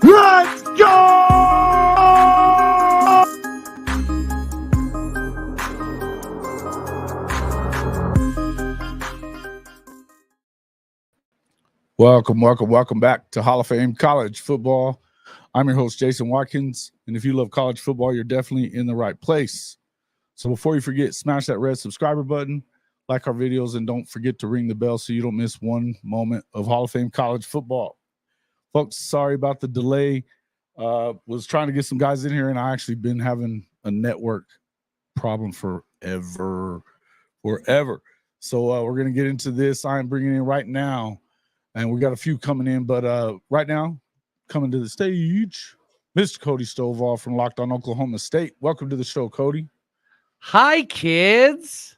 Let's go! Welcome back to Hall of Fame College Football. I'm your host, Jason Watkins, and if you love college football, you're definitely in the right place. So before you forget, smash that red subscriber button, like our videos, and don't forget to ring the bell so you don't miss one moment of Hall of Fame College Football. Folks, sorry about the delay. Was trying to get some guys in here, and I actually been having a network problem forever. So we're going to get into this. I'm bringing in right now, and we got a few coming in, but right now, coming to the stage, Mr. Cody Stovall from Locked On Oklahoma State. Welcome to the show, Cody. Hi, kids.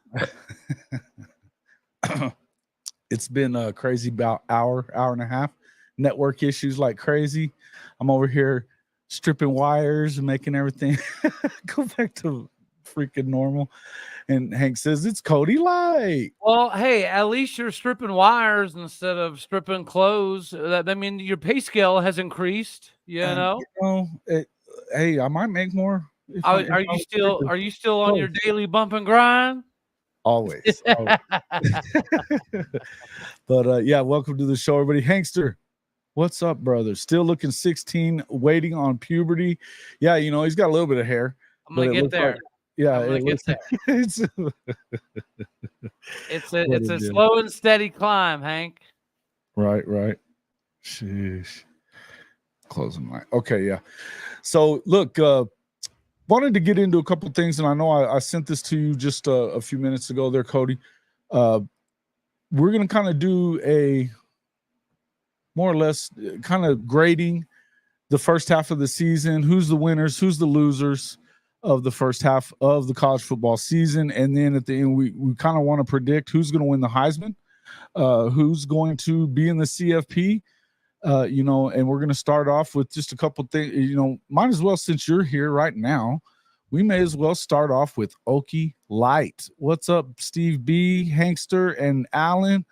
It's been a crazy about hour and a half. Network issues like crazy. I'm over here stripping wires and making everything go back to freaking normal. And Hank says, it's Cody Light. Well, hey, at least you're stripping wires instead of stripping clothes. I mean, your pay scale has increased, you know? Hey, I might make more. Are you still on your daily bump and grind? Always. But yeah, welcome to the show, everybody. Hankster, what's up, brother? Still looking 16, waiting on puberty. Yeah, you know, he's got a little bit of hair. I'm going to get there. It's a slow and steady climb, Hank. Right. Sheesh. Closing my. Okay, yeah. So look, wanted to get into a couple things, and I know I sent this to you just a few minutes ago there, Cody. We're going to kind of do a more or less kind of grading the first half of the season. Who's the winners? Who's the losers of the first half of the college football season? And then at the end, we kind of want to predict who's going to win the Heisman, who's going to be in the CFP, and we're going to start off with just a couple things. Might as well, since you're here right now, we may as well start off with Okie Light. What's up, Steve B, Hankster, and Alan?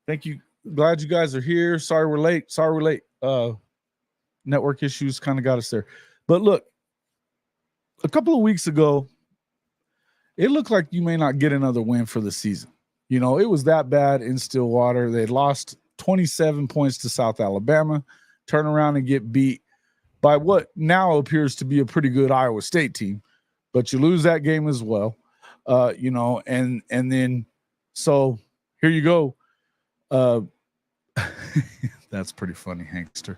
Thank you. Glad you guys are here. Sorry we're late. Network issues kind of got us there. But look, a couple of weeks ago, it looked like you may not get another win for the season. It was that bad in Stillwater. They lost 27 points to South Alabama, turn around and get beat by what now appears to be a pretty good Iowa State team, but you lose that game as well. And then so here you go. That's pretty funny, Hankster.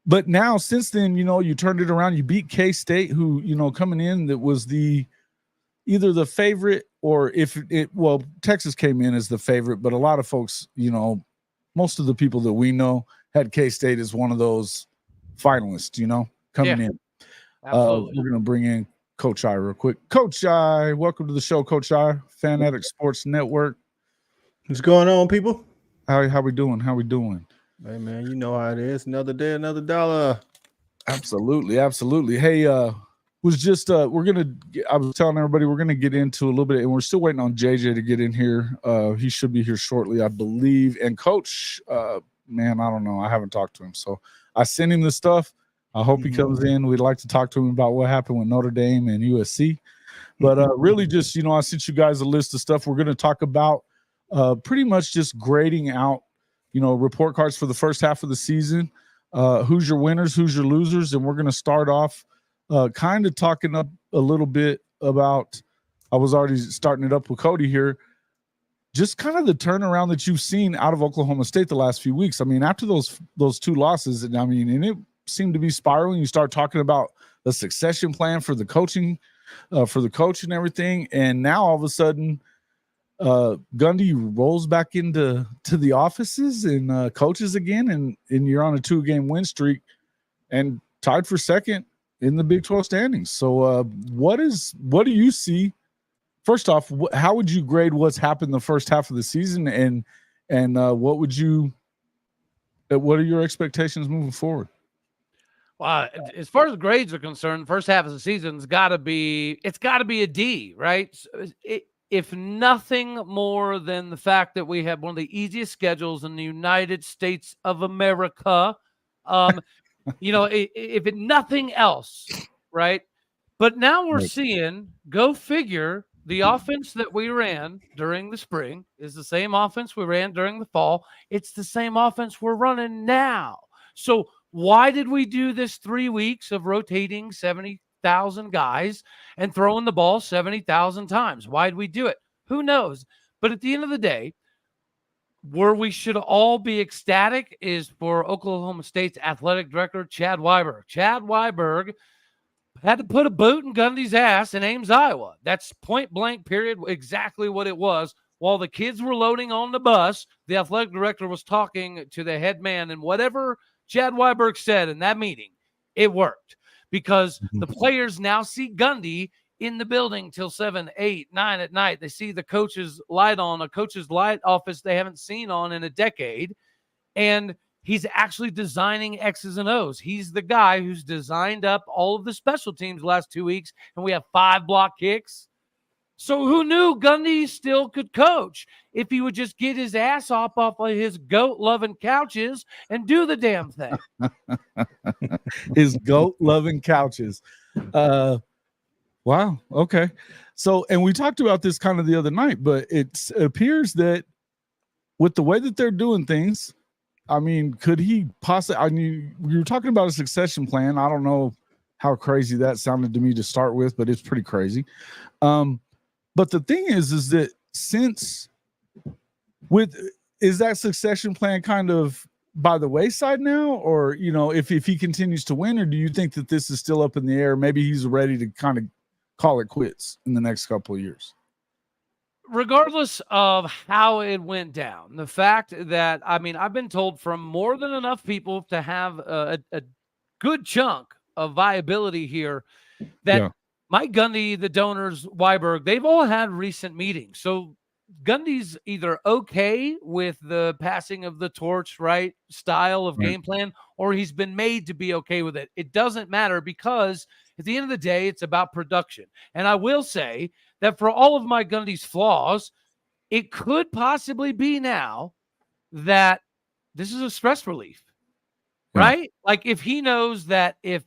But now, since then, you turned it around. You beat K-State, who, coming in, that was either the favorite or Texas came in as the favorite. But a lot of folks, most of the people that we know had K-State as one of those finalists, coming in. We're going to bring in Coach I real quick. Coach I, welcome to the show, Coach I, Fanatic Sports Network. What's going on, people? How we doing? Hey, man, you know how it is. Another day, another dollar. Absolutely. Hey, I was telling everybody we're gonna get into a little bit, and we're still waiting on JJ to get in here. He should be here shortly, I believe. And Coach, man, I don't know. I haven't talked to him, so I sent him the stuff. I hope he comes in. We'd like to talk to him about what happened with Notre Dame and USC. But really, just I sent you guys a list of stuff we're gonna talk about. Pretty much just grading out, report cards for the first half of the season. Who's your winners, who's your losers, and we're going to start off kind of talking up a little bit about, I was already starting it up with Cody here, just kind of the turnaround that you've seen out of Oklahoma State the last few weeks. I mean, after those two losses, and it seemed to be spiraling. You start talking about the succession plan for the coaching, for the coach and everything, and now all of a sudden, Gundy rolls back into the offices and coaches again, and you're on a 2-game win streak and tied for second in the Big 12 standings. So what do you see? First off, how would you grade what's happened the first half of the season, and what are your expectations moving forward? Well, as far as grades are concerned, first half of the season's got to be a D, right? If nothing more than the fact that we have one of the easiest schedules in the United States of America, if it nothing else, right? But now we're seeing, go figure, the offense that we ran during the spring is the same offense we ran during the fall. It's the same offense we're running now. So why did we do this 3 weeks of rotating 70,000 guys and throwing the ball 70,000 times? Why did we do it? Who knows? But at the end of the day, where we should all be ecstatic is for Oklahoma State's athletic director, Chad Weiberg. Chad Weiberg had to put a boot in Gundy's ass in Ames, Iowa. That's point blank, period, exactly what it was. While the kids were loading on the bus, the athletic director was talking to the head man, and whatever Chad Weiberg said in that meeting, it worked because the players now see Gundy in the building till 7, 8, 9 at night. They see the coach's light on, a coach's light office they haven't seen on in a decade, and he's actually designing X's and O's. He's the guy who's designed up all of the special teams the last 2 weeks, and we have 5 block kicks. So who knew Gundy still could coach if he would just get his ass off of his goat-loving couches and do the damn thing? His goat-loving couches. Wow. Okay. So, and we talked about this kind of the other night, but it appears that with the way that they're doing things, I mean, could he possibly, I mean, we were talking about a succession plan. I don't know how crazy that sounded to me to start with, but it's pretty crazy. But the thing is that is that succession plan kind of by the wayside now, or, if he continues to win, or do you think that this is still up in the air? Maybe he's ready to kind of call it quits in the next couple of years. Regardless of how it went down, the fact that, I've been told from more than enough people to have a good chunk of viability here that Mike Gundy, the donors, Weiberg, they've all had recent meetings. So Gundy's either okay with the passing of the torch, right, style of game plan, or he's been made to be okay with it. It doesn't matter because at the end of the day, it's about production. And I will say that for all of Mike Gundy's flaws, it could possibly be now that this is a stress relief, right? Like if he knows that if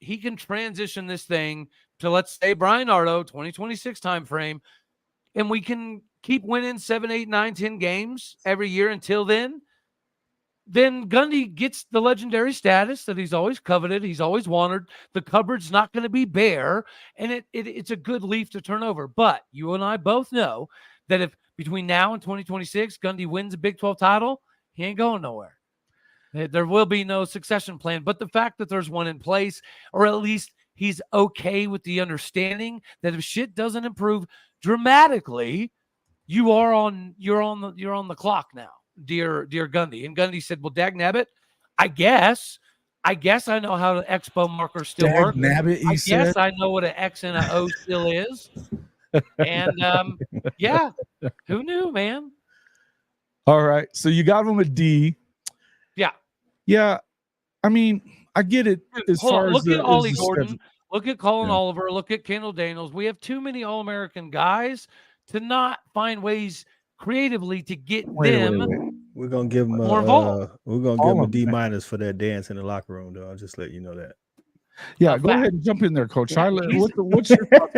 he can transition this thing to, let's say, Brian Ardo, 2026 timeframe, and we can keep winning 7, 8, 9, 10 games every year until then Gundy gets the legendary status that he's always coveted. He's always wanted. The cupboard's not going to be bare, and it's a good leaf to turn over. But you and I both know that if between now and 2026, Gundy wins a Big 12 title, he ain't going nowhere. There will be no succession plan. But the fact that there's one in place, or at least he's okay with the understanding that if shit doesn't improve dramatically, you're on the clock now, dear Gundy. And Gundy said, well, dag nabbit, I guess I know how the expo markers still work. Nabbit, I guess I know what an X and an O still is. And who knew, man? All right. So you got him a D. Yeah. I mean, I get it. Look at Ollie Gordon. Look at Colin Oliver. Look at Kendall Daniels. We have too many All-American guys to not find ways creatively to get them. We're gonna give him more involved. We're gonna give him a D- for that dance in the locker room, though. I'll just let you know that. Yeah, go ahead and jump in there, Coach. What's your thoughts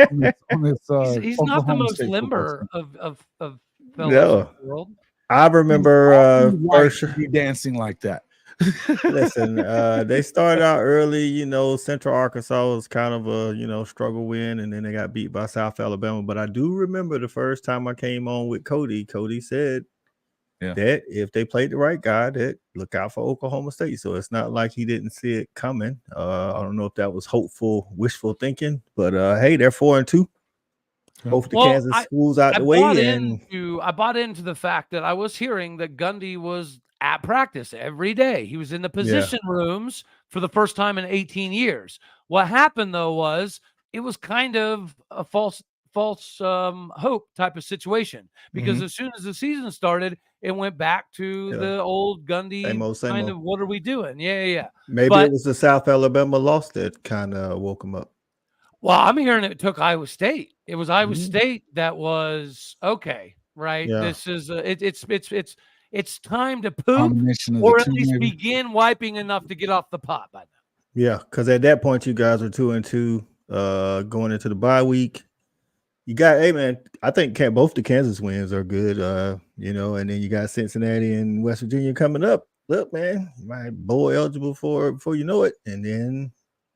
on this? He's not the most limber of fellows in the world. I remember dancing like that. Listen, they started out early, Central Arkansas was kind of a, struggle win, and then they got beat by South Alabama. But I do remember the first time I came on with Cody said that if they played the right guy, that look out for Oklahoma State. So it's not like he didn't see it coming. I don't know if that was hopeful, wishful thinking, but hey, they're 4-2. Both the Kansas schools out the way. I bought into the fact that I was hearing that Gundy was at practice every day. He was in the position rooms for the first time in 18 years. What happened, though, was it was kind of a false hope type of situation, because as soon as the season started, it went back to the old Gundy same kind old. of, what are we doing? Yeah. Maybe But it was the South Alabama loss that kind of woke him up. well, I'm hearing it took Iowa State. It was Iowa State that was okay, right? Yeah. This is it's time to poop, Combination of or the at two, least maybe. begin wiping enough to get off the pot by now. Yeah, because at that point you guys were 2-2, going into the bye week. You got, hey man, I think both the Kansas wins are good, and then you got Cincinnati and West Virginia coming up. Look, man, you might bowl eligible before you know it, and then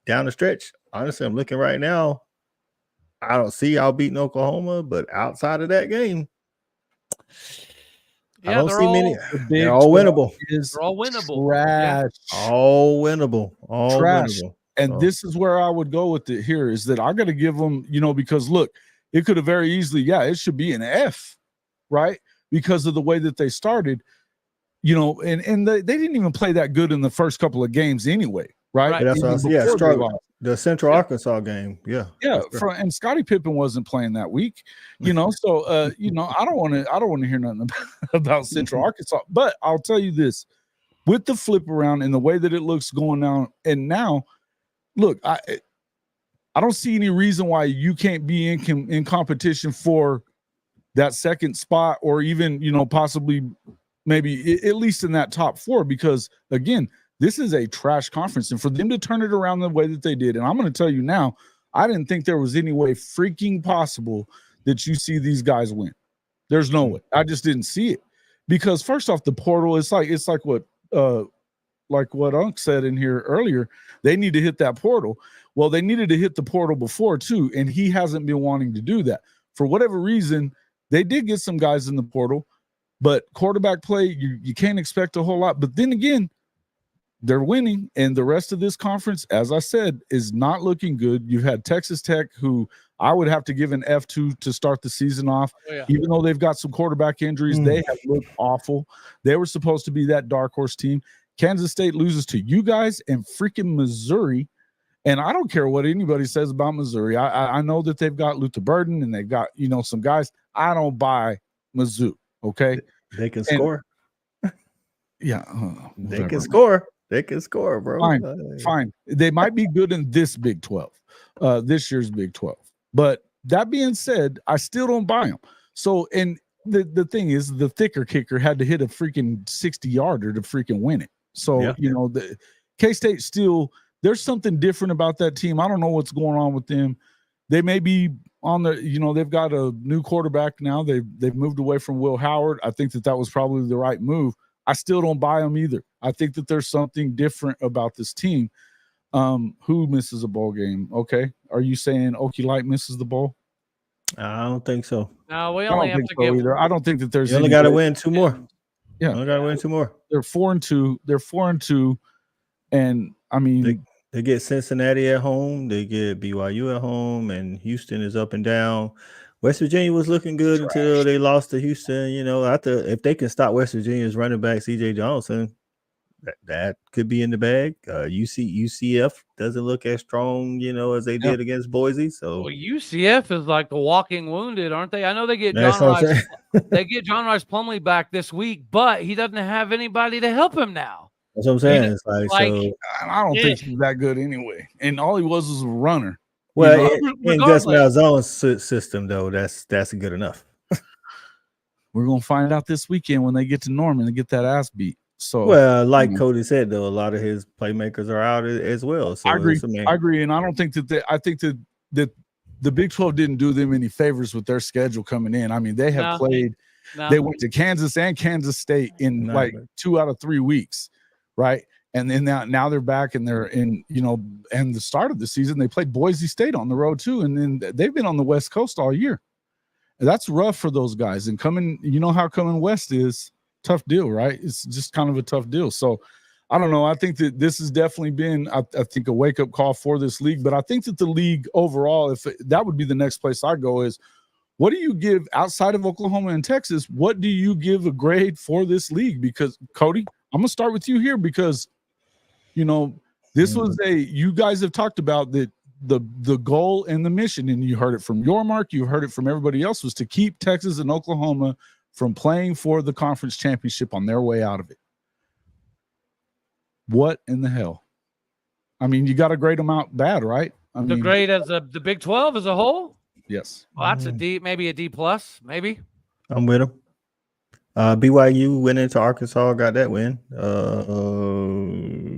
down the stretch. Honestly, I'm looking right now. I don't see y'all beating Oklahoma, but outside of that game, I don't see many. They're all winnable. They're all winnable. Trash. All winnable. All Trash. winnable. And this is where I would go with it here, is that I got to give them, because look, it could have very easily, it should be an F, right? Because of the way that they started, and they didn't even play that good in the first couple of games anyway, right? That's what I was, struggle. The Central Arkansas game, yeah. And Scottie Pippen wasn't playing that week, So I don't want to hear nothing about Central Arkansas. But I'll tell you this: with the flip around and the way that it looks going down, and now, look, I don't see any reason why you can't be in competition for that second spot, or even possibly maybe at least in that top 4, because again, this is a trash conference, and for them to turn it around the way that they did, and I'm going to tell you now, I didn't think there was any way freaking possible that you see these guys win. There's no way. I just didn't see it, because first off, the portal, it's like what Unc said in here earlier. They need to hit that portal. Well, they needed to hit the portal before too, and he hasn't been wanting to do that for whatever reason. They did get some guys in the portal, but quarterback play, you can't expect a whole lot. But then again, they're winning, and the rest of this conference, as I said, is not looking good. You've had Texas Tech, who I would have to give an F2 to start the season off, even though they've got some quarterback injuries. They have looked awful. They were supposed to be that dark horse team. Kansas State loses to you guys and freaking Missouri. And I don't care what anybody says about Missouri. I know that they've got Luther Burden and they've got, some guys. I don't buy Mizzou, okay? They can score. Yeah. They can score. They can score, bro. Fine. They might be good in this Big 12, this year's Big 12. But that being said, I still don't buy them. So, and the thing is, the thicker kicker had to hit a freaking 60-yarder to freaking win it. So, the K-State still, there's something different about that team. I don't know what's going on with them. They may be on the, they've got a new quarterback now. They've moved away from Will Howard. I think that was probably the right move. I still don't buy them either. I think that there's something different about this team. Who misses a bowl game? Okay. Are you saying Okie Light misses the bowl? I don't think so. No, we only have to get either. I don't think that there's. You only got to win 2 more. Yeah, only got to win 2 more. They're 4-2. They're 4-2, and I mean, they get Cincinnati at home. They get BYU at home, and Houston is up and down. West Virginia was looking good until they lost to Houston. If they can stop West Virginia's running back CJ Johnson, that could be in the bag. UCF doesn't look as strong, as they did against Boise. So UCF is like the walking wounded, aren't they? I know they get John Rice. They get John Rice Plumlee back this week, but he doesn't have anybody to help him now. That's what I'm saying. It's like so, I don't think he's that good anyway. And all he was a runner. Well, in Gus Malzahn's system, though, that's good enough. We're gonna find out this weekend when they get to Norman and get that ass beat. So, well, like Cody said, though, a lot of his playmakers are out as well. So I agree, and I don't think that I think that the Big 12 didn't do them any favors with their schedule coming in. I mean, they have played. They went to Kansas and Kansas State in 2 out of 3 weeks, right? And then now they're back and they're in, and the start of the season, they played Boise State on the road too. And then they've been on the West Coast all year. And that's rough for those guys. And how coming West is tough deal, right? It's just kind of a tough deal. So I don't know. I think that this has definitely been, I think, a wake-up call for this league. But I think that the league overall, that would be the next place I go, is what do you give outside of Oklahoma and Texas? What do you give a grade for this league? Because, Cody, I'm going to start with you here because, this was you guys have talked about that the goal and the mission, and you heard it from your Mark, you heard it from everybody else, was to keep Texas and Oklahoma from playing for the conference championship on their way out of it. What in the hell? I mean, you got a great amount bad, right? I mean, grade as the Big 12 as a whole? Yes. Well, that's a D, maybe a D plus, maybe. I'm with him. BYU went into Arkansas, got that win.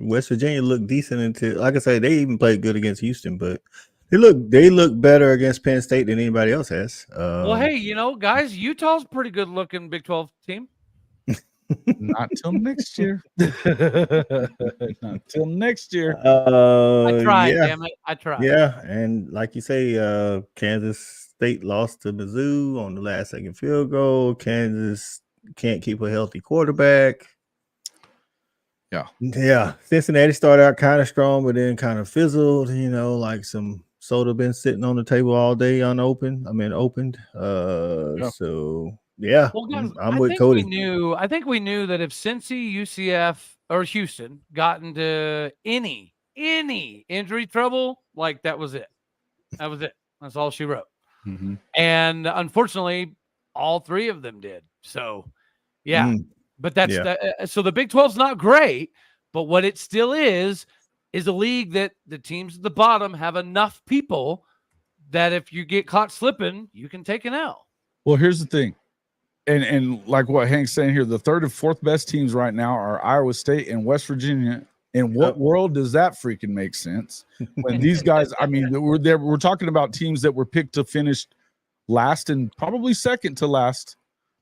West Virginia looked decent until, like I say, they even played good against Houston, but they look better against Penn State than anybody else has. Well, hey, guys, Utah's pretty good looking Big 12 team. Not till next year. Not till next year. I tried, damn it. I tried. Yeah, and like you say, Kansas State lost to Mizzou on the last second field goal. Kansas can't keep a healthy quarterback. Yeah. Cincinnati started out kind of strong, but then kind of fizzled. Like some soda been sitting on the table all day opened. So yeah, well, guys, I'm with Cody. I think we knew that if Cincy, UCF, or Houston got into any injury trouble, like that was it. That was it. That's all she wrote. Mm-hmm. And unfortunately, all three of them did. So, yeah. But that's so the Big 12's not great, but what it still is a league that the teams at the bottom have enough people that if you get caught slipping, you can take an L. Well, here's the thing. And like what Hank's saying here, the third and fourth best teams right now are Iowa State and West Virginia. In what world does that freaking make sense? When these guys, I mean, we're talking about teams that were picked to finish last and probably second to last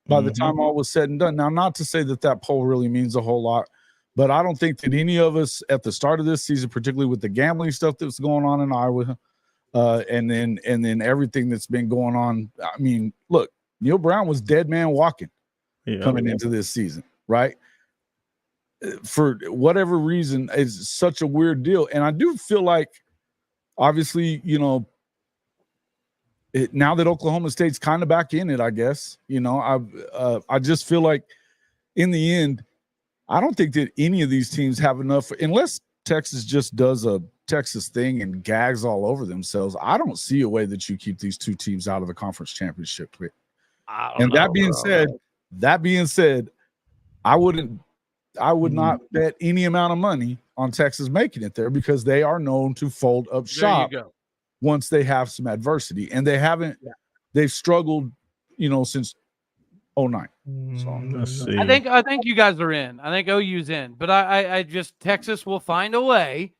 by the time all was said and done. Now, not to say that poll really means a whole lot, but I don't think that any of us at the start of this season, particularly with the gambling stuff that's going on in Iowa, and then everything that's been going on. I mean, look, Neil Brown was dead man walking coming into this season, right? For whatever reason, it's such a weird deal. And I do feel like, obviously, now that Oklahoma State's kind of back in it, I guess, I just feel like in the end, I don't think that any of these teams have enough, unless Texas just does a Texas thing and gags all over themselves. I don't see a way that you keep these two teams out of the conference championship. And that being said, I would not bet any amount of money on Texas making it there because they are known to fold up shop once they have some adversity. And they haven't, they've struggled, since 09. So I think you guys are in. I think OU's in. But I just, Texas will find a way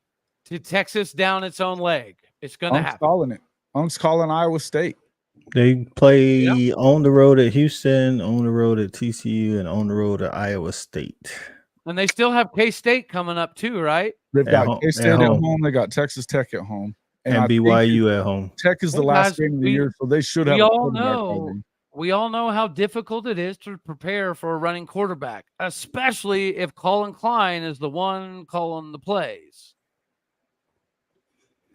to Texas down its own leg. It's going to happen. Unk's calling Iowa State. They play on the road at Houston, on the road at TCU, and on the road at Iowa State. And they still have K-State coming up too, right? They've got K-State at home. They got Texas Tech at home. And BYU at home. Tech is the last game of the year, so they should have. We all know how difficult it is to prepare for a running quarterback, especially if Colin Klein is the one calling the plays.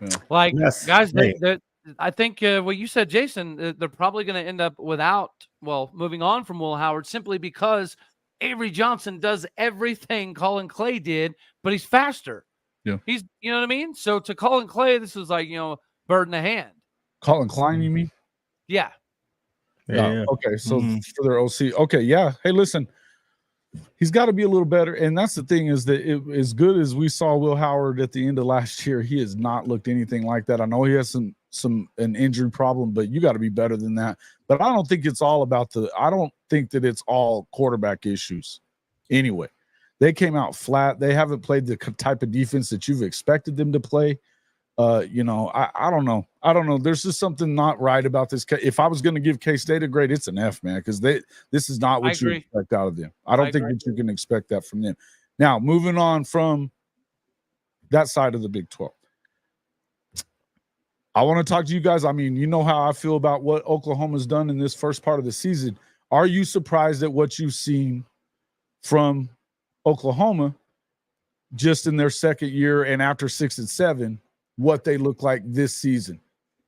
Yeah. Guys, I think what you said, Jason, they're probably going to end up moving on from Will Howard simply because Avery Johnson does everything Colin Clay did, but he's faster. Yeah. You know what I mean? So to Colin Clay, this is like, bird in the hand. Colin Klein, you mean? Yeah. Okay. So for their OC. Okay. Yeah. Hey, listen, he's got to be a little better. And that's the thing is that as good as we saw Will Howard at the end of last year, he has not looked anything like that. I know he has an injury problem, but you got to be better than that. But I don't think it's all about I don't think that it's all quarterback issues anyway. They came out flat. They haven't played the type of defense that you've expected them to play. I don't know. There's just something not right about this. If I was going to give K-State a grade, it's an F, man, because this is not what you expect out of them. I don't think that you can expect that from them. Now, moving on from that side of the Big 12. I want to talk to you guys. I mean, you know how I feel about what Oklahoma's done in this first part of the season. Are you surprised at what you've seen from Oklahoma just in their second year and after 6 and 7, what they look like this season?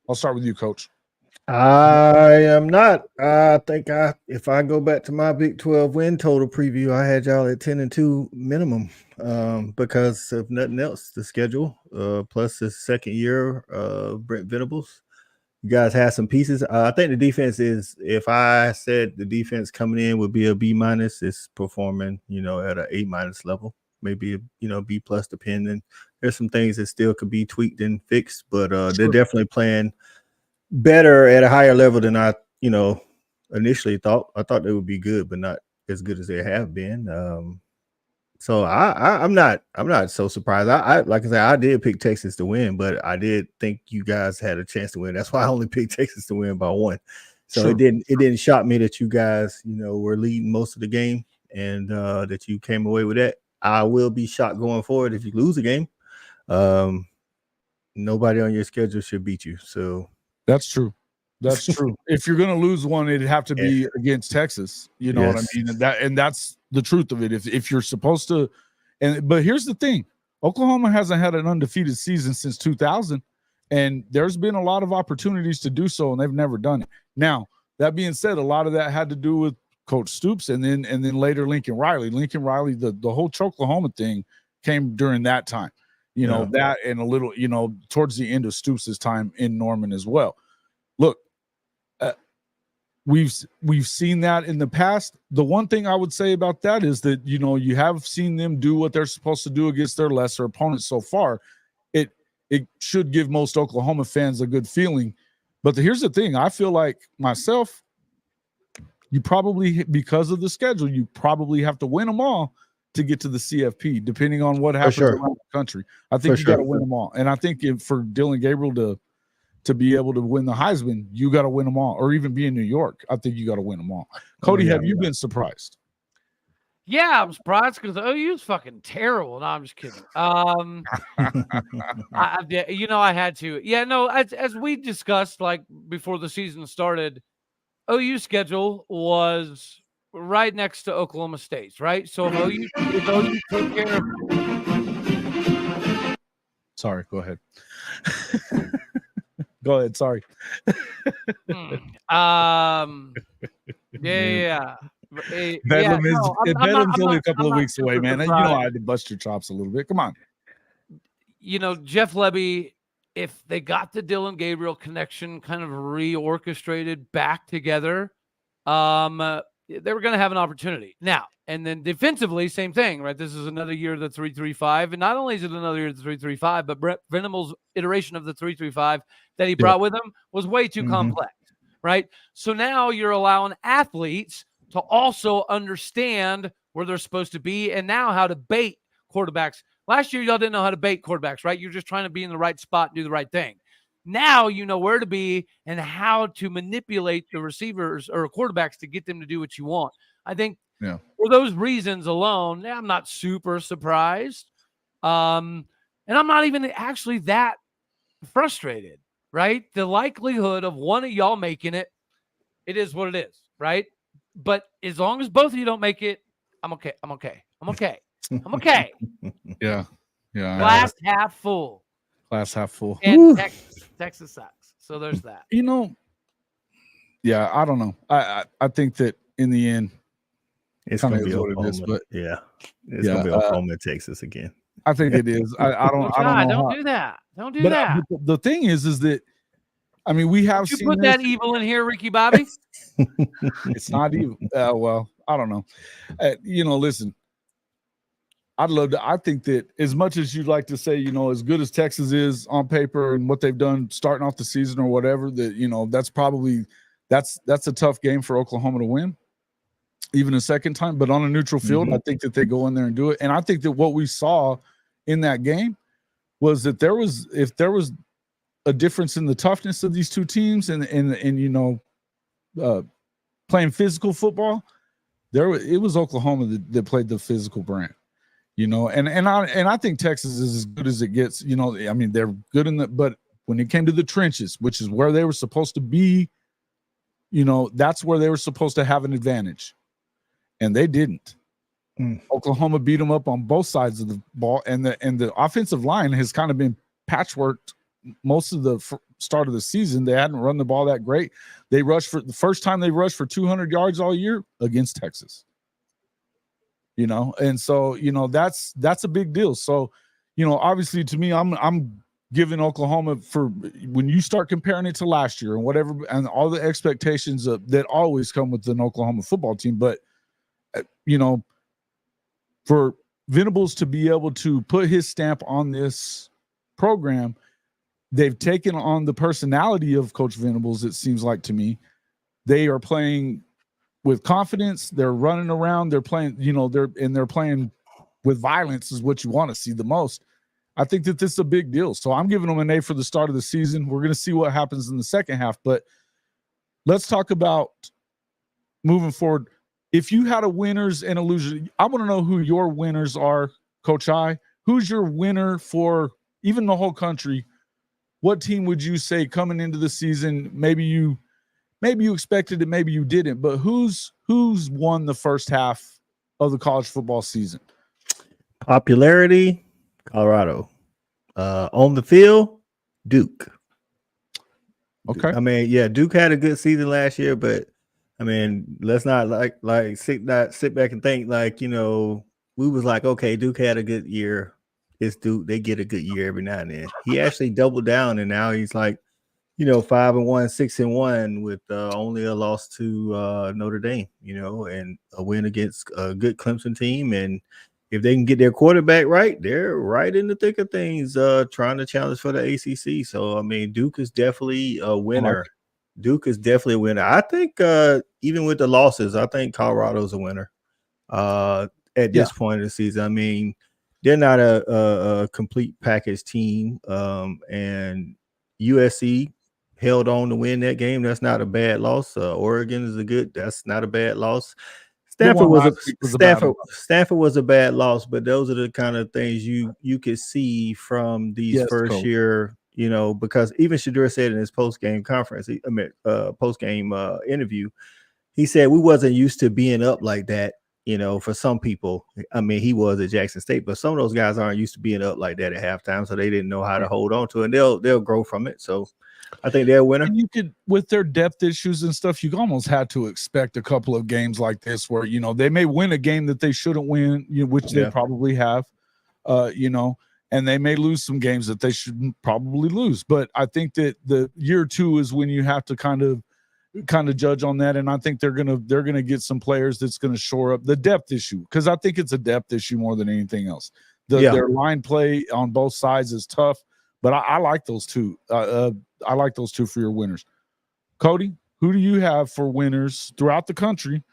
I'll start with you, Coach. I am not. I think if I go back to my Big 12 win total preview, I had y'all at 10-2 minimum because of nothing else, the schedule, plus the second year Brent Venables. You guys have some pieces. I think the defense is, if I said the defense coming in would be a B-, it's performing, at an A- level, maybe, B+ depending. There's some things that still could be tweaked and fixed, but they're definitely playing better at a higher level than I, initially thought. I thought they would be good, but not as good as they have been. So I'm not so surprised. I like I said, I did pick Texas to win, but I did think you guys had a chance to win. That's why I only picked Texas to win by 1. So it didn't shock me that you guys, were leading most of the game and that you came away with that. I will be shocked going forward if you lose a game. Nobody on your schedule should beat you. So that's true. That's true. If you're going to lose one, it'd have to be against Texas. You know what I mean? And that's the truth of it. If you're supposed to, but here's the thing: Oklahoma hasn't had an undefeated season since 2000, and there's been a lot of opportunities to do so, and they've never done it. Now, that being said, a lot of that had to do with Coach Stoops, and then later Lincoln Riley. Lincoln Riley, the whole Oklahoma thing came during that time. That and a little, towards the end of Stoops' time in Norman as well. Look. We've seen that in the past. The one thing I would say about that is that, you have seen them do what they're supposed to do against their lesser opponents so far. It should give most Oklahoma fans a good feeling. But here's the thing. I feel like myself, you probably, because of the schedule, you probably have to win them all to get to the CFP, depending on what happens around the country. I think you got to win them all. And I think for Dylan Gabriel to be able to win the Heisman, you got to win them all, or even be in New York. I think you got to win them all. Cody, have you been surprised? Yeah, I'm surprised because OU's fucking terrible. No, I'm just kidding. I had to. Yeah, no, as we discussed, like before the season started, OU's schedule was right next to Oklahoma State's, right? So if OU took care of. Sorry, go ahead. Go ahead. Sorry. Bedlam's only a couple of weeks away, man. And I had to bust your chops a little bit. Come on. Jeff Lebby, if they got the Dylan Gabriel connection kind of reorchestrated back together, they were going to have an opportunity. Now, and then defensively, same thing, right? This is another year of the 3-3-5. And not only is it another year of the 3-3-5, but Brent Venables' iteration of the 3-3-5 that he brought with him was way too complex, right? So now you're allowing athletes to also understand where they're supposed to be and now how to bait quarterbacks. Last year, y'all didn't know how to bait quarterbacks, right? You're just trying to be in the right spot and do the right thing. Now you know where to be and how to manipulate the receivers or quarterbacks to get them to do what you want. I think for those reasons alone, I'm not super surprised. And I'm not even actually that frustrated, right? The likelihood of one of y'all making it, it is what it is, right? But as long as both of you don't make it, I'm okay. Yeah. Glass half full. Glass half full. And Texas sucks. So there's that. Yeah, I don't know. I think that in the end, it's going to be Oklahoma. It's going to be Oklahoma, Texas again. I think it is. I don't know. Don't do that. Don't do that. The thing is that we have seen put that evil in here, Ricky Bobby. It's not evil. Well, I don't know. Listen. I think that as much as you'd like to say, as good as Texas is on paper and what they've done starting off the season or whatever, that that's probably that's a tough game for Oklahoma to win, even a second time. But on a neutral field, I think that they go in there and do it. And I think that what we saw in that game was that if there was a difference in the toughness of these two teams and playing physical football, it was Oklahoma that played the physical brand. And I think Texas is as good as it gets. They're good but when it came to the trenches, which is where they were supposed to be, that's where they were supposed to have an advantage, and they didn't. Oklahoma beat them up on both sides of the ball, and the offensive line has kind of been patchworked most of the start of the season. They hadn't run the ball that great. They rushed for the first time they rushed for 200 yards all year against Texas. And so that's a big deal. So obviously to me, I'm given Oklahoma for when you start comparing it to last year and whatever, and all the expectations that always come with an Oklahoma football team. But, for Venables to be able to put his stamp on this program, they've taken on the personality of Coach Venables, it seems like to me. They are playing with confidence. They're running around. They're playing, they're playing with violence is what you want to see the most. I think that this is a big deal. So I'm giving them an A for the start of the season. We're going to see what happens in the second half. But let's talk about moving forward. If you had a winners and a loser, I want to know who your winners are, Coach I. Who's your winner for even the whole country? What team would you say coming into the season? Maybe you expected it, maybe you didn't. But who's won the first half of the college football season? Popularity, Colorado. On the field, Duke. Okay. I mean, yeah, Duke had a good season last year, but I mean, let's not sit back and think we was like, okay, Duke had a good year. It's Duke. They get a good year every now and then. He actually doubled down, and now he's like, 5-1, 6-1 with only a loss to Notre Dame, and a win against a good Clemson team. And if they can get their quarterback right, they're right in the thick of things, trying to challenge for the ACC. So, I mean, Duke is definitely a winner. Duke is definitely a winner. I think even with the losses, I think Colorado's a winner at this point of the season. I mean, they're not a complete package team, and USC held on to win that game. That's not a bad loss. Oregon is that's not a bad loss. Stanford was a bad loss, but those are the kind of things you could see from these first year. Because even Shedeur said in his post-game conference, post-game interview, he said we wasn't used to being up like that. For some people, I mean, he was at Jackson State, but some of those guys aren't used to being up like that at halftime, so they didn't know how to hold on to it. And they'll grow from it. So I think they're a winner. And you could, with their depth issues and stuff, you almost had to expect a couple of games like this where they may win a game that they shouldn't win, which they probably have, and they may lose some games that they shouldn't probably lose. But I think that the year two is when you have to kind of judge on that, and I think they're gonna get some players that's gonna shore up the depth issue, because I think it's a depth issue more than anything else. Their line play on both sides is tough, but I like those two. I like those two for your winners. Cody, who do you have for winners throughout the country?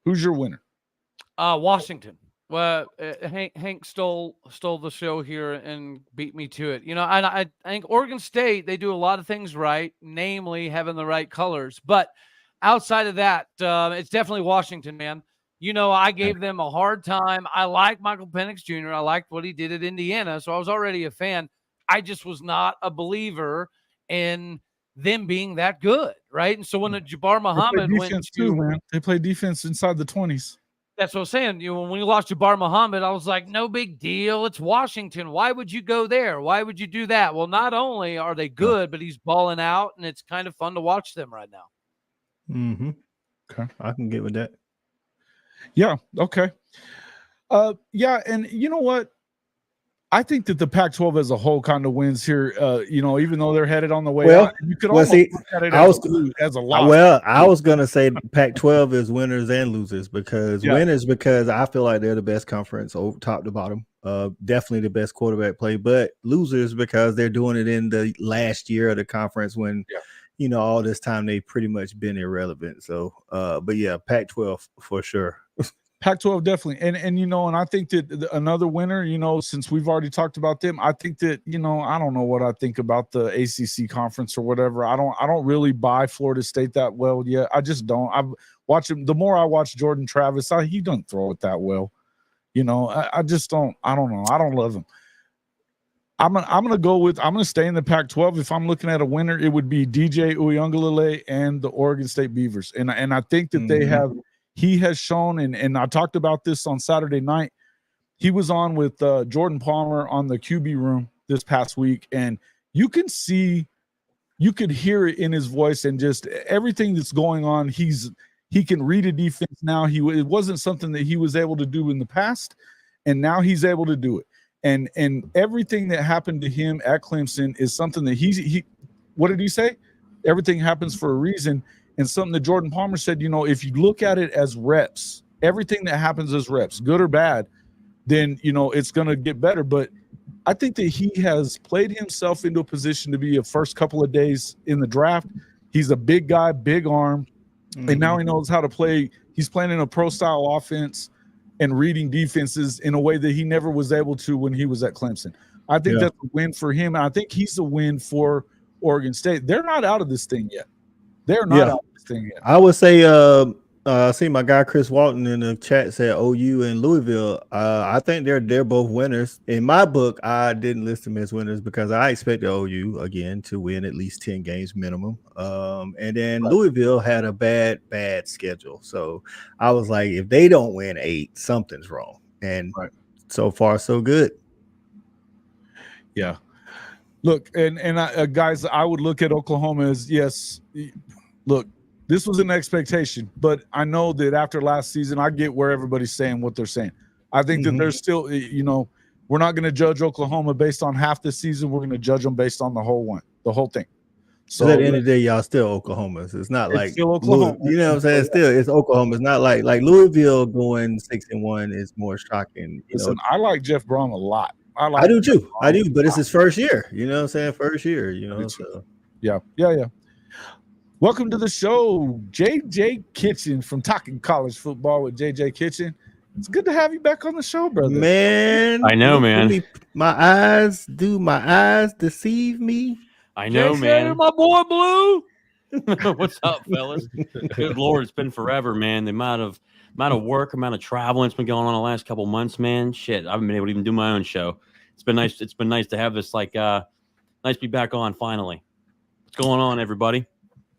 Who's your winner? Washington. Well, Hank stole the show here and beat me to it. I think Oregon State, they do a lot of things right, namely having the right colors. But outside of that, it's definitely Washington, man. I gave them a hard time. I like Michael Penix Jr. I liked what he did at Indiana, so I was already a fan. I just was not a believer in them being that good, right? And so when Jabbar Muhammad went to, man, they play defense inside the 20s. That's what I'm saying. When we lost Jabbar Muhammad, I was like, no big deal. It's Washington. Why would you go there? Why would you do that? Well, not only are they good, but he's balling out, and it's kind of fun to watch them right now. Mm-hmm. Okay. I can get with that. Yeah. Okay. Yeah. And you know what? I think that the Pac-12 as a whole kind of wins here. Even though they're headed on the way out, you could almost look at it as a loss. Well, I was gonna say Pac-12 is winners and losers, because winners because I feel like they're the best conference over top to bottom. Definitely the best quarterback play, but losers because they're doing it in the last year of the conference when all this time they've pretty much been irrelevant. So, but yeah, Pac-12 for sure. Pac-12 definitely, and I think that another winner, since we've already talked about them, I think that I don't know what I think about the ACC conference or whatever. I don't really buy Florida State that well yet. I just don't. I've watched him. The more I watch Jordan Travis, he doesn't throw it that well. I just don't. I don't know. I don't love him. I'm gonna stay in the Pac-12. If I'm looking at a winner, it would be DJ Uiagalelei and the Oregon State Beavers, and I think that they have. He has shown, and I talked about this on Saturday night. He was on with Jordan Palmer on the QB room this past week, and you could hear it in his voice and just everything that's going on. He can read a defense now. It wasn't something that he was able to do in the past, and now he's able to do it. and everything that happened to him at Clemson is something that he what did he say? Everything happens for a reason, and something that Jordan Palmer said, you know, if you look at it as reps, everything that happens as reps, good or bad, then, you know, it's going to get better. But I think that he has played himself into a position to be a first couple of days in the draft. He's a big guy, big arm, and now he knows how to play. He's playing in a pro-style offense and reading defenses in a way that he never was able to when he was at Clemson. I think that's a win for him, and I think he's a win for Oregon State. They're not out of this thing yet. They're not out of this thing yet. I would say I see my guy Chris Walton in the chat said OU and Louisville. I think they're both winners. In my book, I didn't list them as winners because I expected OU again to win at least 10 games minimum. And then Louisville had a bad schedule. So I was like, if they don't win 8, something's wrong. And so far, so good. Yeah. Look, and guys, I would look at Oklahoma as, yes, look, this was an expectation, but I know that after last season, I get where everybody's saying what they're saying. I think that there's still, you know, we're not going to judge Oklahoma based on half the season. We're going to judge them based on the whole thing. So at the end of the day, y'all still Oklahomas. It's not like still Oklahoma. You know what I'm saying? Still, it's Oklahoma. It's not like Louisville going 6-1 is more shocking. Listen, I like Jeff Brom a lot. I do too. I do, but it's his first year. You know what I'm saying? First year, you know. So. Yeah. Welcome to the show, JJ Kitchen from Talking College Football with JJ Kitchen. It's good to have you back on the show, brother. Man, I know, man. My eyes deceive me? I know, JJ, man. my boy Blue. What's up, fellas? Good Lord, it's been forever, man. The amount of work, amount of traveling that's been going on the last couple months, man. Shit, I haven't been able to even do my own show. It's been nice. It's been nice to have this, nice to be back on finally. What's going on, everybody?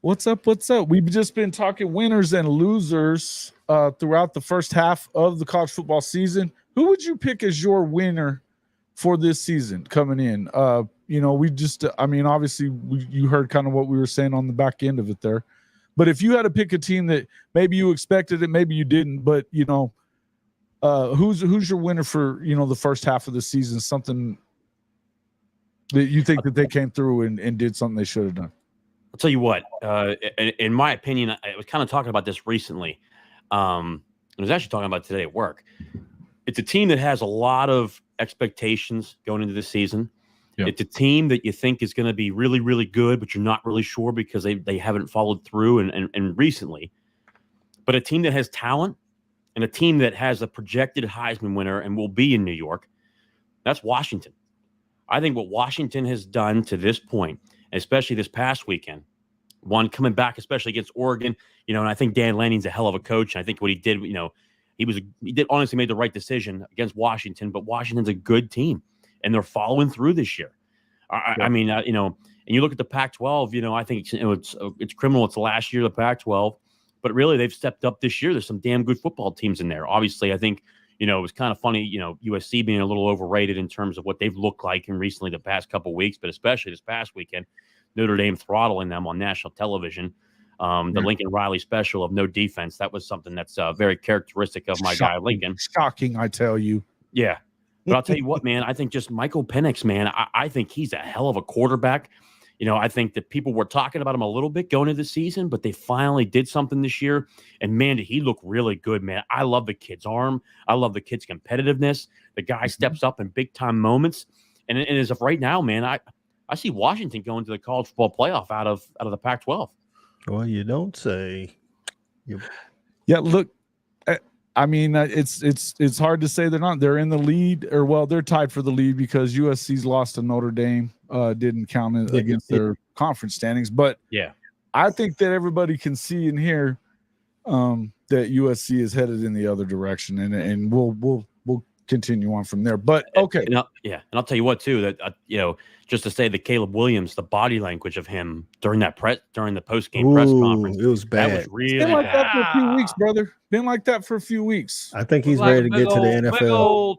What's up? We've just been talking winners and losers throughout the first half of the college football season. Who would you pick as your winner for this season coming in? You know, we just, obviously you heard kind of what we were saying on the back end of it there. But if you had to pick a team that maybe you expected it, maybe you didn't, but, you know, who's your winner for, you know, the first half of the season, something that you think that they came through and did something they should have done? I'll tell you what, in my opinion, I was kind of talking about this recently. I was actually talking about today at work. It's a team that has a lot of expectations going into this season. Yep. It's a team that you think is going to be really, really good, but you're not really sure because they haven't followed through and recently. But a team that has talent and a team that has a projected Heisman winner and will be in New York, that's Washington. I think what Washington has done to this point, especially this past weekend, one coming back, especially against Oregon, you know, and I think Dan Lanning's a hell of a coach. And I think what he did, you know, he did honestly made the right decision against Washington, but Washington's a good team and they're following through this year. I mean, you know, and you look at the Pac-12, you know, I think it's criminal. It's the last year of the Pac-12, but really they've stepped up this year. There's some damn good football teams in there. Obviously, I think, you know, it was kind of funny, you know, USC being a little overrated in terms of what they've looked like in recently the past couple of weeks, but especially this past weekend, Notre Dame throttling them on national television. The Lincoln Riley special of no defense. That was something that's very characteristic of my guy, Lincoln. Shocking, I tell you. Yeah. But I'll tell you what, man, I think just Michael Penix, man, I think he's a hell of a quarterback. You know, I think that people were talking about him a little bit going into the season, but they finally did something this year. And, man, did he look really good, man. I love the kid's arm. I love the kid's competitiveness. The guy steps up in big-time moments. And as of right now, man, I see Washington going to the college football playoff out of the Pac-12. Well, you don't say. Yeah, look, I mean, it's hard to say they're not. They're in the lead, or well, they're tied for the lead because USC's lost to Notre Dame. Didn't count against their conference standings, but yeah, I think that everybody can see and hear that USC is headed in the other direction, and we'll continue on from there. But okay, and I'll tell you what too, that you know, just to say that Caleb Williams, the body language of him during the post game press conference, it was bad. That was really been like that for a few weeks, brother. Been like that for a few weeks. I think he's ready to get to the NFL.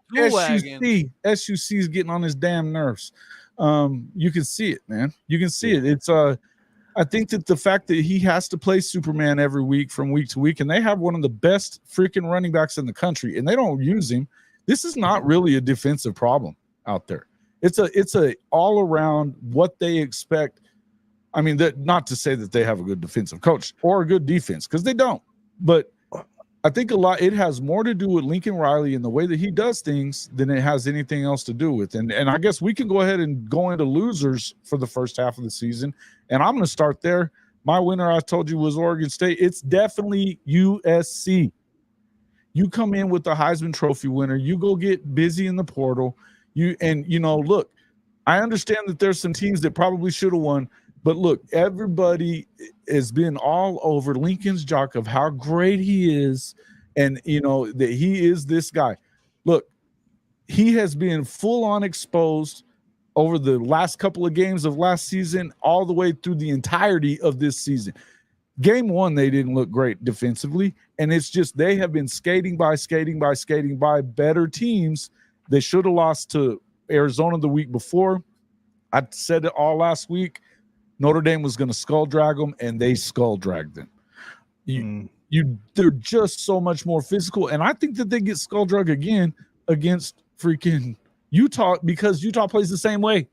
SUC is getting on his damn nerves. You can see it, man. You can see it. It's I think that the fact that he has to play Superman every week from week to week, and they have one of the best freaking running backs in the country, and they don't use him. This is not really a defensive problem. out there. It's a all around what they expect. I mean, that not to say that they have a good defensive coach or a good defense, because they don't. But I think it has more to do with Lincoln Riley and the way that he does things than it has anything else to do with. And I guess we can go ahead and go into losers for the first half of the season. And I'm going to start there. My winner, I told you, was Oregon State. It's definitely USC. You come in with the Heisman Trophy winner. You go get busy in the portal. Look, I understand that there's some teams that probably should have won. But look, everybody has been all over Lincoln's jock of how great he is, and that he is this guy. Look, he has been full on exposed over the last couple of games of last season, all the way through the entirety of this season. Game 1, they didn't look great defensively, and it's just they have been skating by better teams. They should have lost to Arizona the week before. I said it all last week. Notre Dame was going to skull drag them, and they skull dragged them. They're just so much more physical, and I think that they get skull dragged again against freaking Utah, because Utah plays the same way.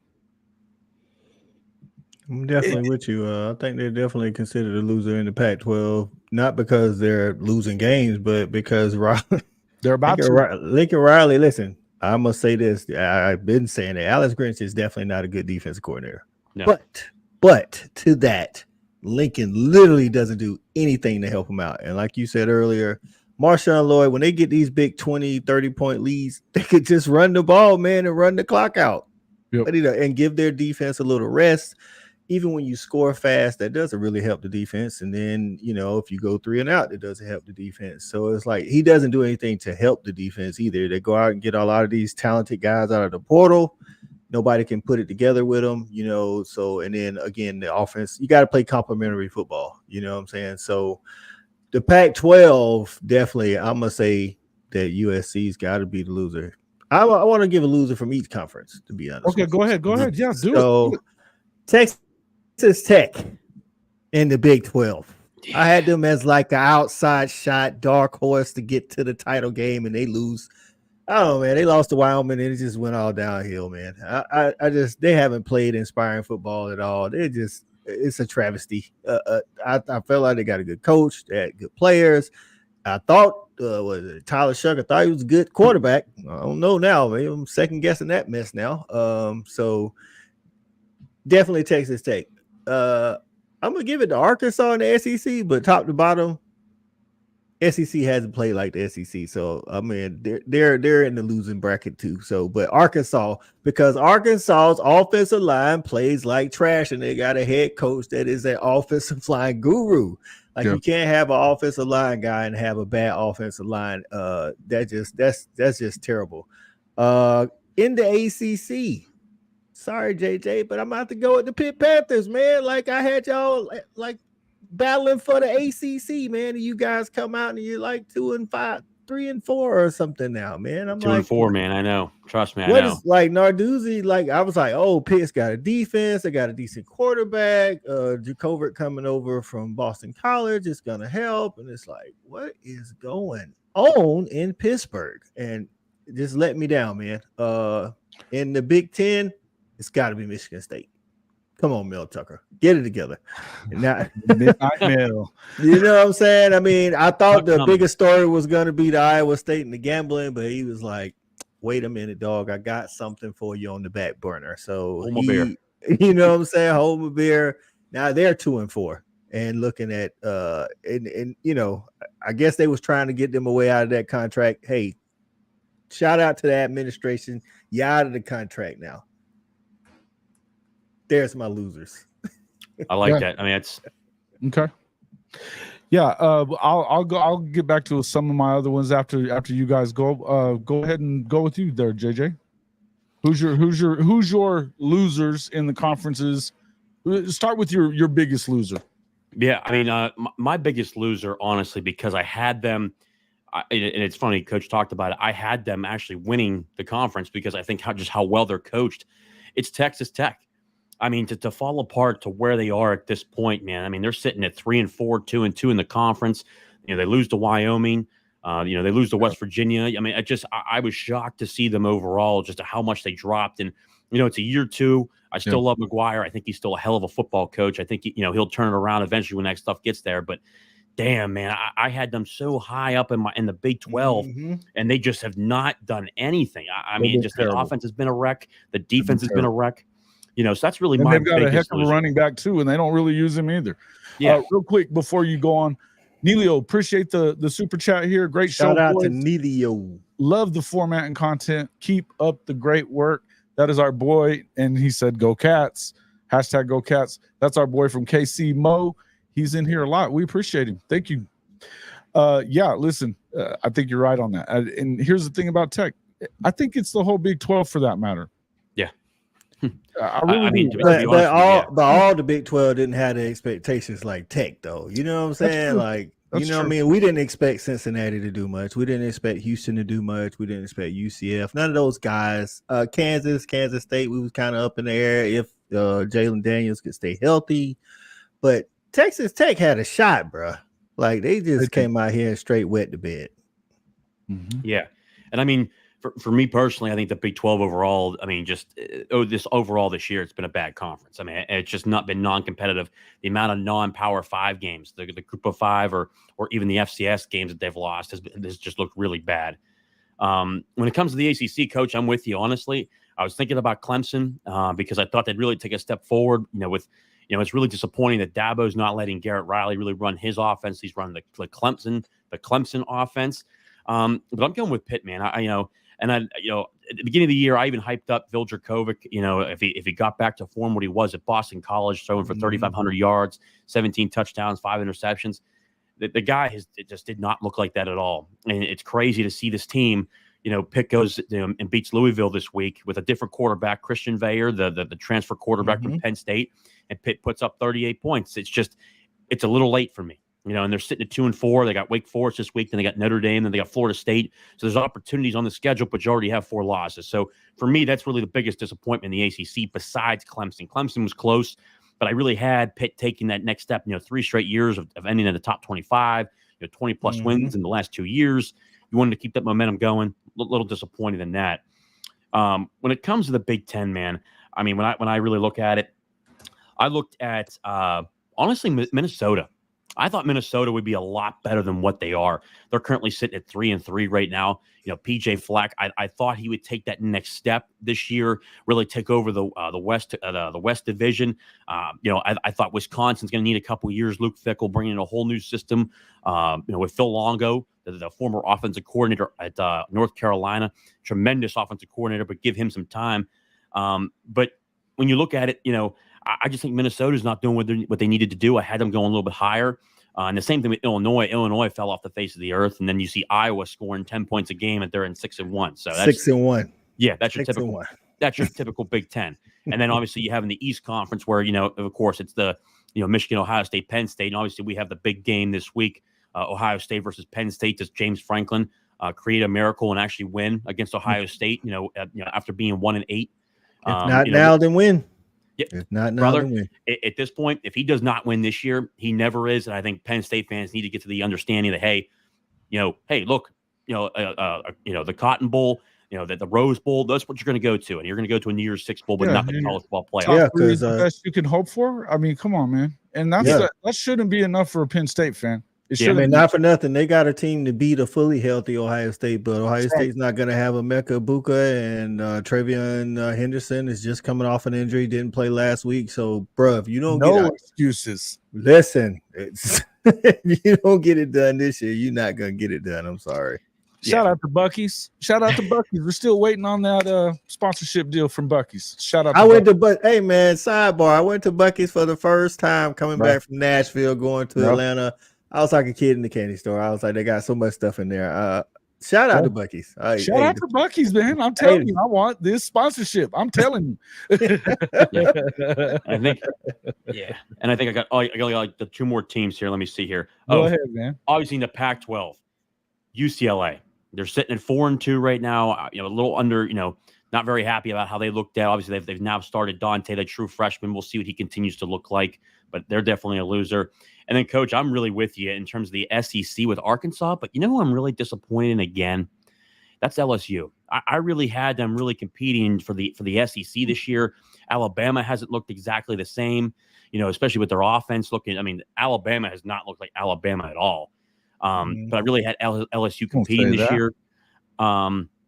I'm definitely with you. I think they're definitely considered a loser in the Pac-12, not because they're losing games, but because they're about to. Lincoln Riley, listen, I must say this. I've been saying it. Alex Grinch is definitely not a good defensive coordinator. No. But to that, Lincoln literally doesn't do anything to help him out. And like you said earlier, Marshawn Lloyd, when they get these big 20, 30-point leads, they could just run the ball, man, and run the clock out. Yep. And give their defense a little rest. Even when you score fast, that doesn't really help the defense. And then, if you go 3 and out, it doesn't help the defense. So it's like he doesn't do anything to help the defense either. They go out and get a lot of these talented guys out of the portal. Nobody can put it together with them, So, and then again, the offense, you got to play complementary football. You know what I'm saying? So the Pac-12, definitely, I'm going to say that USC's got to be the loser. I want to give a loser from each conference, to be honest. Okay, go ahead. Yeah, do it. Texas Tech in the Big 12. Yeah. I had them as like an outside shot, dark horse to get to the title game, and they lose. Oh man, they lost to Wyoming and it just went all downhill, man. They haven't played inspiring football at all. It's a travesty. I felt like they got a good coach, they had good players. I thought Tyler Shuck, I thought he was a good quarterback. I don't know now. Maybe I'm second guessing that mess now. So definitely Texas Tech. I'm gonna give it to Arkansas in the SEC, but top to bottom, SEC hasn't played like the SEC, so I mean they're in the losing bracket too. So, but Arkansas, because Arkansas's offensive line plays like trash, and they got a head coach that is an offensive line guru. Like you can't have an offensive line guy and have a bad offensive line. That's just terrible. In the ACC, sorry JJ, but I'm about to go with the Pitt Panthers, man. Like I had y'all like battling for the ACC, man, and you guys come out and you're like 2-5, 3-4 or something now, man. I'm 2-4, man. I know. Trust me, I what know. Is like Narduzzi? Like I was like, oh, Pitt's got a defense, they got a decent quarterback. Jacobert coming over from Boston College is gonna help, and it's like, what is going on in Pittsburgh? And it just let me down, man. In the Big Ten, it's got to be Michigan State. Come on, Mel Tucker, get it together. Now, Midnight Mel. You know what I'm saying? I mean, I thought the biggest story was going to be the Iowa State and the gambling, but he was like, wait a minute, dog. I got something for you on the back burner. So, beer. You know what I'm saying? Hold my beer. Now they're 2-4 and looking at, and I guess they was trying to get them away out of that contract. Hey, shout out to the administration. You're out of the contract now. There's my losers. I like that. I mean, it's okay. Yeah, I'll get back to some of my other ones after you guys go. Go ahead and go with you there, JJ. Who's your losers in the conferences? Start with your biggest loser. Yeah, I mean, my biggest loser, honestly, because I had them. And it's funny, Coach talked about it. I had them actually winning the conference because I think how well they're coached. It's Texas Tech. I mean, to fall apart to where they are at this point, man. I mean, they're sitting at 3-4, 2-2 in the conference. They lose to Wyoming. They lose to West Virginia. I mean, I was shocked to see them overall, just how much they dropped. And, it's a year 2. I still love McGuire. I think he's still a hell of a football coach. I think, he'll turn it around eventually when that stuff gets there. But damn, man, I had them so high up in the Big 12, and they just have not done anything. I mean, just terrible. The offense has been a wreck. The defense has been a wreck. So that's really and my they've got a heck of a running back too, and they don't really use him either. Yeah. Real quick before you go on, Nelio, appreciate the super chat here. Great show. Shout out to Nelio. Love the format and content. Keep up the great work. That is our boy, and he said, "Go Cats!" Hashtag Go Cats. That's our boy from KC, Mo. He's in here a lot. We appreciate him. Thank you. Listen, I think you're right on that. And here's the thing about Tech. I think it's the whole Big 12 for that matter. Yeah. I mean, but all the Big 12 didn't have the expectations like Tech, though. You know what I'm saying? Like, That's true. I mean? We didn't expect Cincinnati to do much. We didn't expect Houston to do much. We didn't expect UCF. None of those guys. Kansas State, we was kind of up in the air if Jalen Daniels could stay healthy. But Texas Tech had a shot, bro. Like, they just came out here and straight wet the bed. Mm-hmm. Yeah. And I mean, for me personally, I think the Big 12 overall, I mean, this year, it's been a bad conference. I mean, it's just not been non-competitive. The amount of non-Power 5 games, the Group of 5 or even the FCS games that they've lost has just looked really bad. When it comes to the ACC, Coach, I'm with you. Honestly, I was thinking about Clemson because I thought they'd really take a step forward. It's really disappointing that Dabo's not letting Garrett Riley really run his offense. He's running the Clemson offense. But I'm going with Pitt, man. At the beginning of the year, I even hyped up Vil Dracovic. If he got back to form what he was at Boston College, throwing for 3,500 yards, 17 touchdowns, 5 interceptions. The guy just did not look like that at all. And it's crazy to see this team. Pitt goes and beats Louisville this week with a different quarterback, Christian Veyer, the transfer quarterback from Penn State, and Pitt puts up 38 points. It's a little late for me. And they're sitting at 2-4. They got Wake Forest this week, then they got Notre Dame, then they got Florida State. So there's opportunities on the schedule, but you already have 4 losses. So for me, that's really the biggest disappointment in the ACC besides Clemson. Clemson was close, but I really had Pitt taking that next step. 3 straight years of ending in the top 25, 20-plus wins in the last 2 years. You wanted to keep that momentum going. A little disappointed in that. When it comes to the Big Ten, man, I mean, when I really look at it, I looked at, honestly, Minnesota. I thought Minnesota would be a lot better than what they are. They're currently sitting at 3-3 right now. PJ Fleck, I thought he would take that next step this year, really take over the West Division. I thought Wisconsin's going to need a couple of years. Luke Fickell bringing in a whole new system. With Phil Longo, the former offensive coordinator at North Carolina, tremendous offensive coordinator, but give him some time. But when you look at it, I just think Minnesota's not doing what they needed to do. I had them going a little bit higher. And the same thing with Illinois. Illinois fell off the face of the earth. And then you see Iowa scoring 10 points a game and they're in 6-1. So that's 6-1. Yeah, that's your typical Big Ten. And then obviously you have in the East Conference where, of course, it's the, Michigan, Ohio State, Penn State. And obviously we have the big game this week, Ohio State versus Penn State. Does James Franklin create a miracle and actually win against Ohio State, after being 1-8? If not now, then win. Yeah, if not now, brother. Then win. At this point, if he does not win this year, he never is. And I think Penn State fans need to get to the understanding that, hey, look, the Cotton Bowl, the Rose Bowl, that's what you're going to go to, and you're going to go to a New Year's Six Bowl, but not the college football playoff. Yeah, because the best you can hope for. I mean, come on, man, and that shouldn't be enough for a Penn State fan. Not for nothing. They got a team to beat a fully healthy Ohio State, but Ohio State's not going to have Emeka Egbuka, and Travion Henderson is just coming off an injury, didn't play last week. So, bro, if you don't get excuses, listen, if you don't get it done this year, you're not going to get it done. I'm sorry. Shout out to Buc-ee's. We're still waiting on that sponsorship deal from Buc-ee's. Shout out. Hey man, sidebar. I went to Buc-ee's for the first time coming back from Nashville, going to Atlanta. I was like a kid in the candy store. I was like, they got so much stuff in there. Shout out to Buc-ee's. Shout out to Buc-ee's, man. I'm telling you, I want this sponsorship. I'm telling you. I think I got like the 2 more teams here. Let me see here. Go ahead, man. Obviously in the Pac-12, UCLA. They're sitting at 4-2 right now. A little under, not very happy about how they looked at. Obviously, they've now started Dante, the true freshman. We'll see what he continues to look like. but they're definitely a loser. And then, Coach, I'm really with you in terms of the SEC with Arkansas, but you know who I'm really disappointed in again? That's LSU. I really had them really competing for the SEC this year. Alabama hasn't looked exactly the same, especially with their offense looking. I mean, Alabama has not looked like Alabama at all. But I really had LSU competing this year.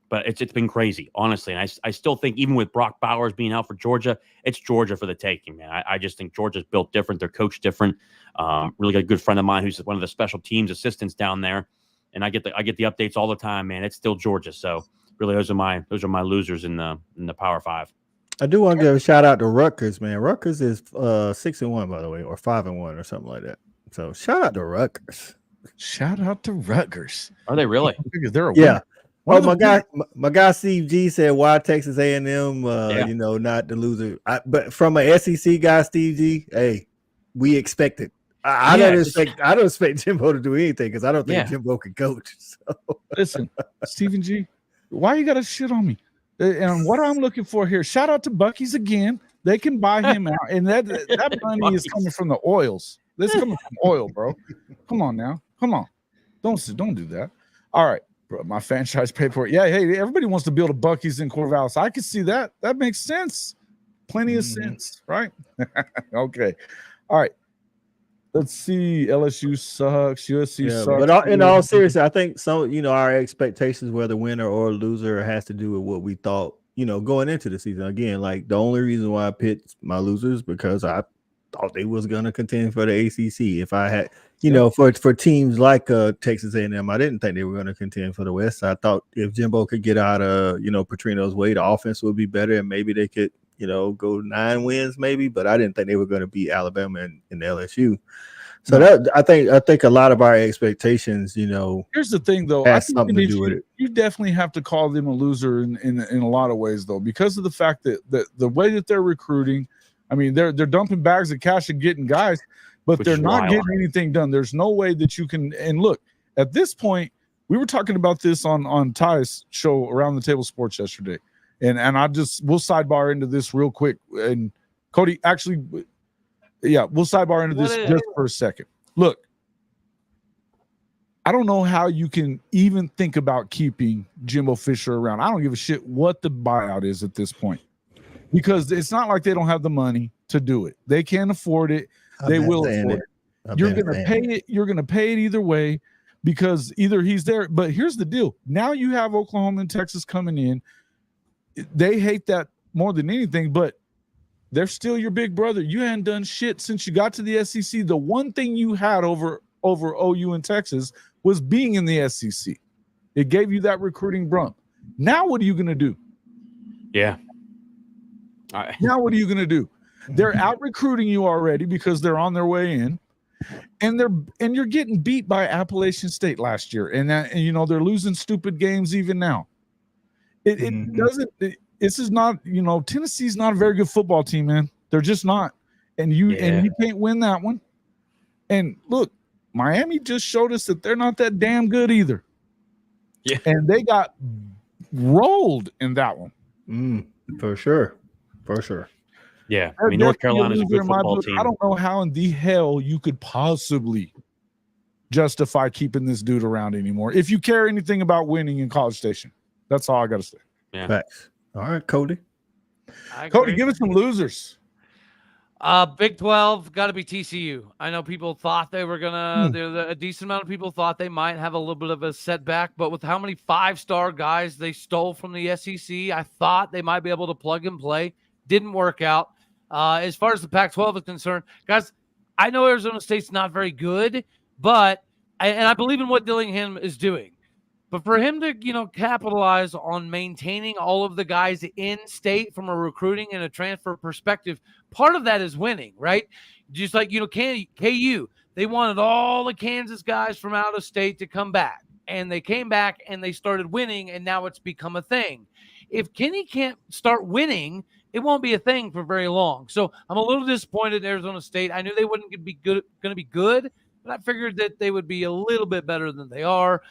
But it's been crazy, honestly. And I still think even with Brock Bowers being out for Georgia, it's Georgia for the taking, man. I just think Georgia's built different. They're coached different. Really got a good friend of mine who's one of the special teams assistants down there. And I get the updates all the time, man. It's still Georgia. So really those are my losers in the Power 5. I do want to give a shout out to Rutgers, man. Rutgers is 6-1, by the way, or 5-1 or something like that. So shout out to Rutgers. Shout out to Rutgers. Are they really? They're a yeah. Oh, my guy Steve G said why Texas A&M, not the loser. But from an SEC guy, Steve G, hey, we expect it. I don't expect Jimbo to do anything because I don't think Jimbo can coach. So. Listen, Stephen G, why you got to shit on me? And what I'm looking for here, shout out to Buc-ee's again. They can buy him out, and that money is coming from the oils. This is coming from oil, bro. Come on now, come on. Don't do that. All right, bro. My franchise paid for it. Yeah, hey, everybody wants to build a Buc-ee's in Corvallis. I can see that. That makes sense. Plenty of sense, right? Okay. All right. Let's see. LSU sucks. USC sucks. But in all seriousness, I think our expectations, whether winner or loser, has to do with what we thought, going into the season. Again, like the only reason why I picked my losers because I thought they was gonna contend for the ACC. If I had, for teams like Texas A&M, I didn't think they were gonna contend for the West. I thought if Jimbo could get out of Petrino's way, the offense would be better, and maybe they could go 9 wins, maybe. But I didn't think they were going to beat Alabama and LSU. So that I think a lot of our expectations, here's the thing though, has something to do with it. You definitely have to call them a loser in a lot of ways though, because of the fact that the way that they're recruiting. I mean, they're dumping bags of cash and getting guys, but they're not getting anything done. There's no way that you can. And look, at this point, we were talking about this on Ty's show Around the Table Sports yesterday, and we'll sidebar into this real quick. And Cody, actually. Yeah, we'll sidebar into this just for a second. Look, I don't know how you can even think about keeping Jimbo Fisher around. I don't give a shit what the buyout is at this point because it's not like they don't have the money to do it. They can't afford it. They will afford it. You're going to pay it. You're going to pay it either way because either he's there. But here's the deal. Now you have Oklahoma and Texas coming in. They hate that more than anything, but they're still your big brother. You hadn't done shit since you got to the SEC. The one thing you had over OU in Texas was being in the SEC. It gave you that recruiting bump. Now what are you going to do? Yeah. Now what are you going to do? They're out recruiting you already because they're on their way in, and you're getting beat by Appalachian State last year, and they're losing stupid games even now. It doesn't. This is not, Tennessee's not a very good football team, man. They're just not. And you can't win that one. And look, Miami just showed us that they're not that damn good either. Yeah. And they got rolled in that one. For sure. Yeah. I mean, North Carolina's a good football team. I don't know how in the hell you could possibly justify keeping this dude around anymore. If you care anything about winning in College Station, that's all I got to say. Yeah. Facts. All right, Cody. Cody, give us some losers. Big 12, got to be TCU. I know people thought they were going to, a decent amount of people thought they might have a little bit of a setback, but with how many 5-star guys they stole from the SEC, I thought they might be able to plug and play. Didn't work out. As far as the Pac-12 is concerned, guys, I know Arizona State's not very good, but I believe in what Dillingham is doing. But for him to, capitalize on maintaining all of the guys in state from a recruiting and a transfer perspective, part of that is winning, right? Just like, KU, they wanted all the Kansas guys from out of state to come back. And they came back and they started winning, and now it's become a thing. If Kenny can't start winning, it won't be a thing for very long. So I'm a little disappointed in Arizona State. I knew they wouldn't be going to be good, but I figured that they would be a little bit better than they are.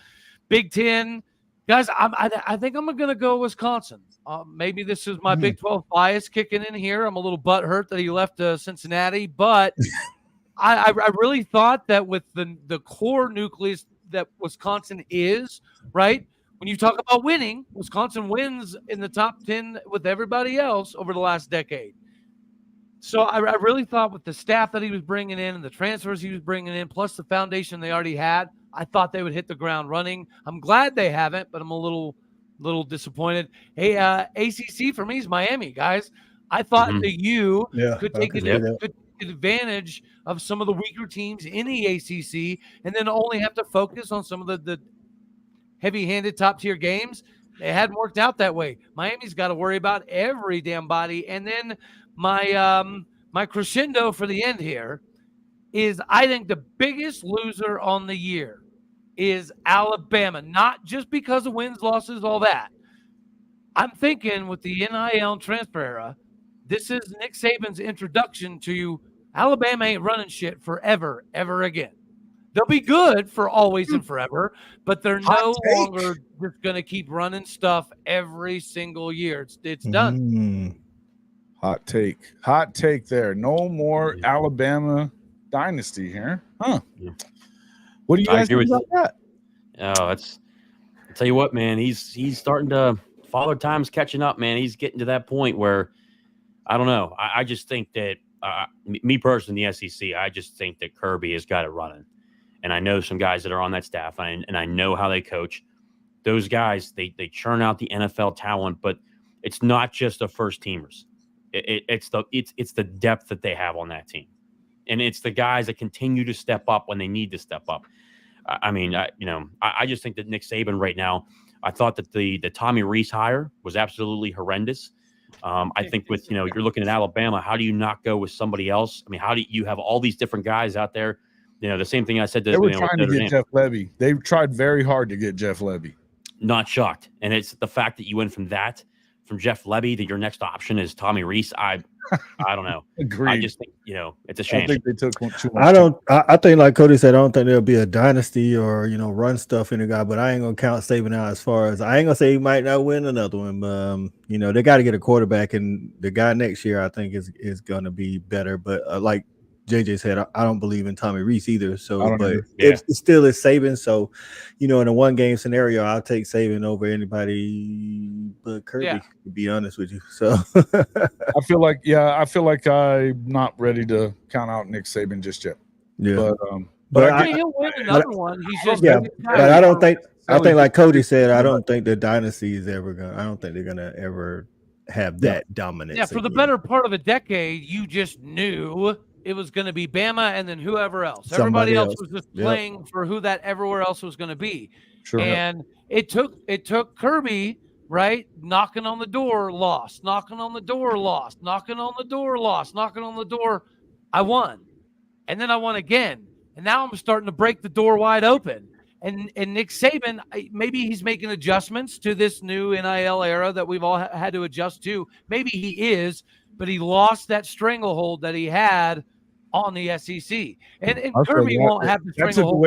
Big Ten, guys, I think I'm going to go Wisconsin. Maybe this is my Big 12 bias kicking in here. I'm a little butthurt that he left Cincinnati, but I really thought that with the core nucleus that Wisconsin is, right? When you talk about winning, Wisconsin wins in the top 10 with everybody else over the last decade. So I really thought with the staff that he was bringing in and the transfers he was bringing in, plus the foundation they already had, I thought they would hit the ground running. I'm glad they haven't, but I'm a little disappointed. Hey, ACC for me is Miami, guys. I thought the U could take advantage of some of the weaker teams in the ACC and then only have to focus on some of the heavy-handed top-tier games. It hadn't worked out that way. Miami's got to worry about every damn body. And then my crescendo for the end here is I think the biggest loser on the year is Alabama, not just because of wins, losses, all that. I'm thinking with the NIL and transfer era, this is Nick Saban's introduction to Alabama ain't running shit forever, ever again. They'll be good for always and forever, but they're no longer just going to keep running stuff every single year. It's done. Hot take there. No more Alabama dynasty here. Huh. What do you guys think about that? Oh, I'll tell you what, man, he's starting to Father Time's catching up, man. He's getting to that point where I don't know. I just think that me personally, the SEC, I just think that Kirby has got it running. And I know some guys that are on that staff, and I know how they coach. Those guys, they churn out the NFL talent, but it's not just the first teamers. It's the depth that they have on that team, and it's the guys that continue to step up when they need to step up. I just think that Nick Saban right now. I thought that the Tommy Rees hire was absolutely horrendous. I think with you're looking at Alabama, how do you not go with somebody else? I mean, how do you have all these different guys out there? The same thing I said. They were trying to get Jeff Lebby. They tried very hard to get Jeff Lebby. Not shocked, and it's the fact that you went from Jeff Lebby to your next option is Tommy Rees. I don't know. Agreed. I just think it's a shame. I think they took too much. I think like Cody said, I don't think there'll be a dynasty or run stuff in the guy. But I ain't gonna count Saban out as far as I ain't gonna say he might not win another one. But they got to get a quarterback, and the guy next year I think is gonna be better. But like JJ said, I don't believe in Tommy Rees either. So, but it still is Saban. So, in a one-game scenario, I'll take Saban over anybody but Kirby. To be honest with you, so I feel like I'm not ready to count out Nick Saban just yet. Yeah, but he'll win another one. He's just but I don't think. I think like Cody said, I don't think the dynasty is ever gonna. I don't think they're gonna ever have that dominance. Yeah, for the better part of a decade, you just knew it was going to be Bama and then whoever else. Everybody else was just playing for who that everywhere else was going to be. Sure. And it took Kirby, right, knocking on the door, lost, knocking on the door, lost, knocking on the door, lost, knocking on the door. I won. And then I won again. And now I'm starting to break the door wide open. And Nick Saban, maybe he's making adjustments to this new NIL era that we've all had to adjust to. Maybe he is, but he lost that stranglehold that he had on the SEC. And Kirby won't have the stranglehold.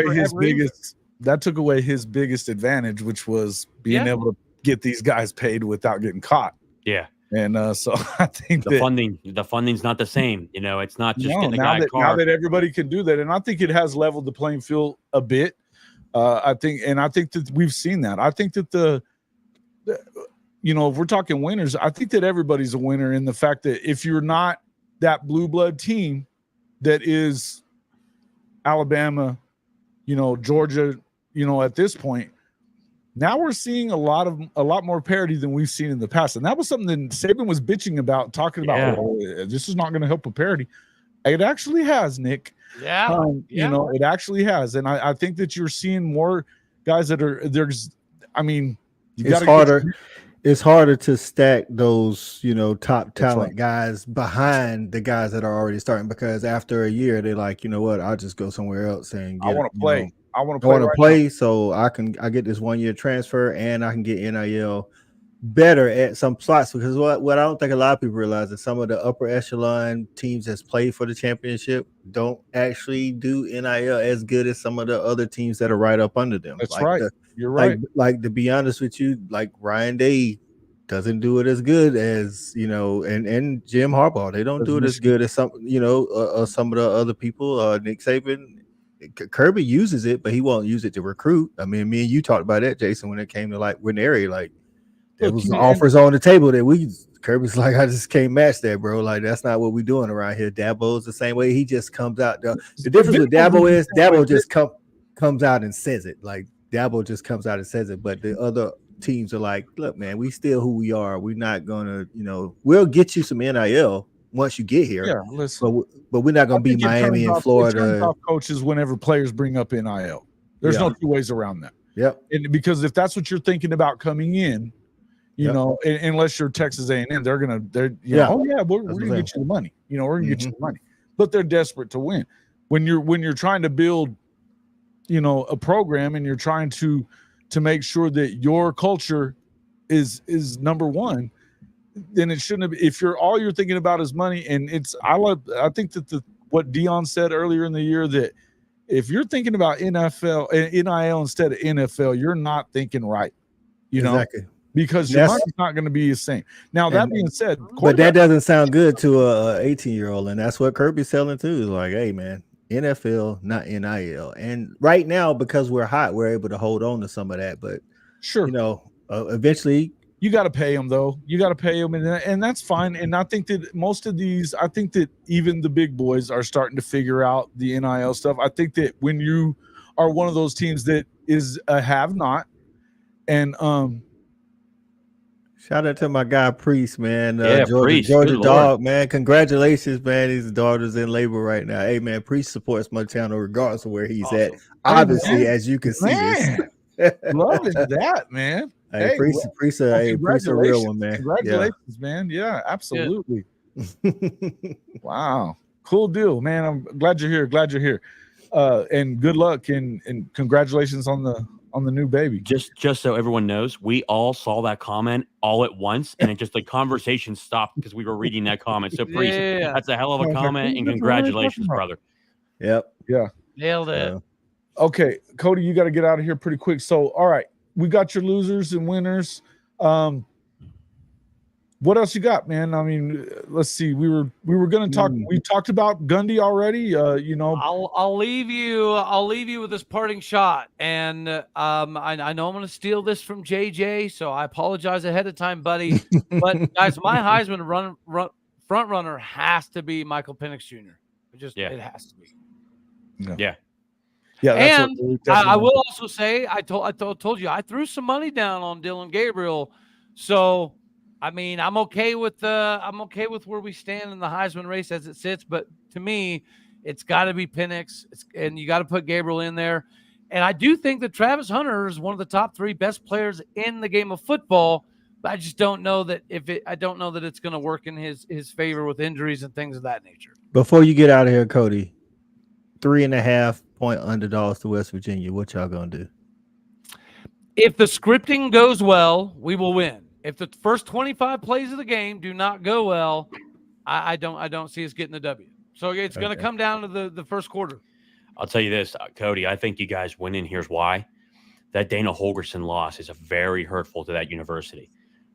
That took away his biggest advantage, which was being able to get these guys paid without getting caught. Yeah. And so I think the funding's not the same. It's not just getting a guy now that everybody can do that. And I think it has leveled the playing field a bit. I think that we've seen that. I think that if we're talking winners, I think that everybody's a winner in the fact that if you're not that blue blood team that is Alabama, Georgia, at this point, now we're seeing a lot more parity than we've seen in the past. And that was something that Saban was bitching about, talking about, this is not going to help with parity. It actually has, Nick. Yeah. It actually has. And I think that you're seeing more guys that are it's harder to stack those, top talent guys behind the guys that are already starting, because after a year, they're like, you know what, I'll just go somewhere else and I want to play. I want to play so I get this 1 year transfer and I can get NIL better at some slots, because what I don't think a lot of people realize is some of the upper echelon teams that's played for the championship don't actually do NIL as good as some of the other teams that are right up under them. That's right. You're right. Like to be honest with you, like Ryan Day doesn't do it as good as, and Jim Harbaugh. They don't do it as good as some of the other people. Nick Saban, Kirby uses it, but he won't use it to recruit. I mean, me and you talked about that, Jason, when it came to there was offers on the table that Kirby's like, I just can't match that, bro. Like, that's not what we're doing around here. Dabo's the same way. He just comes out. The difference with Dabo is Dabo just comes out and says it. Like, Dabo just comes out and says it. But the other teams are like, look, man, we still who we are. We're not gonna, we'll get you some NIL once you get here. Yeah, listen. But we're not gonna be Miami and Florida. It turns off coaches whenever players bring up NIL. There's no two ways around that. Yep. And because if that's what you're thinking about coming in, unless you're Texas A&M, we're gonna get you the money. We're gonna get you the money. But they're desperate to win. When you're trying to build, a program and you're trying to make sure that your culture is number one, then it shouldn't have. If all you're thinking about is money, and I think that what Dion said earlier in the year, that if you're thinking about NFL NIL instead of NFL, you're not thinking right. Exactly. Because your money's not going to be the same. Now, that being said, but that doesn't sound good to a 18-year-old, and that's what Kirby's selling too. Is like, hey, man, NFL, not NIL. And right now, because we're hot, we're able to hold on to some of that. But sure, eventually, you got to pay them though. You got to pay them, and that's fine. And I think that most of these, I think that even the big boys are starting to figure out the NIL stuff. I think that when you are one of those teams that is a have-not, and shout out to my guy Priest, man. Priest, Georgia dog, man. Congratulations, man. His daughter's in labor right now. Hey, man, Priest supports my channel regardless of where he's at. Obviously, as you can see, loving that, man. Hey, Priest a real one, man. Congratulations, man. Yeah, absolutely. Wow, cool deal, man. I'm glad you're here. And good luck and congratulations on the new baby. Just so everyone knows, we all saw that comment all at once, and it just the conversation stopped because we were reading that comment. So, Priest, that's a hell of a comment, and congratulations, brother. Yep. Yeah. Nailed it. Okay, Cody, you got to get out of here pretty quick. So, all right, we got your losers and winners. What else you got, man? I mean, let's see. We were going to talk. We talked about Gundy already. I'll leave you with this parting shot, and I know I'm going to steal this from JJ, so I apologize ahead of time, buddy. But guys, my Heisman front runner has to be Michael Penix Jr. It has to be. Yeah. Yeah, and I will also say I told you I threw some money down on Dylan Gabriel, so I mean I'm okay with where we stand in the Heisman race as it sits. But to me, it's got to be Penix, and you got to put Gabriel in there. And I do think that Travis Hunter is one of the top 3 best players in the game of football. But I just don't know that I don't know that it's going to work in his favor with injuries and things of that nature. Before you get out of here, Cody, 3.5-point underdogs to West Virginia. What y'all gonna do? If the scripting goes well, we will win. If the first 25 plays of the game do not go well, I don't see us getting the W. So it's going to come down to the first quarter. I'll tell you this, Cody. I think you guys win in. Here's why: that Dana Holgorsen loss is very hurtful to that university.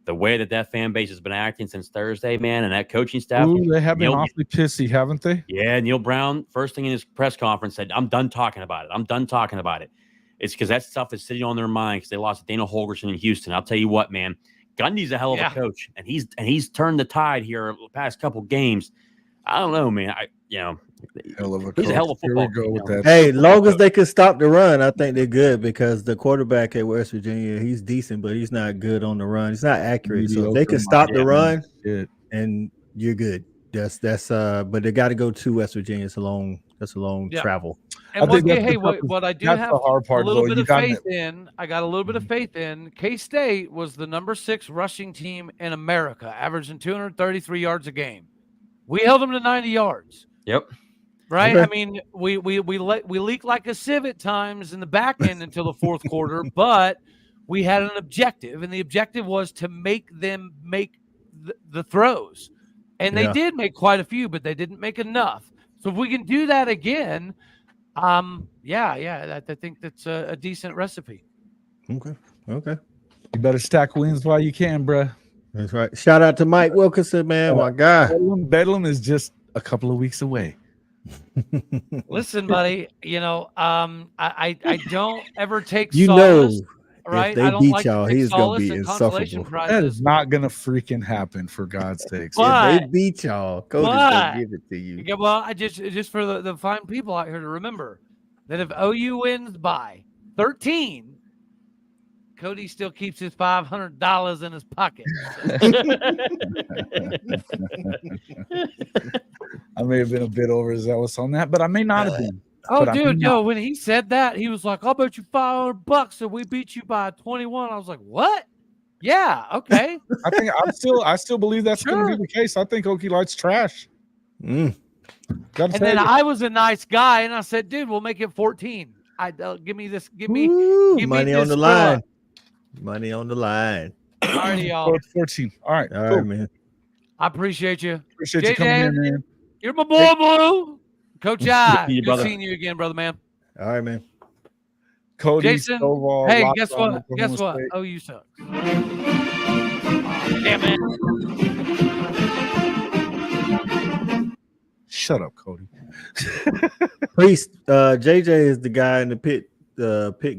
The way that fan base has been acting since Thursday, man, and that coaching staff. Ooh, they have been awfully pissy, haven't they? Yeah, Neil Brown, first thing in his press conference, said, I'm done talking about it. It's because that stuff is sitting on their mind because they lost to Dana Holgorsen in Houston. I'll tell you what, man, Gundy's a hell of a coach, and he's turned the tide here the past couple games. I don't know, man. He's a hell of a football. With that. Hey, long as they can stop the run, I think they're good because the quarterback at West Virginia, he's decent, but he's not good on the run. He's not accurate. So if they can stop the run, and you're good. That's but they got to go to West Virginia. It's a long travel. And what I do have a little bit of faith in, I got a little bit of faith in. K-State was the number 6 rushing team in America, averaging 233 yards a game. We held them to 90 yards. Yep. Right. Okay. I mean, we leaked like a sieve at times in the back end until the fourth quarter, but we had an objective, and the objective was to make them make the throws. And they did make quite a few, but they didn't make enough. So if we can do that again, I think that's a decent recipe. Okay. You better stack wins while you can, bruh. That's right. Shout out to Mike Wilkinson, man, my guy. Bedlam is just a couple of weeks away. Listen, buddy, I don't ever take You solace, know, right? if they I don't beat like to y'all, take he's gonna solace be in consolation insufferable. That prizes. is not gonna freaking happen, for God's sakes. If they But- beat y'all, Cody's but- gonna give it to you. Yeah, well, I just for the fine people out here to remember that if OU wins by 13, Cody still keeps his $500 in his pocket. I may have been a bit overzealous on that, but I may not have been. Oh, But I dude, mean, no, when he said that, he was like, I'll bet you $500 if we beat you by 21. I was like, what? Yeah, okay. I think I still believe that's going to Sure. be the case. I think Okie Light's trash. Mm. Gotta And tell then you. I was a nice guy, and I said, dude, we'll make it 14. Give me this, give me Woo, give me money on this the line. Money on the line. Alrighty, y'all. 14. All right. All Cool. right, man. I appreciate you. Appreciate you JJ, coming in, man. You're my boy, Blue. Coach I. see you, Good brother. seeing you again, brother man. All right, man. Cody, Jason, Stovall, hey, Locked guess On what? Oklahoma Guess what? State. OU sucks. Damn it. Shut up, Cody. Priest, JJ is the guy in the pit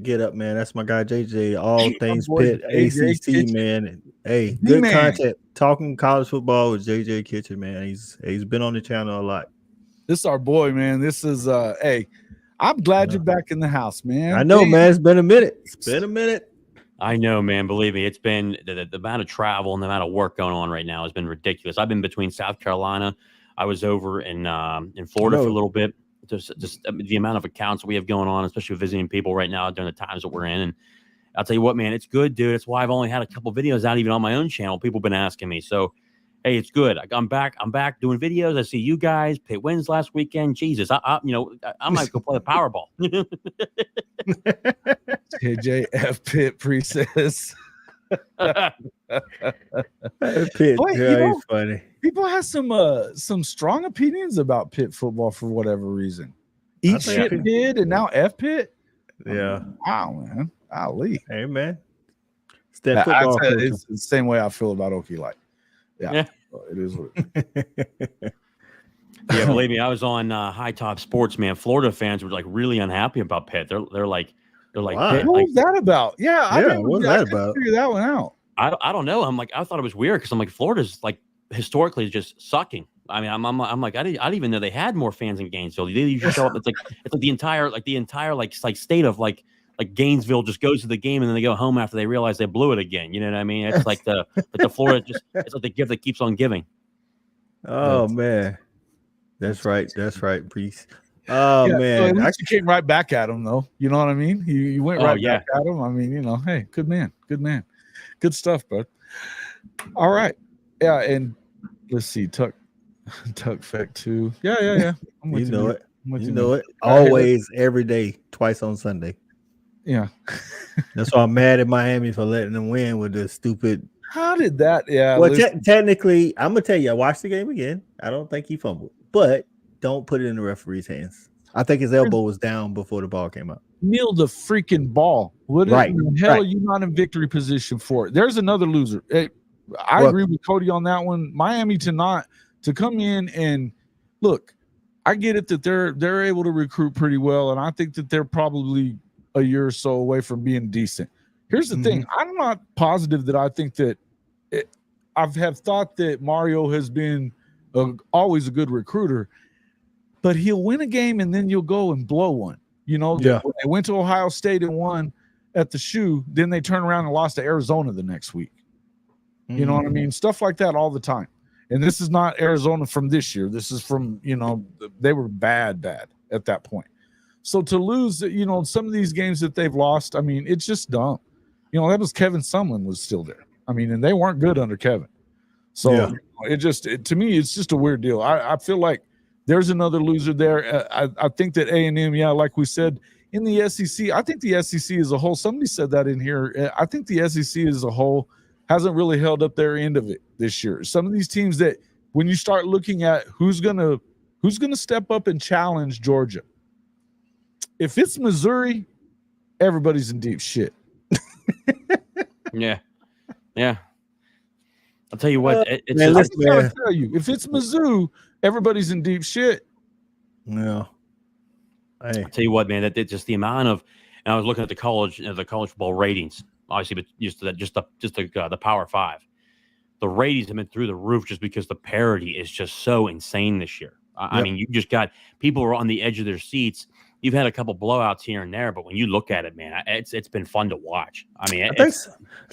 get up, man. That's my guy, JJ. All things boy, pit, JJ ACC, Kitchen. man. Hey, The good man. content. Talking college football with JJ Kitchen, man. He's been on the channel a lot. This is our boy, man. This is hey, I'm glad you're back in the house, man. I know, Damn. man. It's been a minute. It's been a minute. I know, man. Believe me, it's been the amount of travel and the amount of work going on right now has been ridiculous. I've been between South Carolina. I was over in Florida for a little bit. Just the amount of accounts we have going on, especially visiting people right now during the times that we're in. And I'll tell you what, man, it's good, dude. That's why I've only had a couple videos out even on my own channel. People have been asking me. So, hey, it's good. I'm back doing videos. I see you guys. Pitt wins last weekend. Jesus, I might go play the Powerball. JJF Pitt Princess. Pitt, Boy, yeah, he's funny. People have some strong opinions about Pitt football for whatever reason. Eat think shit Pitt and now F Pitt. Yeah. Wow, man. Golly. Hey, man. It's that football culture. It's the same way I feel about Okie Light. Yeah. It is what it is. Yeah, believe me, I was on High Top Sports, man. Florida fans were like really unhappy about Pitt. They're like, Why? Pitt, What like, was that about? Yeah, I didn't what's I that couldn't about? figure that one out. I don't know. I'm like, I thought it was weird because I'm like, Florida's like historically just sucking. I mean, I'm like, I didn't even know they had more fans in Gainesville. They usually show up. It's like the entire state of like Gainesville just goes to the game and then they go home after they realize they blew it again. You know what I mean? It's like the Florida it's like the gift that keeps on giving. Oh, man. That's right. That's right, Priest. Oh, Yeah, man. so at least you came right back at him, though. You know what I mean? You went right yeah. back at him. I mean, hey, good man. Good stuff, bud. All right. Yeah, and let's see, Tuck Feck too. Yeah. I'm with You know man. it. I'm with You man. know it. All right, Always, every day, twice on Sunday. Yeah. That's why I'm mad at Miami for letting them win with the stupid. How did that? Yeah. Well, listen, technically, I'm gonna tell you, I watched the game again. I don't think he fumbled, but don't put it in the referee's hands. I think his elbow was down before the ball came out. kneel the freaking ball. What Right, in the hell right. are you not in victory position for? There's another loser. I Well- agree with Cody on that one. Miami to come in and look, I get it that they're able to recruit pretty well, and I think that they're probably a year or so away from being decent. Here's the thing. I'm not positive that I think that I have thought that Mario has been always a good recruiter, but he'll win a game and then you'll go and blow one. You know, Yeah. when they went to Ohio State and won at the shoe, then they turn around and lost to Arizona the next week. You know what I mean? Stuff like that all the time. And this is not Arizona from this year. This is from, they were bad at that point. So to lose, some of these games that they've lost, I mean, it's just dumb. That was Kevin Sumlin was still there. I mean, and they weren't good under Kevin. So Yeah. to me, it's just a weird deal. I feel like there's another loser there. I think that A&M, like we said, in the SEC, I think the SEC as a whole, somebody said that in here. I think the SEC as a whole hasn't really held up their end of it this year. Some of these teams that when you start looking at who's gonna step up and challenge Georgia, if it's Missouri, everybody's in deep shit. Yeah. I'll tell you what. It's man, just, listen, I man. tell you, if it's Mizzou, everybody's in deep shit. No. Hey. I'll tell you what, man. That just the amount of. And I was looking at the college football ratings, obviously, but just the Power Five. The ratings have been through the roof just because the parity is just so insane this year. I mean, you just got people who are on the edge of their seats. You've had a couple blowouts here and there, but when you look at it, man, it's been fun to watch. I mean, I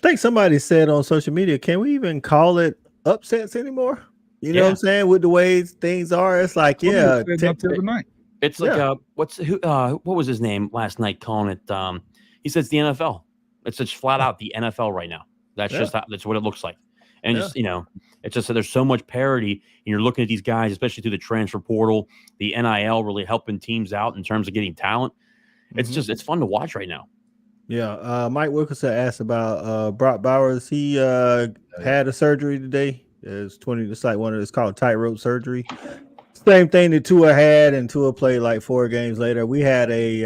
think somebody said on social media, can we even call it upsets anymore? You know what I'm saying? With the way things are, it's like, yeah. It's like what was his name last night calling it? He says the NFL. It's just flat out the NFL right now. That's that's what it looks like. And just, it's just that there's so much parity, and you're looking at these guys, especially through the transfer portal, the NIL really helping teams out in terms of getting talent. It's just, it's fun to watch right now. Yeah. Mike Wilkerson asked about Brock Bowers. He had a surgery today. It's called tightrope surgery. Same thing that Tua had, and Tua played like 4 games later. We had a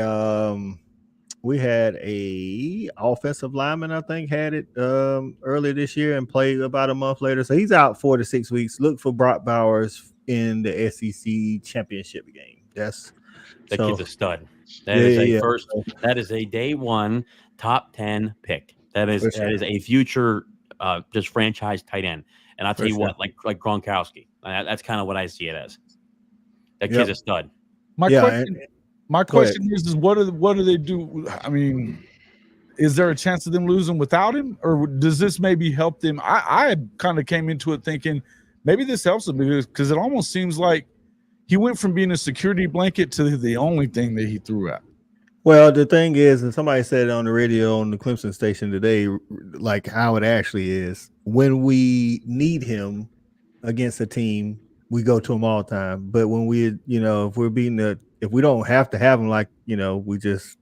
offensive lineman, I think, had it earlier this year and played about a month later. So he's out 4 to 6 weeks. Look for Brock Bowers in the SEC championship game. That kid's a stud. That is a day 1 top 10 pick. That is a future just franchise tight end. And I'll tell you what, like Gronkowski. That's kind of what I see it as. That kid's a stud. My question is what do they do? I mean, is there a chance of them losing without him, or does this maybe help them? I kind of came into it thinking maybe this helps them because it almost seems like he went from being a security blanket to the only thing that he threw out. Well, the thing is, and somebody said it on the radio on the Clemson station today, like how it actually is. When we need him against a team, we go to him all the time. But when if we don't have to have him, like, we just,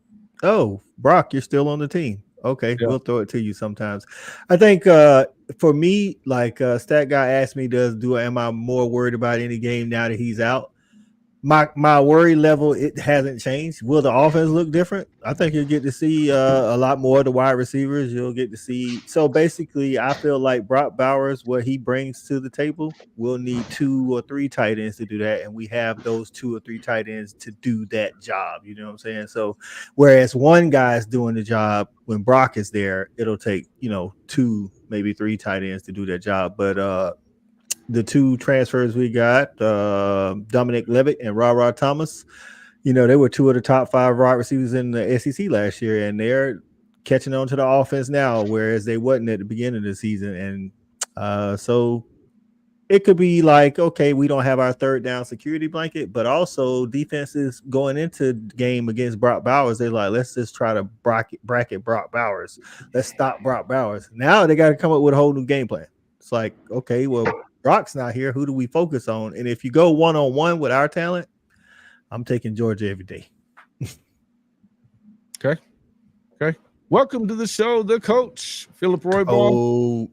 Brock, you're still on the team. Okay, we'll throw it to you sometimes. I think for me, like Stat Guy asked me, am I more worried about any game now that he's out? My worry level, it hasn't changed. Will the offense look different? I think you'll get to see a lot more of the wide receivers. You'll get to see. So basically, I feel like Brock Bowers, what he brings to the table, we'll need 2 or 3 tight ends to do that. And we have those 2 or 3 tight ends to do that job. You know what I'm saying? So whereas one guy's doing the job, when Brock is there, it'll take, 2, maybe 3 tight ends to do that job. But the 2 transfers we got, Dominic Levitt and Ra Thomas, they were 2 of the top 5 wide receivers in the SEC last year, and they're catching on to the offense now, whereas they wasn't at the beginning of the season. And so it could be like, okay, we don't have our third down security blanket, but also defenses going into the game against Brock Bowers, they're like, let's just try to bracket Brock Bowers. Let's stop Brock Bowers. Now they got to come up with a whole new game plan. It's like, okay, well, Brock's not here. Who do we focus on? And if you go one-on-one with our talent, I'm taking Georgia every day. Okay. Welcome to the show, the coach, Philip Roybal.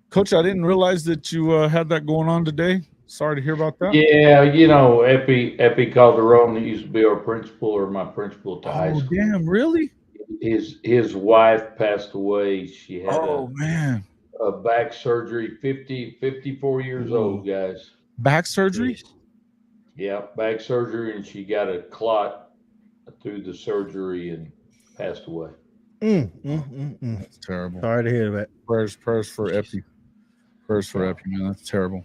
Coach, I didn't realize that you had that going on today. Sorry to hear about that. Yeah, Epi Calderon, that used to be our principal or my principal at the high school. Damn, really? His wife passed away. She had a back surgery, 54 years old, guys. Back surgery? Yeah, back surgery, and she got a clot through the surgery and passed away. That's terrible. Sorry to hear that. Prayers for Epi. Prayers for Epi, man. That's terrible.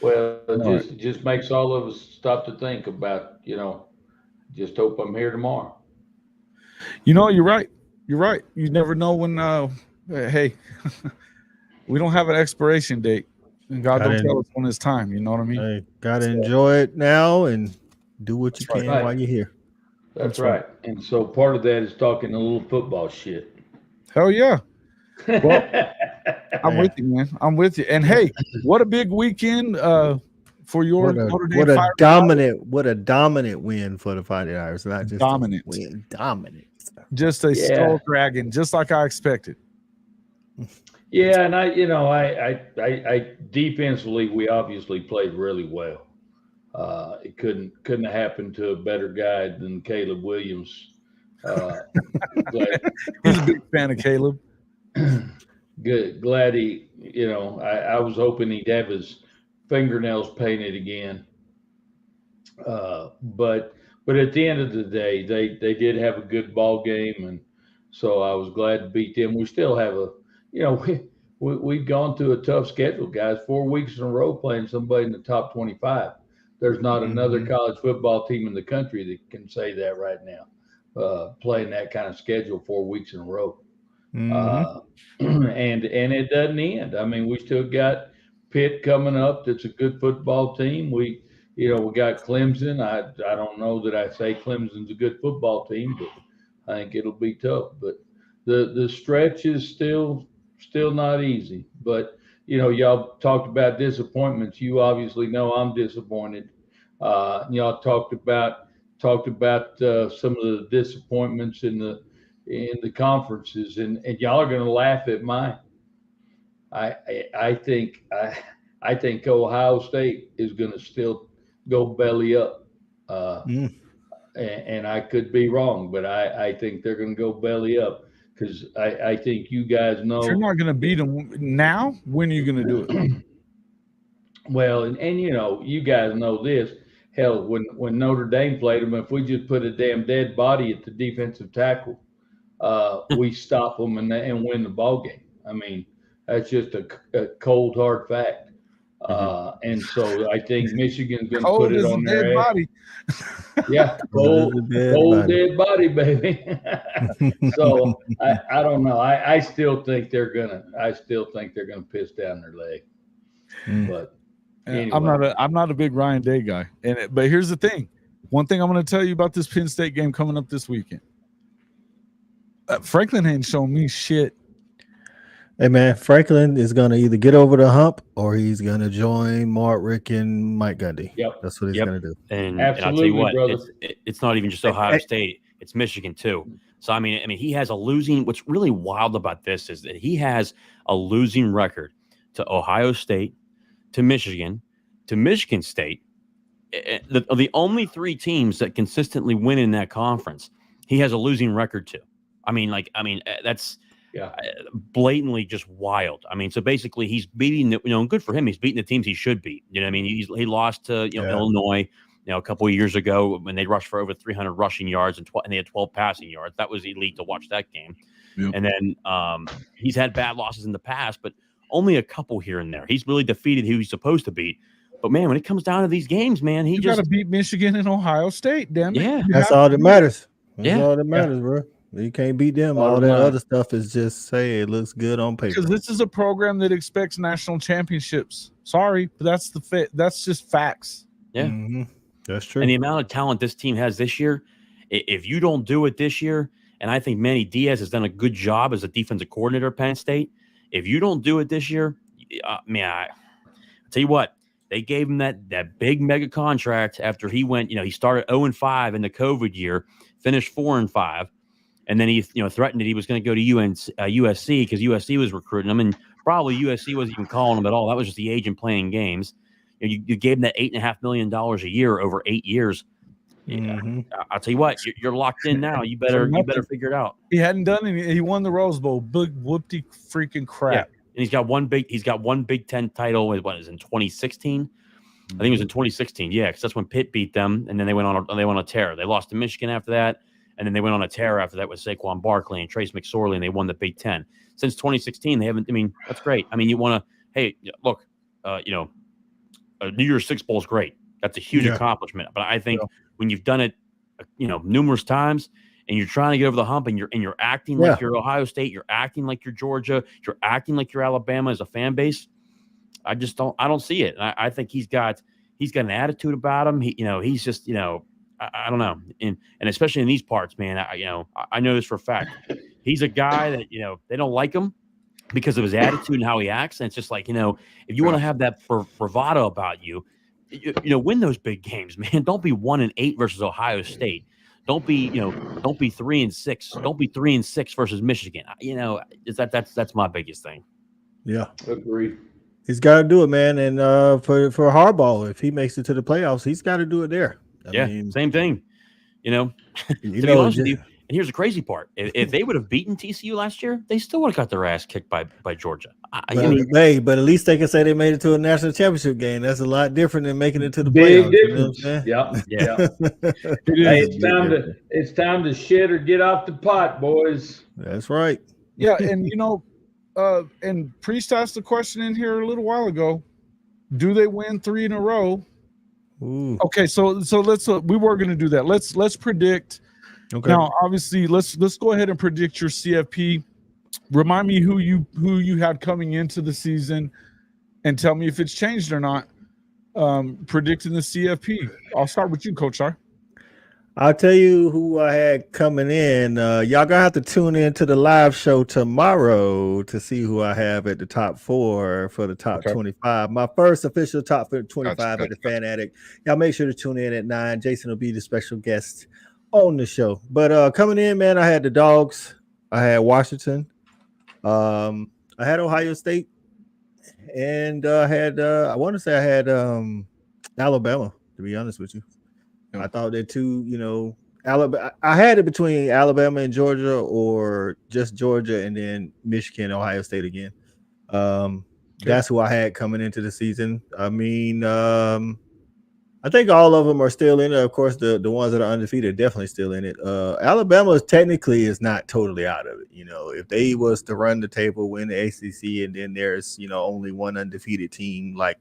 Well, it just makes all of us stop to think about, just hope I'm here tomorrow. You're right. You never know when, hey, we don't have an expiration date. And God don't tell us when it's time. You know what I mean? Hey, gotta enjoy it now and do what you can while you're here. That's right. And so part of that is talking a little football shit. Hell yeah. Well, I'm with you, man. I'm with you. And hey, what a big weekend for your Notre Dame. What a dominant win for the Fighting Irish. Not just dominant win, dominant. Just a skull dragon, just like I expected. Yeah, and I defensively, we obviously played really well. It couldn't have happened to a better guy than Caleb Williams. He's a big fan of Caleb. Good, glad he. I was hoping he'd have his fingernails painted again. But at the end of the day, they did have a good ball game, and so I was glad to beat them. We still have we've gone through a tough schedule, guys. 4 weeks in a row playing somebody in the top 25. There's not another college football team in the country that can say that right now, playing that kind of schedule 4 weeks in a row. And it doesn't end. I mean, we still got Pitt coming up. That's a good football team. We got Clemson. I don't know that I say Clemson's a good football team, but I think it'll be tough. But the stretch is still not easy. But y'all talked about disappointments. You obviously know I'm disappointed. Y'all talked about some of the disappointments in the conferences, and y'all are going to laugh at mine. I think Ohio State is going to still go belly up, and I could be wrong, but I think they're going to go belly up because I think you guys know. If you're not going to beat them now, when are you going to do it? Well, and you guys know this. Hell, when Notre Dame played them, if we just put a damn dead body at the defensive tackle, we stop them and win the ball game. I mean, that's just a cold hard fact. And so I think Michigan's going to put it on their ass. Body. Yeah, cold dead body, baby. So I don't know. I still think they're gonna piss down their leg. But anyway. I'm not a big Ryan Day guy. But here's the thing. One thing I'm going to tell you about this Penn State game coming up this weekend. Franklin ain't showing me shit. Hey man, Franklin is gonna either get over the hump or he's gonna join Mark, Rick, and Mike Gundy. Yep, that's what he's gonna do. And absolutely, I'll tell you what, brother. It's not even just Ohio State; it's Michigan too. So I mean, he has a losing. What's really wild about this is that he has a losing record to Ohio State, to Michigan State. The only three teams that consistently win in that conference, he has a losing record to. That's blatantly just wild. I mean, so basically he's beating good for him. He's beating the teams he should beat. You know what I mean? He lost to Illinois, a couple of years ago when they rushed for over 300 rushing yards and they had 12 passing yards. That was elite to watch that game. Yep. And then he's had bad losses in the past, but only a couple here and there. He's really defeated who he's supposed to beat. But man, when it comes down to these games, man, you got to beat Michigan and Ohio State. Damn it! Yeah, that's all that matters. That's all that matters, bro. You can't beat them. All that other stuff is just it looks good on paper. Because this is a program that expects national championships. Sorry, but that's just facts. Yeah, that's true. And the amount of talent this team has this year, if you don't do it this year, and I think Manny Diaz has done a good job as a defensive coordinator at Penn State. If you don't do it this year, man, I tell you what, they gave him that big mega contract after he went. He started 0-5 in the COVID year, finished 4-5. And then he, threatened that he was going to go to USC because USC was recruiting him, and probably USC wasn't even calling him at all. That was just the agent playing games. You gave him that $8.5 million a year over 8 years. I'll tell you what, you're locked in now. You better figure it out. He hadn't done any. He won the Rose Bowl. Big whoopty freaking crap. Yeah. And he's got one Big Ten title. What is in 2016? I think it was in 2016. Yeah, because that's when Pitt beat them, and then they went on a tear. They lost to Michigan after that. And then they went on a tear after that with Saquon Barkley and Trace McSorley, and they won the Big Ten. Since 2016, they haven't. I mean, that's great. I mean, you want to, hey, look, a New Year's Six Bowl is great. That's a huge accomplishment. But I think when you've done it, numerous times, and you're trying to get over the hump, and you're acting like you're Ohio State, you're acting like you're Georgia, you're acting like you're Alabama as a fan base. I don't see it. And I think he's got an attitude about him. He's just I don't know, and especially in these parts, man. I know this for a fact. He's a guy that they don't like him because of his attitude and how he acts. And it's just like if you want to have that bravado about you, win those big games, man. Don't be 1-8 versus Ohio State. Don't be 3-6. Don't be 3-6 versus Michigan. That's my biggest thing. Yeah, agreed. He's got to do it, man. And for Harbaugh, if he makes it to the playoffs, he's got to do it there. I mean, same thing. To be honest with you, And here's the crazy part: if they would have beaten TCU last year, they still would have got their ass kicked by Georgia. But at least they can say they made it to a national championship game. That's a lot different than making it to the Big playoffs. difference. You know what Yeah. I'm saying? Hey, it's time to shit or get off the pot, boys. That's right. Yeah, and and Priest asked the question in here a little while ago. Do they win 3 in a row? Ooh. Okay, so let's we were going to do that. Let's predict. Okay. Now, obviously, let's go ahead and predict your CFP. Remind me who you had coming into the season, and tell me if it's changed or not. Predicting the CFP. I'll start with you, Coach R. I'll tell you who I had coming in. Y'all gonna have to tune in to the live show tomorrow to see who I have at the top 4 for the top 25. My first official top 25 at the Fan Addict. Y'all make sure to tune in at 9. Jason will be the special guest on the show. But coming in, man, I had the Dogs. I had Washington. I had Ohio State, and I had I want to say I had Alabama. To be honest with you. I thought that too, Alabama. I had it between Alabama and Georgia, or just Georgia and then Michigan, Ohio State again. That's who I had coming into the season. I mean, I think all of them are still in it. Of course, the ones that are undefeated are definitely still in it. Alabama technically is not totally out of it. If they was to run the table, win the ACC, and then there's only one undefeated team like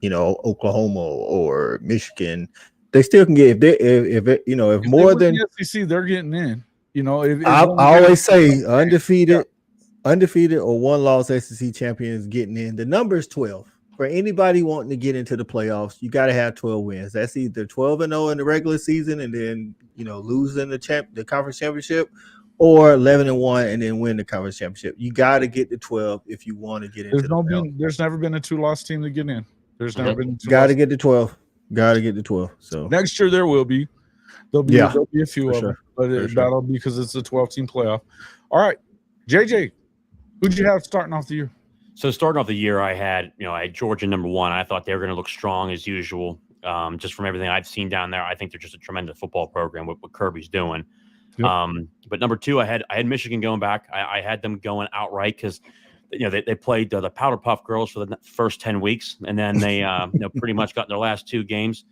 Oklahoma or Michigan. They still can get if more than the SEC, they're getting in. I always say undefeated or one loss SEC champions getting in. The number is 12 for anybody wanting to get into the playoffs. You got to have 12 wins. That's either 12-0 in the regular season and then losing the conference championship, or 11-1 and then win the conference championship. You got to get to 12 if you want to get into. There's never been a 2-loss team to get in. There's never been. Got to get to 12. Got to get to 12. So next year there will be. There'll be a few of them, but that'll be because it's a 12-team playoff. All right, JJ, who'd you have starting off the year? So starting off the year, I had Georgia number 1. I thought they were going to look strong as usual. Just from everything I've seen down there, I think they're just a tremendous football program. What Kirby's doing. Yep. But number 2, I had Michigan going back. I had them going outright because they played the Powder Puff Girls for the first 10 weeks, and then they pretty much got their last 2 games.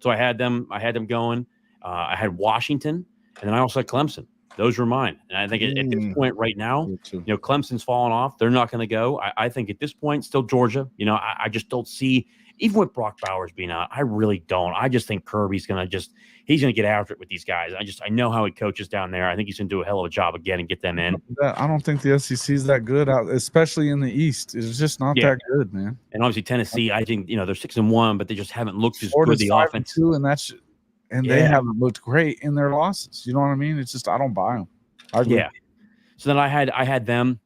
So I had them going. I had Washington, and then I also had Clemson. Those were mine. And I think at this point right now, Clemson's fallen off. They're not going to go. I think at this point, still Georgia. I just don't see, even with Brock Bowers being out, I really don't. I just think Kirby's going to he's going to get after it with these guys. I know how he coaches down there. I think he's going to do a hell of a job again and get them in. I don't think the SEC is that good, especially in the East. It's just not that good, man. And obviously Tennessee, I think, they're 6-1, but they just haven't looked as good. The offense too, and they haven't looked great in their losses. You know what I mean? It's just I don't buy them. So then I had them.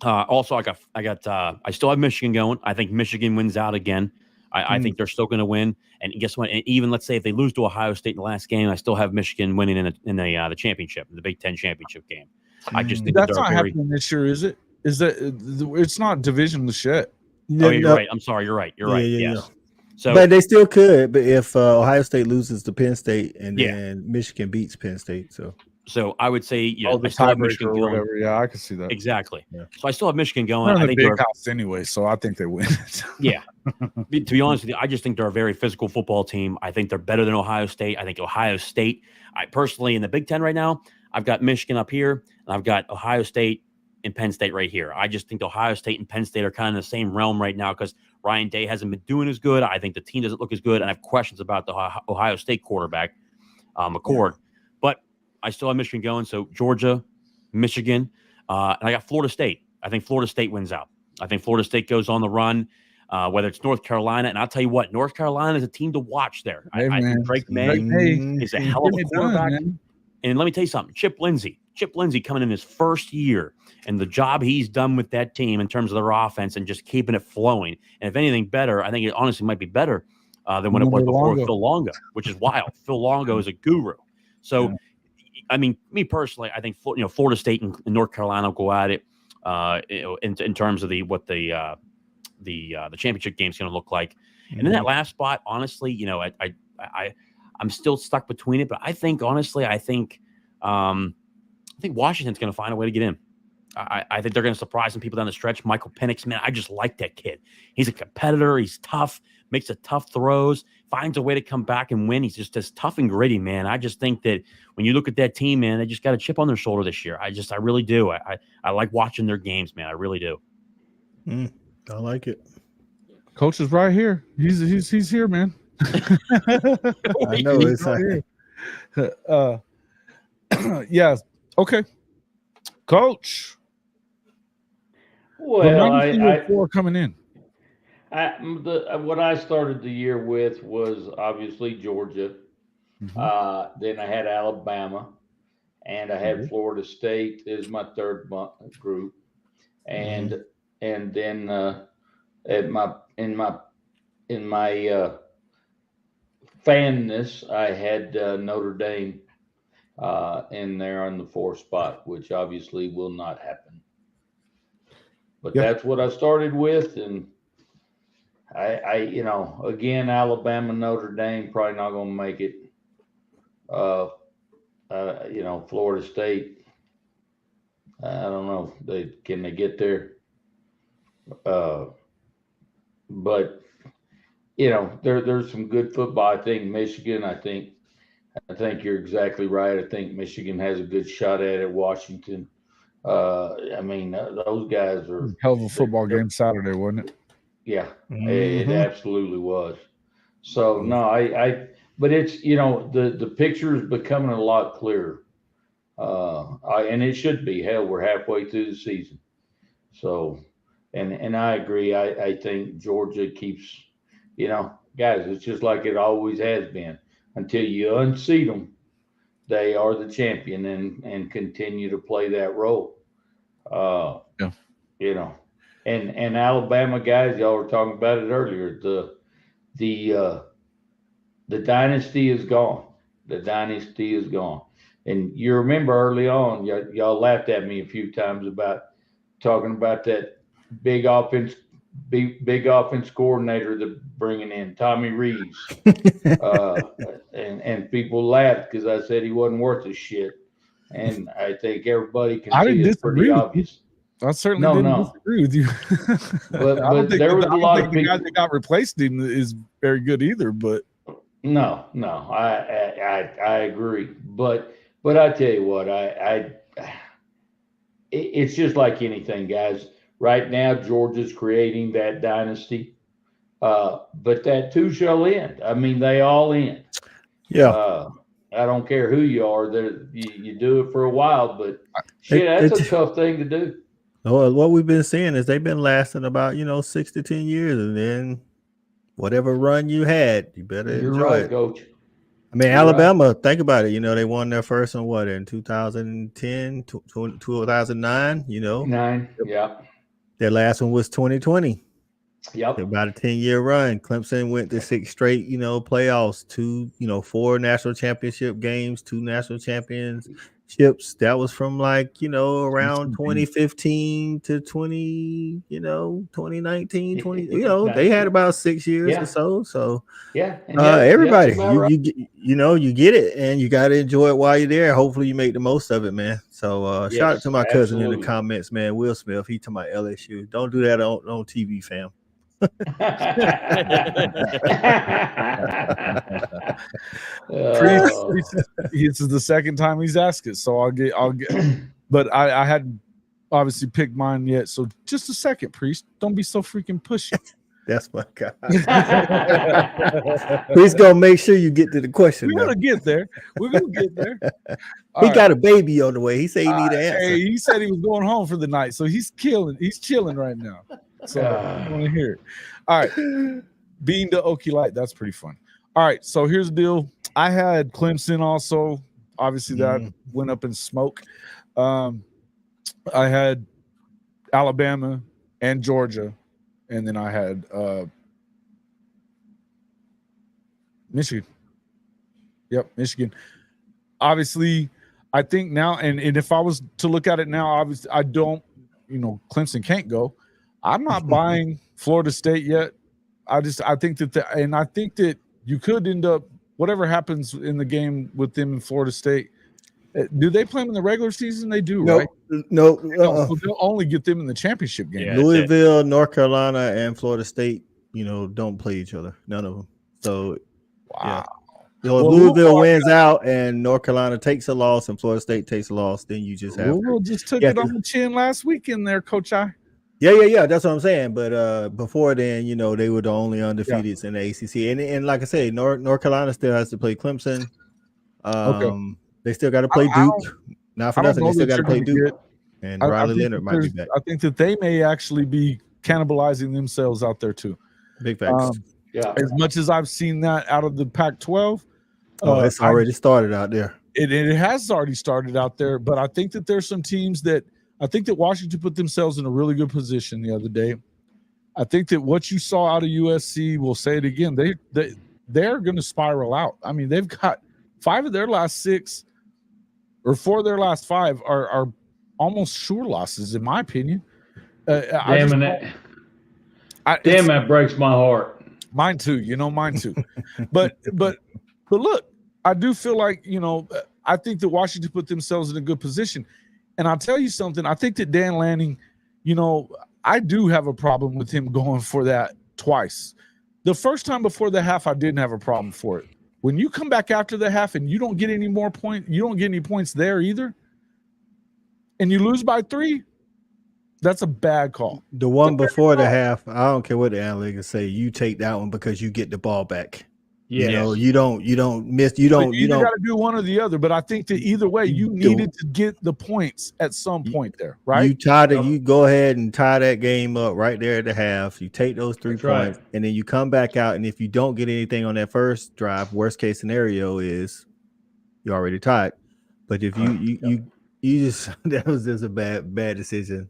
Also, I still have Michigan going. I think Michigan wins out again. I think they're still going to win. And guess what? And even let's say if they lose to Ohio State in the last game, I still have Michigan winning in the championship, the Big Ten championship game. I just think that's not happening this year, is it? Is that it's not divisionless yet? Oh, you're right. I'm sorry. You're right. You're right. Yes. Yeah. So, but they still could. But if Ohio State loses to Penn State and then Michigan beats Penn State, so I would say, the tiebreaker or whatever. Yeah, I can see that. Exactly. Yeah. So I still have Michigan going. I think big house anyway, so I think they win it. To be honest with you, I just think they're a very physical football team. I think they're better than Ohio State. I think Ohio State, I personally in the Big Ten right now, I've got Michigan up here, and I've got Ohio State and Penn State right here. I just think Ohio State and Penn State are kind of in the same realm right now because Ryan Day hasn't been doing as good. I think the team doesn't look as good, and I have questions about the Ohio State quarterback, McCord. Yeah. But I still have Michigan going, so Georgia, Michigan, and I got Florida State. I think Florida State wins out. I think Florida State goes on the run, whether it's North Carolina. And I'll tell you what, North Carolina is a team to watch there. I think Drake May is a hell of a quarterback. And let me tell you something, Chip Lindsey coming in his first year and the job he's done with that team in terms of their offense and just keeping it flowing. And if anything better, I think it honestly might be better than when it was before Phil Longo, which is wild. Phil Longo is a guru. So, I mean, me personally, I think Florida State and North Carolina will go at it in terms of what the championship game is going to look like. And then that last spot, honestly, I'm still stuck between it. But I think honestly, I think Washington's going to find a way to get in. I think they're going to surprise some people down the stretch. Michael Penix, man, I just like that kid. He's a competitor. He's tough, makes the tough throws, finds a way to come back and win. He's just as tough and gritty, man. I just think that when you look at that team, man, they just got a chip on their shoulder this year. I really do. I like watching their games, man. I really do. I like it. Coach is right here. He's here, man. I know it's right here. Yeah. Okay. Coach. Well, four coming in. What I started the year with was obviously Georgia. Mm-hmm. Then I had Alabama, and I had Florida State as my third group, and then in my fanness, I had Notre Dame in there on the 4th spot, which obviously will not happen. But that's what I started with, and I again, Alabama, Notre Dame probably not going to make it. Florida State, I don't know. Can they get there? But there's some good football. I think Michigan. I think you're exactly right. I think Michigan has a good shot at it. Washington. Those guys are hell of a football game Saturday, wasn't it? Yeah, it absolutely was. So no, but it's the picture is becoming a lot clearer, and it should be. Hell, we're halfway through the season, so and I agree. I think Georgia keeps, guys. It's just like it always has been. Until you unseat them, they are the champion and continue to play that role. And Alabama guys, y'all were talking about it earlier. The dynasty is gone. The dynasty is gone. And you remember early on, y'all laughed at me a few times about talking about that big offense coordinator that bringing in Tommy Reeves, and people laughed because I said he wasn't worth a shit. And I think everybody can see it's pretty obvious. I certainly didn't disagree with you. But there was a lot of people. The guy that got replaced him is very good either. But no, I agree. But I tell you what, it's just like anything, guys. Right now, Georgia's creating that dynasty, but that too shall end. I mean, they all end. Yeah. I don't care who you are. You do it for a while, but that's a tough thing to do. Well, what we've been seeing is they've been lasting about 6 to 10 years, and then whatever run you had, you better enjoy it, Coach. I mean, Alabama, think about it. They won their first one in 2010, 2009. 9, yeah. Their last one was 2020. Yep. About a 10-year run. Clemson went to 6 straight, playoffs, 2, 4 national championship games, 2 national championships. That was from around 2015 to 2019, 20. They had about 6 years or so. So everybody, you get it, and you got to enjoy it while you're there. Hopefully, you make the most of it, man. So shout out to my cousin in the comments, man. Will Smith, he talking about LSU. Don't do that on TV, fam. This is the second time he's asked it, so I'll get but I hadn't obviously picked mine yet, so just a second, Priest. Don't be so freaking pushy. That's my God. Please go make sure you get to the question. We're gonna get there. He got a baby on the way. He said he need an answer. Hey, he said he was going home for the night, so he's chilling right now. So I want to hear it. All right. Being the Okie Light, that's pretty fun. All right. So here's the deal. I had Clemson also. Obviously, that went up in smoke. I had Alabama and Georgia. And then I had Michigan. Yep, Michigan. Obviously, I think now, and if I was to look at it now, obviously, I don't, Clemson can't go. I'm not buying Florida State yet. I think that you could end up, whatever happens in the game with them in Florida State, Do they play them in the regular season? They do, No, right? no. So they'll only get them in the championship game. Yeah. that's Louisville, North Carolina, and Florida State, don't play each other. None of them. So Wow. So if Louisville wins out and North Carolina takes a loss and Florida State takes a loss, then you just have Louisville just took it on the chin last weekend there, Coach I. Yeah. That's what I'm saying. But before then, they were the only undefeateds in the ACC. And like I say, North Carolina still has to play Clemson. They still got to play Duke. Not for nothing, they still got to play Duke. And Riley Leonard might be back. I think that they may actually be cannibalizing themselves out there too. Big facts. As much as I've seen that out of the Pac-12. It's already started out there. It has already started out there, but I think that there's some teams that I think that Washington put themselves in a really good position the other day. I think that what you saw out of USC, we'll say it again, they're going to spiral out. I mean, they've got 5 of their last 6 or 4 of their last 5 are almost sure losses, in my opinion. That breaks my heart. Mine too, mine too. but look, I do feel like, I think that Washington put themselves in a good position. And I'll tell you something, I think that Dan Lanning, I do have a problem with him going for that twice. The first time before the half, I didn't have a problem for it. When you come back after the half and you don't get any more points, you don't get any points there either, and you lose by 3, that's a bad call. The one before the half, I don't care what the analytics say, you take that one because you get the ball back. Yes. You don't miss. You got to do one or the other. But I think that either way, you needed to get the points at some point there, right? You go ahead and tie that game up right there at the half. You take those 3 points, and then you come back out. And if you don't get anything on that first drive, worst case scenario is you already tied. But if you just that was just a bad decision.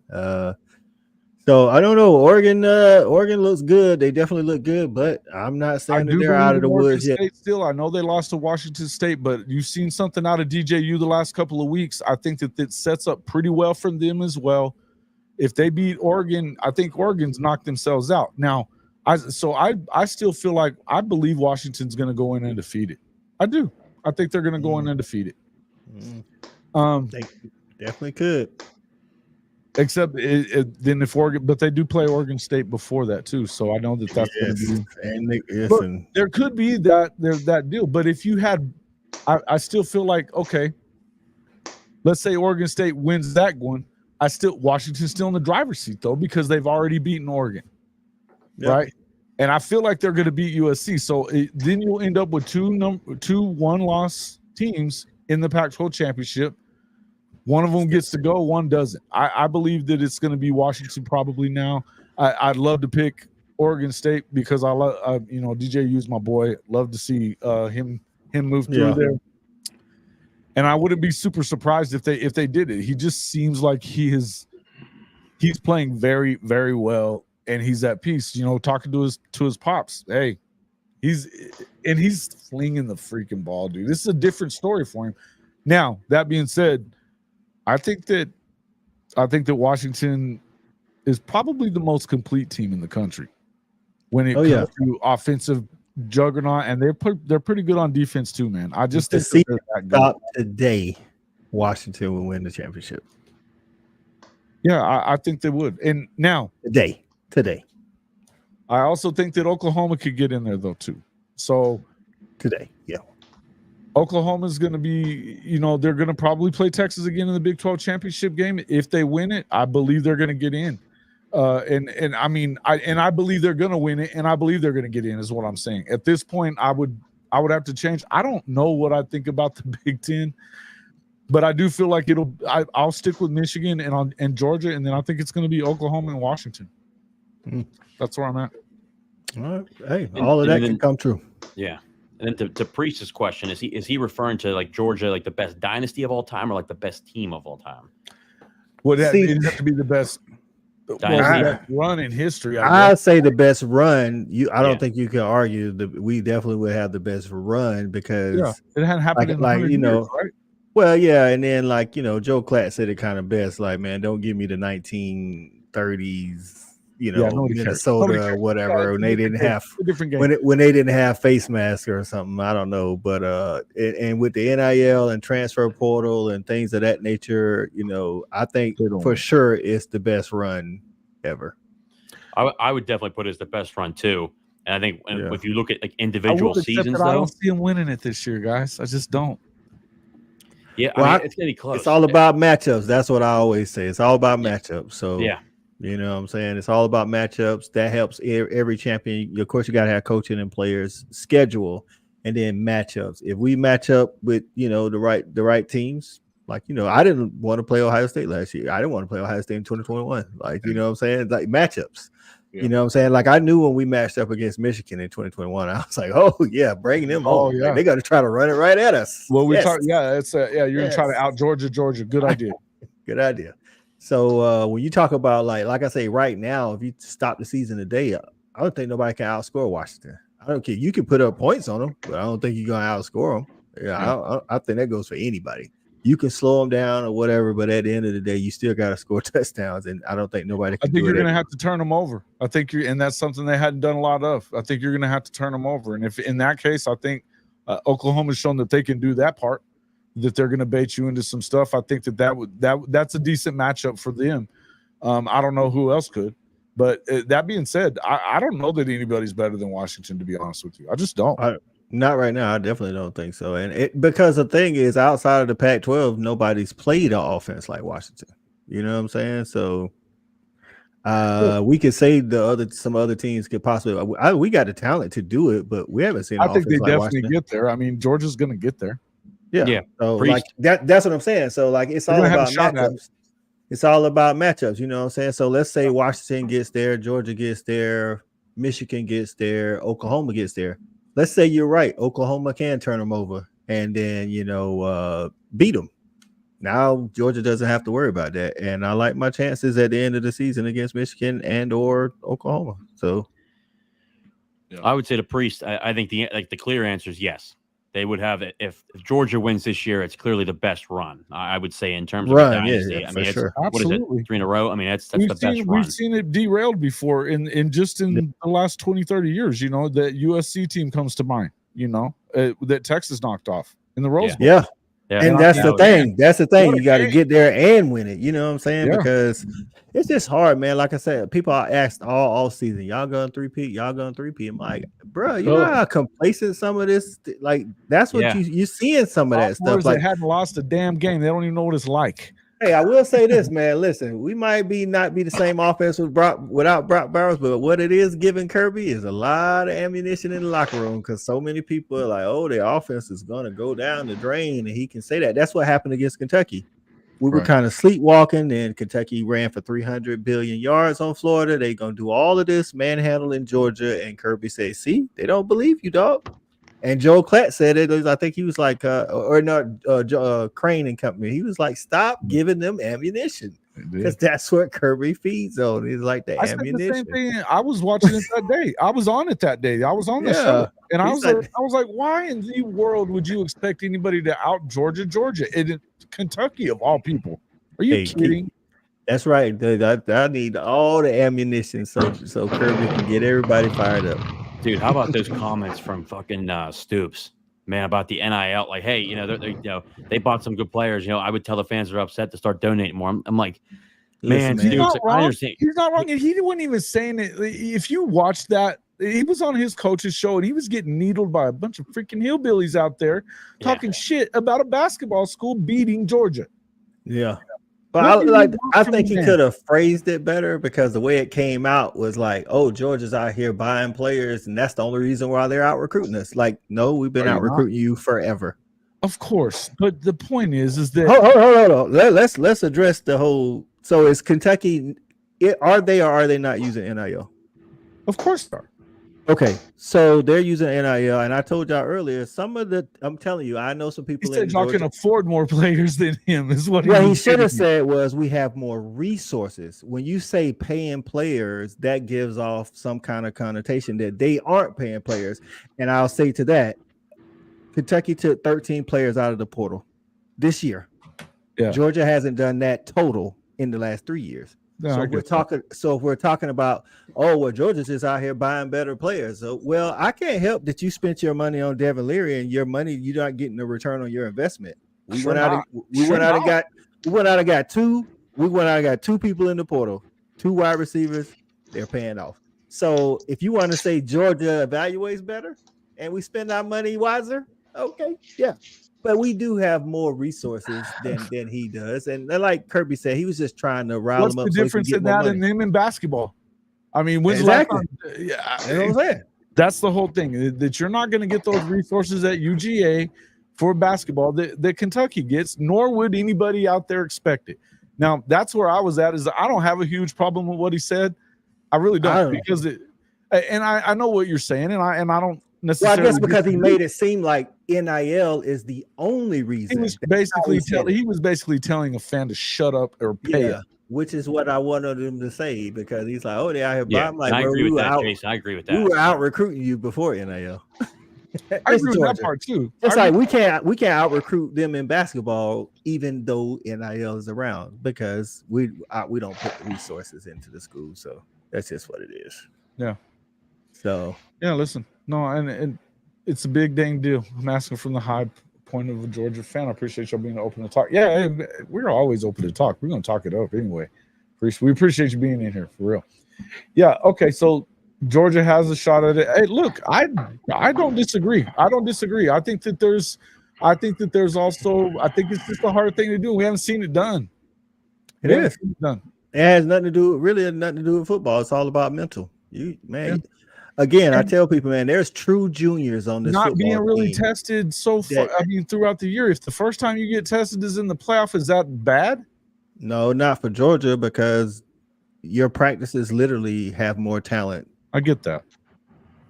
So I don't know. Oregon looks good. They definitely look good, but I'm not saying that they're out of the woods yet. Still, I know they lost to Washington State, but you've seen something out of DJU the last couple of weeks. I think that sets up pretty well for them as well. If they beat Oregon, I think Oregon's knocked themselves out. Now, I still feel like I believe Washington's going to go in undefeated. I do. I think they're going to go in undefeated. They definitely could. Except then if Oregon, but they do play Oregon State before that too, so I know that's going to be. And there could be that deal, but if you had, I still feel like let's say Oregon State wins that one, Washington's still in the driver's seat though because they've already beaten Oregon, right? And I feel like they're going to beat USC, so then you'll end up with two 1-loss teams in the Pac-12 championship. One of them gets to go, one doesn't. I believe that it's going to be Washington probably now. I'd love to pick Oregon State because I love, DJU's my boy. Love to see him move through there. And I wouldn't be super surprised if they did it. He just seems like he's playing very, very well, and he's at peace. Talking to his pops. Hey, he's flinging the freaking ball, dude. This is a different story for him. Now that being said, I think that Washington is probably the most complete team in the country when it comes to offensive juggernaut, and they're pretty good on defense too, man. I just think stop today, Washington will win the championship. Yeah, I think they would. And now today, I also think that Oklahoma could get in there though too. So today, Oklahoma's going to be, they're going to probably play Texas again in the Big 12 championship game. If they win it, I believe they're going to get in. I believe they're going to win it, and I believe they're going to get in is what I'm saying. At this point, I would have to change. I don't know what I think about the Big 10, but I do feel like I'll stick with Michigan and Georgia, and then I think it's going to be Oklahoma and Washington. That's where I'm at. All right. Hey, all of that can come true. Yeah. And then to Priest's question, is he referring to like Georgia, like the best dynasty of all time, or like the best team of all time? Well, it have to be the best run in history. I'd say the best run. I don't think you can argue that we definitely would have the best run because it hadn't happened in years, right? Well, yeah, and then Joe Klatt said it kind of best. Like, man, don't give me the 1930s. nobody cares. Minnesota Nobody or cares. whatever, when they didn't have a different game. when they didn't have face masks or something. I don't know, but and with the NIL and transfer portal and things of that nature, I think for sure it's the best run ever. I would definitely put it as the best run too. And I think if you look at like individual seasons, I don't see him winning it this year, guys. I just don't. Yeah, well, it's getting close. It's all about matchups. That's what I always say. It's all about matchups. So yeah, you know what I'm saying? It's all about matchups. That helps every champion. Of course, you got to have coaching and players schedule, and then matchups. If we match up with the right teams, like I didn't want to play Ohio State last year. I didn't want to play Ohio State in 2021. Like what I'm saying? Like matchups. Yeah. You know what I'm saying? Like I knew when we matched up against Michigan in 2021, I was like, oh yeah, bring them on. Yeah. Like, they got to try to run it right at us. Well, we talked. Yeah, it's you're gonna try to out Georgia. Good idea. Good idea. So when you talk about like I say right now, if you stop the season today, I don't think nobody can outscore Washington. I don't care. You can put up points on them, but I don't think you're gonna outscore them. Yeah. I think that goes for anybody. You can slow them down or whatever, but at the end of the day, you still got to score touchdowns, and I don't think nobody can. I think you're going to have to turn them over. I think and that's something they hadn't done a lot of. I think you're going to have to turn them over, and if in that case, I think Oklahoma's shown that they can do that part, that they're going to bait you into some stuff. I think that's a decent matchup for them. I don't know who else could, but that being said, I don't know that anybody's better than Washington, to be honest with you. I just don't. Not right now. I definitely don't think so. And because the thing is, outside of the Pac-12, nobody's played an offense like Washington. You know what I'm saying? So we could say some other teams could possibly. We got the talent to do it, but we haven't seen. I think they definitely get there. I mean, Georgia's going to get there. Yeah. So like that's what I'm saying. So like it's all about matchups. It's all about matchups. You know what I'm saying? So let's say Washington gets there, Georgia gets there, Michigan gets there, Oklahoma gets there. Let's say you're right. Oklahoma can turn them over and then, beat them. Now Georgia doesn't have to worry about that. And I like my chances at the end of the season against Michigan and or Oklahoma. So I would say to Priest, I think the clear answer is yes. They would have it. If Georgia wins this year, it's clearly the best run. I would say in terms of dynasty. Yeah, I mean, sure. What is it? 3 in a row? I mean, that's the best run. We've seen it derailed before in the last 20, 30 years. The USC team comes to mind, that Texas knocked off in the Rose Bowl. Yeah. And that's the thing. That's the thing. You got to get there and win it. You know what I'm saying? Yeah. Because it's just hard, man. Like I said, people are asked all season, y'all going 3-peat? Y'all going 3-peat? I'm like, bro, you know how complacent some of this, like that's what you seeing some of that stuff. Like, they hadn't lost a damn game. They don't even know what it's like. Hey, I will say this, man. Listen, we might not be the same offense without Brock Bowers, but what it is giving Kirby is a lot of ammunition in the locker room because so many people are like, oh, their offense is going to go down the drain, and he can say that. That's what happened against Kentucky. We were kind of sleepwalking, and Kentucky ran for 300 billion yards on Florida. They're going to do all of this manhandling Georgia, and Kirby said, see, they don't believe you, dog. And Joe Klatt said it. I think he was like, Crane and company. He was like, stop giving them ammunition because that's what Kirby feeds on. He's like the ammunition. The same thing. I was watching it that day. I was on it that day. I was on the show, and I was like, why in the world would you expect anybody to out Georgia? In Kentucky of all people? Are you kidding? That's right. I need all the ammunition so Kirby can get everybody fired up. Dude, how about those comments from fucking Stoops, man, about the NIL? Like, hey, they bought some good players. I would tell the fans that are upset to start donating more. I'm like, man, he's not wrong. I understand. He's not wrong. And he wasn't even saying it. If you watch that, he was on his coach's show and he was getting needled by a bunch of freaking hillbillies out there talking shit about a basketball school beating Georgia. Yeah. But I think he could have phrased it better because the way it came out was like, oh, Georgia's out here buying players, and that's the only reason why they're out recruiting us. Like, no, we've been out recruiting you forever. Of course. But the point is that hold on. Let's address the whole. So is Kentucky are they or are they not using NIL? Of course they are. Okay, so they're using NIL, and I told y'all earlier, I'm telling you, I know some people. He said y'all can afford more players than him. Is what he should have said was we have more resources. When you say paying players, that gives off some kind of connotation that they aren't paying players. And I'll say to that, Kentucky took 13 players out of the portal this year. Yeah. Georgia hasn't done that total in the last 3 years. Yeah, So I if we're get that. talking about, oh, well, Georgia's just out here buying better players. So, well, I can't help that you spent your money on Devin Leary and your money, you're not getting a return on your investment. We Sure went out not. and got two people in the portal, 2 wide receivers. They're paying off. So if you want to say Georgia evaluates better and we spend our money wiser, okay, yeah. But we do have more resources than he does. And like Kirby said, he was just trying to rile What's them the up so he can difference get in more that money. and them in basketball? I mean, when's Exactly. the last time? Yeah, You know what I'm saying? that's the whole thing, that you're not going to get those resources at UGA for basketball that Kentucky gets, nor would anybody out there expect it. Now, that's where I was at, is I don't have a huge problem with what he said. I really don't, because I know what you're saying, and I don't necessarily. Well, I guess because he made it seem like NIL is the only reason. He was basically telling a fan to shut up or pay it. Which is what I wanted him to say, because he's like, oh, they out here. Yeah, I'm like, I agree with that, out, Jason. I agree with that. We were out recruiting you before NIL. I agree with that part too. It's like we can't out recruit them in basketball, even though NIL is around, because we don't put the resources into the school. So that's just what it is. Yeah. So yeah, listen, no, and it's a big dang deal. I'm asking from the high point of a Georgia fan. I appreciate y'all being open to talk. Yeah, we're always open to talk. We're gonna talk it up anyway. We appreciate you being in here for real. Yeah. Okay. So Georgia has a shot at it. Hey, look, I don't disagree. I think that there's also, I think it's just a hard thing to do. We haven't seen it done. It has nothing to do with football. It's all about mental. Again, I tell people, man, there's true juniors on this. Not being really tested so far. I mean, throughout the year. If the first time you get tested is in the playoff, is that bad? No, not for Georgia, because your practices literally have more talent. I get that.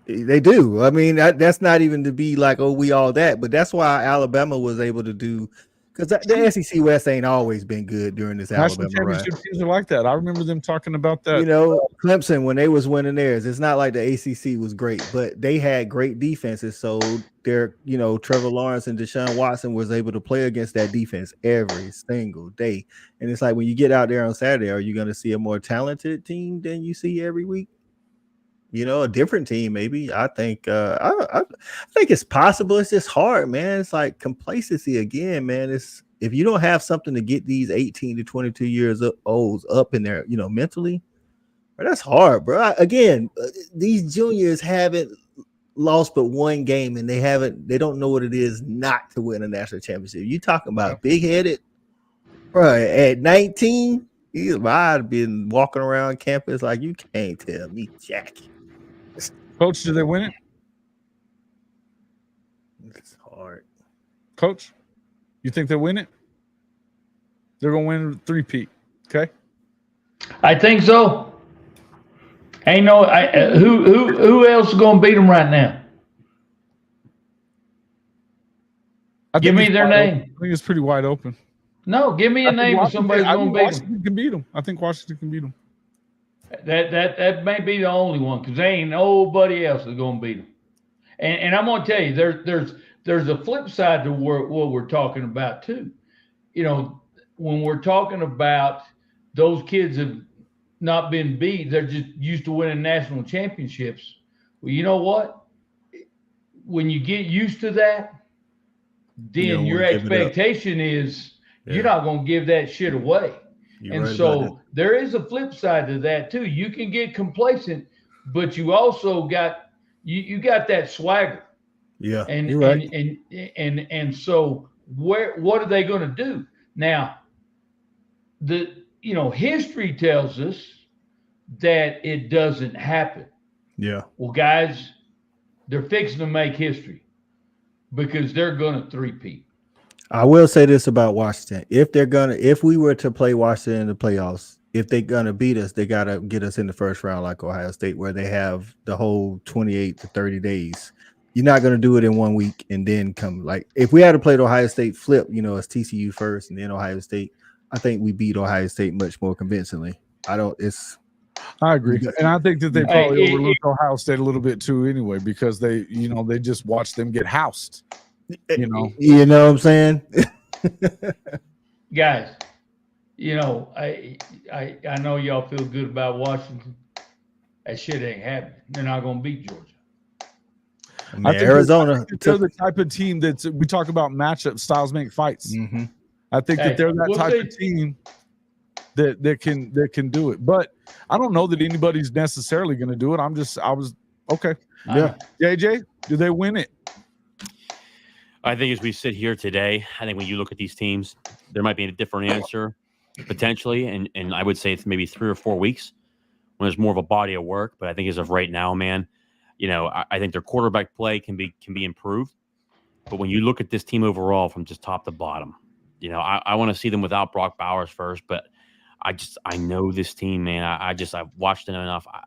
They do. I mean, that's not even to be like, oh, we all that, but that's why Alabama was able to do, because the SEC West ain't always been good during this National Alabama championship teams are like that. I remember them talking about that. You know, Clemson, when they was winning theirs, it's not like the ACC was great, but they had great defenses. So they're, Trevor Lawrence and Deshaun Watson was able to play against that defense every single day. And it's like, when you get out there on Saturday, are you going to see a more talented team than you see every week? A different team, maybe. I think I think it's possible. It's just hard, man. It's like complacency again, man. It's, if you don't have something to get these 18 to 22 years olds up in there, mentally, that's hard, bro. Again, these juniors haven't lost but one game, and they don't know what it is not to win a national championship. You talking about big-headed, bro? At 19, I'd been walking around campus like, you can't tell me jack. Coach, do they win it? It's hard. Coach, you think they win it? They're gonna win 3-peat. Okay. I think so. Ain't no who else is gonna beat them right now? Give me their name. I think it's pretty wide open. No, give me a name of somebody's gonna beat them. Washington can beat them. I think Washington can beat them. That may be the only one, because there ain't nobody else that's gonna beat them. And I'm gonna tell you, there's a flip side to what we're talking about too. When we're talking about those kids have not been beat, they're just used to winning national championships. Well, you know what? When you get used to that, then your expectation is you're not gonna give that shit away. There is a flip side to that too. You can get complacent, but you also got you got that swagger. Yeah, and you're right. And so what are they going to do now? History tells us that it doesn't happen. Yeah. Well, guys, they're fixing to make history, because they're going to 3-peat. I will say this about Washington. If we were to play Washington in the playoffs, if they're going to beat us, they got to get us in the first round like Ohio State, where they have the whole 28 to 30 days. You're not going to do it in 1 week and then come. Like, if we had to play Ohio State flip, it's TCU first and then Ohio State, I think we beat Ohio State much more convincingly. I agree. And I think that they probably overlooked Ohio State a little bit too anyway, because they just watched them get housed. You know what I'm saying? Guys, You know, I know y'all feel good about Washington. That shit ain't happening. They're not going to beat Georgia. I mean, Arizona. They're the type of team that we talk about matchup styles make fights. Mm-hmm. I think that they're that type of team that can do it. But I don't know that anybody's necessarily going to do it. Okay. Yeah. JJ, do they win it? I think as we sit here today, I think when you look at these teams, there might be a different answer potentially. And I would say it's maybe 3 or 4 weeks when there's more of a body of work. But I think as of right now, man, you know, I think their quarterback play can be improved. But when you look at this team overall from just top to bottom, you know, I want to see them without Brock Bowers first. But I know this team, man. I've watched it enough. I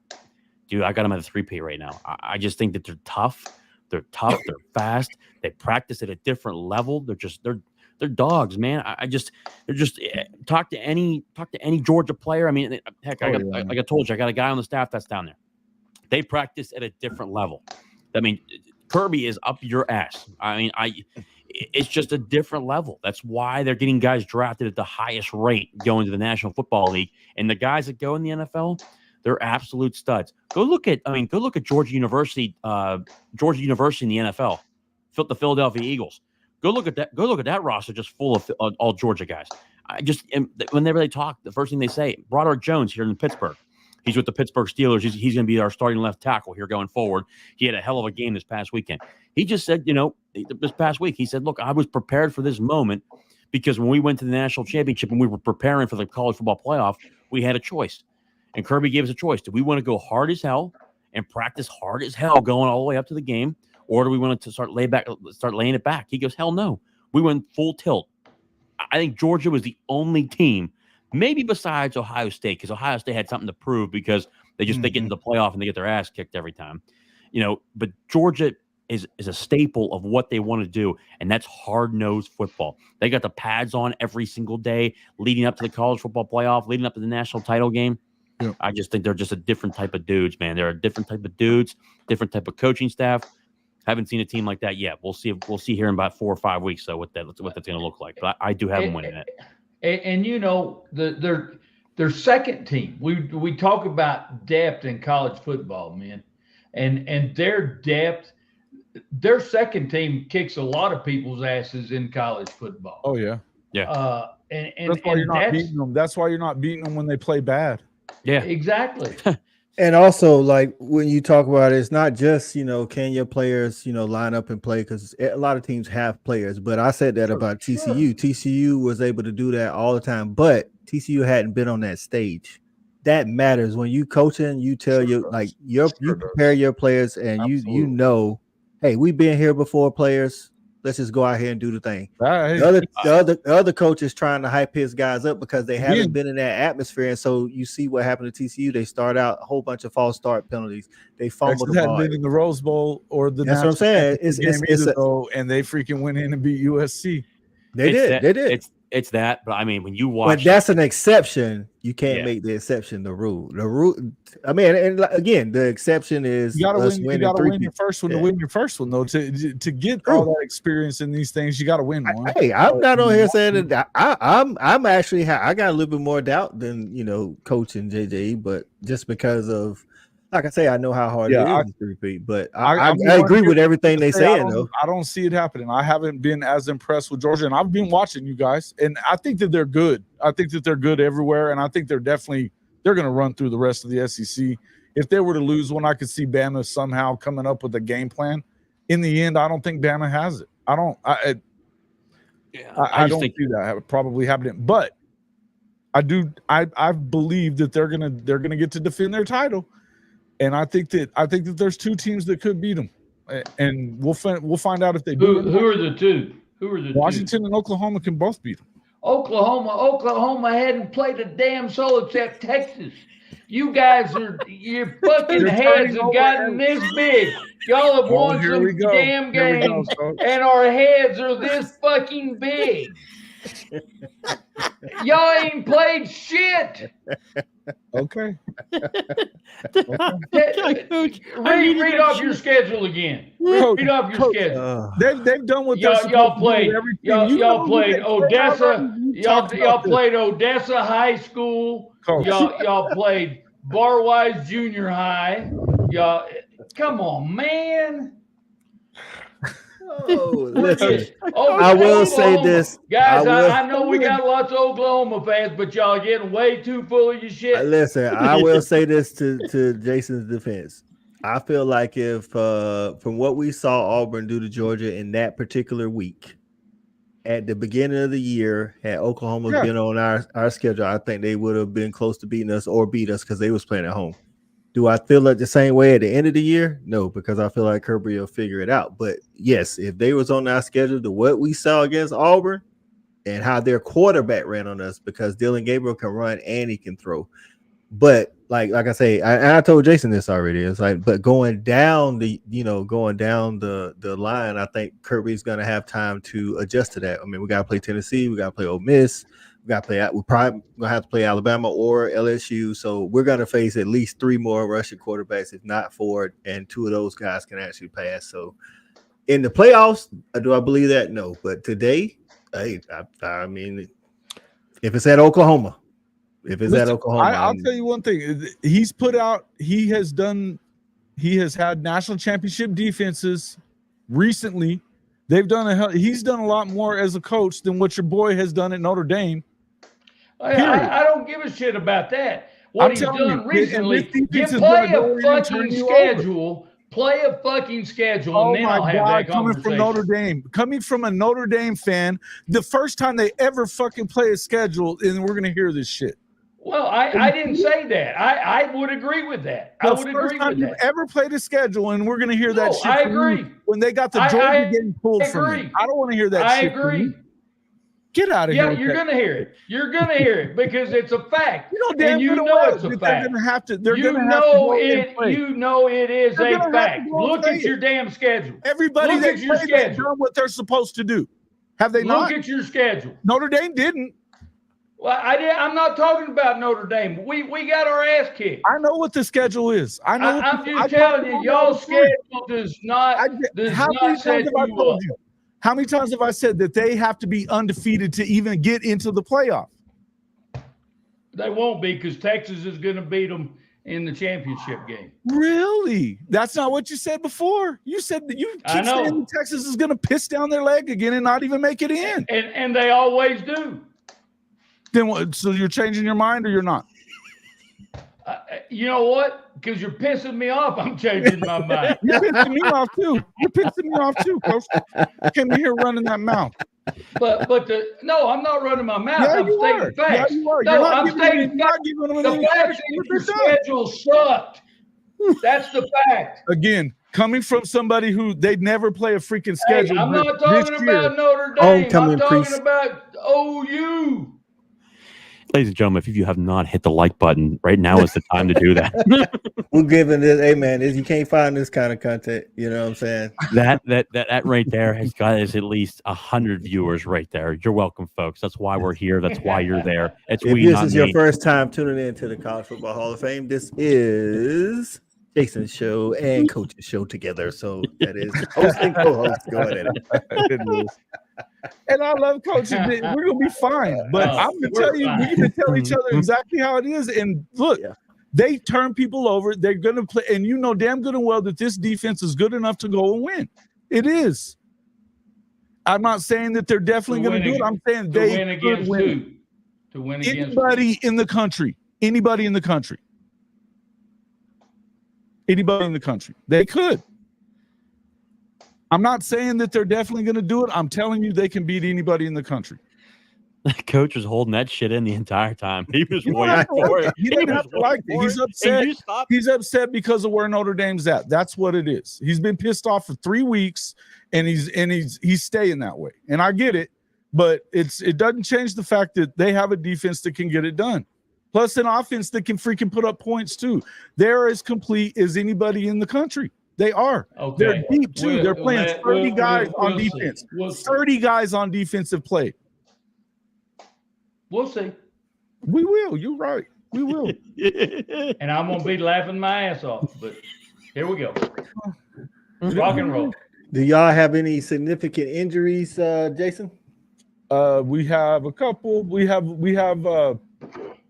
got them at a 3P right now. I just think that they're tough. They're fast. They practice at a different level. They're dogs, man. Talk to any Georgia player. I mean, heck, like I told you, I got a guy on the staff that's down there. They practice at a different level. I mean, Kirby is up your ass. I mean, it's just a different level. That's why they're getting guys drafted at the highest rate going to the National Football League. And the guys that go in the NFL, they're absolute studs. Go look at Georgia University in the NFL, the Philadelphia Eagles. Go look at that roster, just full of all Georgia guys. Whenever they talk, the first thing they say, Broderick Jones here in Pittsburgh. He's with the Pittsburgh Steelers. He's going to be our starting left tackle here going forward. He had a hell of a game this past weekend. He just said, this past week, he said, look, I was prepared for this moment because when we went to the national championship and we were preparing for the college football playoff, we had a choice. And Kirby gave us a choice. Do we want to go hard as hell and practice hard as hell going all the way up to the game? Or do we want to start laying it back? He goes, hell no. We went full tilt. I think Georgia was the only team, maybe besides Ohio State, because Ohio State had something to prove because they get into the playoff and they get their ass kicked every time. But Georgia is a staple of what they want to do, and that's hard-nosed football. They got the pads on every single day leading up to the college football playoff, leading up to the national title game. Yeah. I just think they're just a different type of dudes, man. They're a different type of dudes, different type of coaching staff. Haven't seen a team like that yet. We'll see here in about 4 or 5 weeks, so what that's going to look like. But I do have them winning it. And their second team. We talk about depth in college football, man, and their depth. Their second team kicks a lot of people's asses in college football. Oh yeah, yeah. And that's why you're not beating them. That's why you're not beating them when they play bad. Yeah, exactly. And also, like when you talk about it, it's not just can your players line up and play, because a lot of teams have players. But I said that about TCU. Sure. TCU was able to do that all the time, but TCU hadn't been on that stage. That matters when you coaching. You tell you prepare your players, and Absolutely. Hey, we've been here before, players. Let's just go out here and do the thing. The other coach is trying to hype his guys up because they haven't been in that atmosphere. And so you see what happened to TCU. They start out a whole bunch of false start penalties. They fumbled the ball. Been in the Rose Bowl or the That's what I'm saying. And they freaking went in and beat USC. They did. It's that, but I mean, when you watch, but that's an exception. You can't make the exception the rule. The rule. I mean, and again, the exception is you got to win. You got to win your first one to win your first one, though. To get all that experience in these things, you got to win one. Hey, I'm not on here saying that. I'm actually I got a little bit more doubt than Coach and JJ, but just because of. Like I say, I know how hard it is to repeat, but I agree with everything they say. Though I don't see it happening. I haven't been as impressed with Georgia, and I've been watching you guys, and I think that they're good. I think that they're good everywhere, and I think they're going to run through the rest of the SEC. If they were to lose one, I could see Bama somehow coming up with a game plan. In the end, I don't think Bama has it. I don't see that probably happening, but I do. I believe that they're gonna get to defend their title. And I think that there's 2 teams that could beat them, and we'll find out if they do. Who are the two? Washington and Oklahoma can both beat them. Oklahoma hadn't played a damn soul except Texas. You guys your fucking heads have gotten this big. Y'all have won some damn games, and our heads are this fucking big. Y'all ain't played shit. Okay. Read off your schedule again. Read off your schedule. They've done what Y'all played. Y'all played Odessa. Y'all played Odessa High School. Y'all played Barwise Junior High. Y'all, come on, man. Oh, listen. I will say this, guys. I know we got lots of Oklahoma fans, but y'all are getting way too full of your shit. Listen, I will say this to Jason's defense. I feel like if from what we saw Auburn do to Georgia in that particular week, at the beginning of the year, had Oklahoma been on our schedule, I think they would have been close to beating us or beat us because they was playing at home. Do I feel like the same way at the end of the year? No, because I feel like Kirby will figure it out. But yes, if they was on our schedule to what we saw against Auburn and how their quarterback ran on us, because Dylan Gabriel can run and he can throw. But like I say, I told Jason this already. It's like, but going down the line, I think Kirby's gonna have time to adjust to that. I mean, we gotta play Tennessee, we gotta play Ole Miss. We're probably gonna have to play Alabama or LSU. So we're gonna face at least 3 more rushing quarterbacks, if not 4, and 2 of those guys can actually pass. So in the playoffs, do I believe that? No. But today, hey, I mean, if it's at Oklahoma, I'll tell you one thing. He has had national championship defenses recently. He's done a lot more as a coach than what your boy has done at Notre Dame. I don't give a shit about that. What he's done recently, play a fucking schedule. Play a fucking schedule. Oh and then my I'll have God! that Coming from Notre Dame, coming from a Notre Dame fan, the first time they ever fucking play a schedule, and we're gonna hear this shit. Well, I didn't say that. I would agree with that. I would agree with that. The first time you've ever played a schedule, and we're gonna hear that shit. I agree. When they got the Georgia game pulled from you, I don't want to hear that shit. I agree. Get out of here. Yeah, you're going to hear it. You're going to hear it because it's a fact. You know damn well it's a fact. They're going to have to. You know it is a fact. Look at your damn schedule. Everybody that's done what they're supposed to do. Have they not? Look at your schedule. Notre Dame didn't. Well, I'm not talking about Notre Dame. We got our ass kicked. I know what the schedule is. I know. I'm just telling you, y'all's schedule does not set you up. How many times have I said that they have to be undefeated to even get into the playoff? They won't be because Texas is going to beat them in the championship game. Really? That's not what you said before. You said that you keep saying Texas is going to piss down their leg again and not even make it in. And they always do. Then what? So you're changing your mind or you're not? You know what? Because you're pissing me off, I'm changing my mind. You're pissing me off too. Coach. You came in here running that mouth. But no, I'm not running my mouth. I'm stating facts. Yeah, you are. No, I'm stating facts. The facts is your schedule sucked. That's the fact. Again, coming from somebody who they'd never play a freaking schedule. Hey, I'm not talking about Notre Dame. I'm talking about OU. Ladies and gentlemen, if you have not hit the like button, right now is the time to do that. We're giving this, hey man, you can't find this kind of content. You know what I'm saying? That right there has got us at least 100 viewers right there. You're welcome, folks. That's why we're here. That's why you're there. If this is your first time tuning in to the College Football Hall of Fame, this is Jason's show and Coach's show together. So that is host and co-host going at it. And I love coaching. We're gonna be fine. But I'm gonna tell you, we can tell each other exactly how it is. And look, they turn people over. They're gonna play, and you know damn good and well that this defense is good enough to go and win. It is. I'm not saying that they're definitely gonna do it. I'm saying they win against who? To win against anybody in the country. Anybody in the country. Anybody in the country. They could. I'm not saying that they're definitely going to do it. I'm telling you they can beat anybody in the country. The coach was holding that shit in the entire time. He was waiting for it. He didn't have to like it. He's upset. He's upset because of where Notre Dame's at. That's what it is. He's been pissed off for 3 weeks, and he's staying that way. And I get it, but it doesn't change the fact that they have a defense that can get it done. Plus an offense that can freaking put up points too. They're as complete as anybody in the country. They are. Okay. They're deep too. They're playing 30 guys on defense. 30 guys on defensive play. We'll see. We will. You're right. We will. And I'm going to be laughing my ass off. But here we go. Rock and roll. Do y'all have any significant injuries, Jason? We have a couple. We have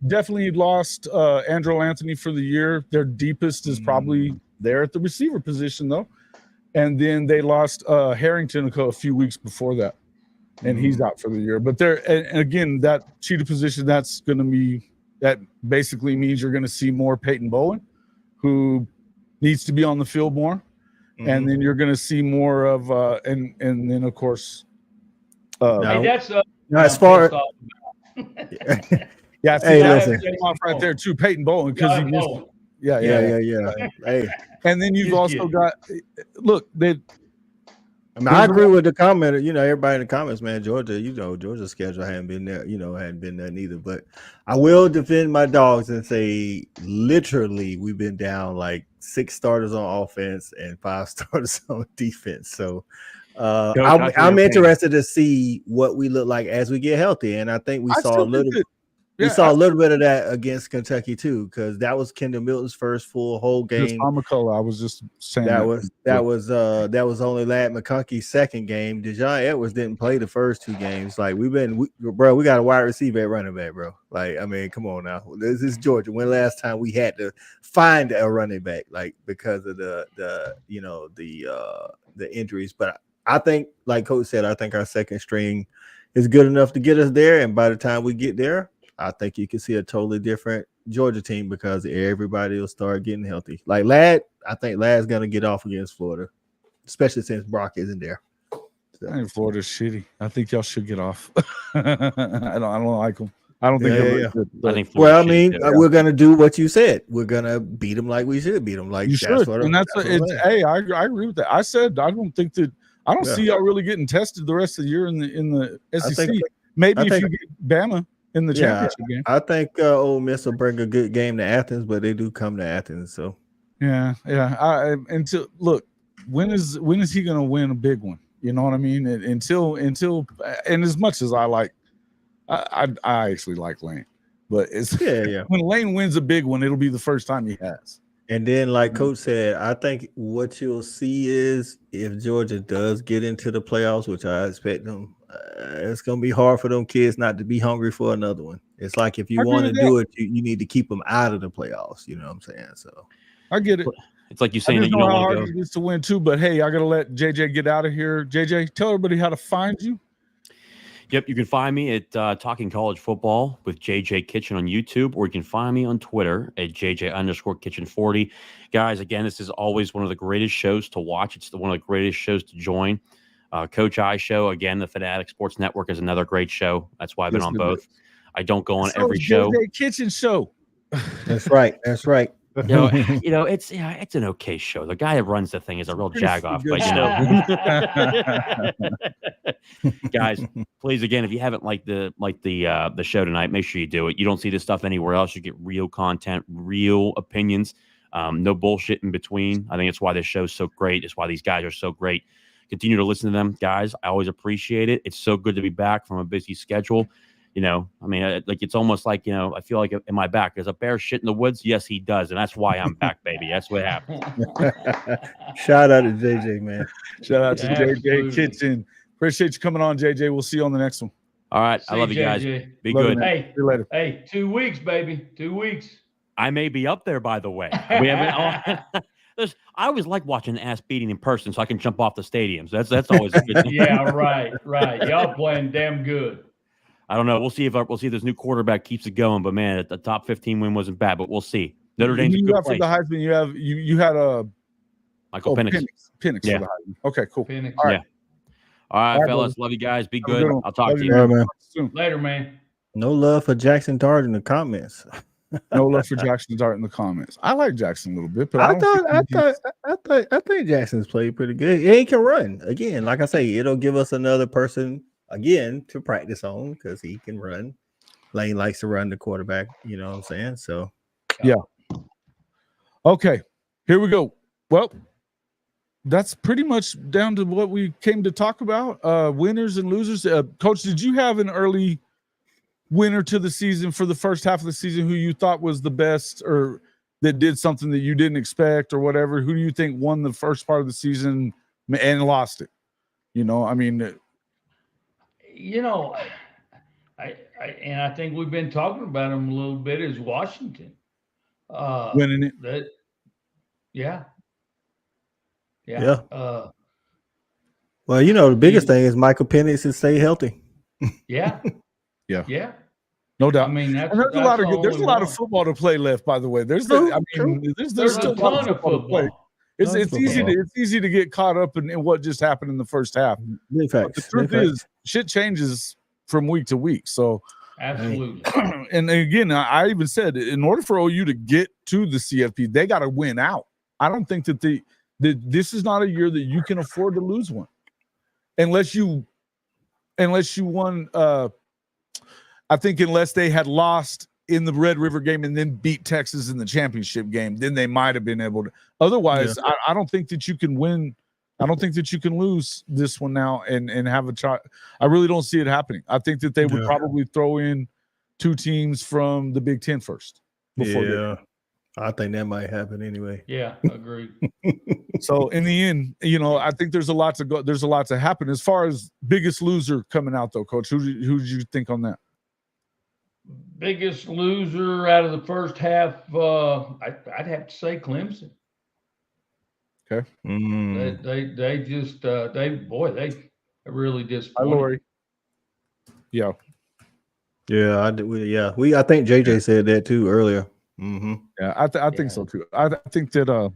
definitely lost Andrew Anthony for the year. Their deepest is probably there at the receiver position, though. And then they lost Harrington a few weeks before that, and he's out for the year. But and again, that cheetah position, that basically means you're going to see more Peyton Bowen, who needs to be on the field more. And then you're going to see more of and then of course Hey, that's as far yeah, hey, listen, off right there too, Peyton Bowen, because he missed. Yeah. Hey, And then you've also got I agree with the commenter. Everybody in the comments, man. Georgia, Georgia's schedule hadn't been there. Hadn't been there neither. But I will defend my dogs and say, literally, we've been down like 6 starters on offense and 5 starters on defense. So I'm interested to see what we look like as we get healthy. And I think we saw a little bit. We saw a little bit of that against Kentucky too, because that was Kendall Milton's first full whole game. I was just saying that was only Ladd McConkey's second game. Dejon Edwards didn't play the first 2 games. Like we got a wide receiver at running back, bro. Like, I mean, come on now. This is Georgia. When last time we had to find a running back, like because of the injuries? But I think, like Coach said, I think our second string is good enough to get us there. And by the time we get there, I think you can see a totally different Georgia team because everybody will start getting healthy. Like Ladd, I think Ladd's gonna get off against Florida, especially since Brock isn't there. So. I think Florida's shitty. I think y'all should get off. I don't like them. I don't think they're good. I think we're gonna do what you said. We're gonna beat them like we should beat them. Like you should. Hey, I agree with that. I said I don't see y'all really getting tested the rest of the year in the SEC. Maybe if you get Bama in the championship game. I think Ole Miss will bring a good game to Athens, but they do come to Athens. So yeah. When is he going to win a big one? You know what I mean? Until and as much as I actually like Lane, but when Lane wins a big one, it'll be the first time he has. And then, like Coach said, I think what you'll see is if Georgia does get into the playoffs, which I expect them, it's going to be hard for them kids not to be hungry for another one. It's like if you want to do it, you need to keep them out of the playoffs. You know what I'm saying? So I get it. It's like you saying that you don't want to go. It is to win too, but hey, I got to let JJ get out of here. JJ, tell everybody how to find you. Yep, you can find me at Talking College Football with JJ Kitchen on YouTube, or you can find me on Twitter at JJ_Kitchen40. Guys, again, this is always one of the greatest shows to watch. It's one of the greatest shows to join. Coach I Show, again, the Fanatic Sports Network is another great show. That's why I've been on both. I don't go on every show. JJ Kitchen Show. That's right. It's an okay show. The guy that runs the thing is a real jagoff, but guys, please, again, if you haven't liked the show tonight, make sure you do it. You don't see this stuff anywhere else. You get real content, real opinions, no bullshit in between. I think it's why this show's so great. It's why these guys are so great. Continue to listen to them, guys. I always appreciate it. It's so good to be back from a busy schedule. It's almost like, I feel like in my back, there's a bear shit in the woods. Yes, he does. And that's why I'm back, baby. That's what happened. Shout out to JJ, man. Shout out to JJ Kitchen. Appreciate you coming on, JJ. We'll see you on the next one. All right. I love you guys. Be good. Hey, see you later. Hey, 2 weeks, baby. 2 weeks. I may be up there, by the way. We haven't. I always like watching ass beating in person so I can jump off the stadiums. That's always a good thing. Yeah, right. Y'all playing damn good. I don't know. We'll see if this new quarterback keeps it going. But man, the top 15 win wasn't bad. But we'll see. Notre Dame's a good place. For the Heisman, you had a Michael Penix. Penix for the Heisman. Okay, cool. Penix. All right. All right, fellas. Love you guys. Be good. I'll talk to you. Man. Later, man. No love for Jackson Dart in the comments. No love for Jackson Dart in the comments. I like Jackson a little bit, but I think Jackson's played pretty good. He can run again. Like I say, it'll give us another person again to practice on because he can run. Lane likes to run the quarterback. You know what I'm saying? So yeah. Okay, here we go. Well, that's pretty much down to what we came to talk about. Winners and losers. Coach, did you have an early winner to the season for the first half of the season who you thought was the best or that did something that you didn't expect or whatever? Who do you think won the first part of the season and lost it? You know, I mean, You know, I think we've been talking about them a little bit is Washington. winning it. Yeah. Yeah. Well, you know, the biggest thing is Michael Penix to stay healthy. Yeah. Yeah. No doubt. I mean, and there's a lot of football to play left, by the way. There's There's still a ton of football. It's easy to get caught up in what just happened in the first half. Big facts. But the truth is, shit changes from week to week. So absolutely. And again, I even said in order for OU to get to the CFP, they got to win out. I don't think that this is not a year that you can afford to lose one, unless you won. I think unless they had lost in the Red River game and then beat Texas in the championship game, then they might have been able to. Otherwise, I don't think that you can win. I don't think that you can lose this one now and have a try. I really don't see it happening. I think that they would probably throw in 2 teams from the Big Ten first. I think that might happen anyway. Yeah, agreed. So in the end, you know, I think there's a lot to go. There's a lot to happen as far as biggest loser coming out, though, Coach. Who did you think on that? Biggest loser out of the first half, I'd have to say Clemson. Okay. They just they really disappointed. Lori. Yeah. Yeah, I think JJ said that too earlier. Mm-hmm. Yeah, I think so too. I think that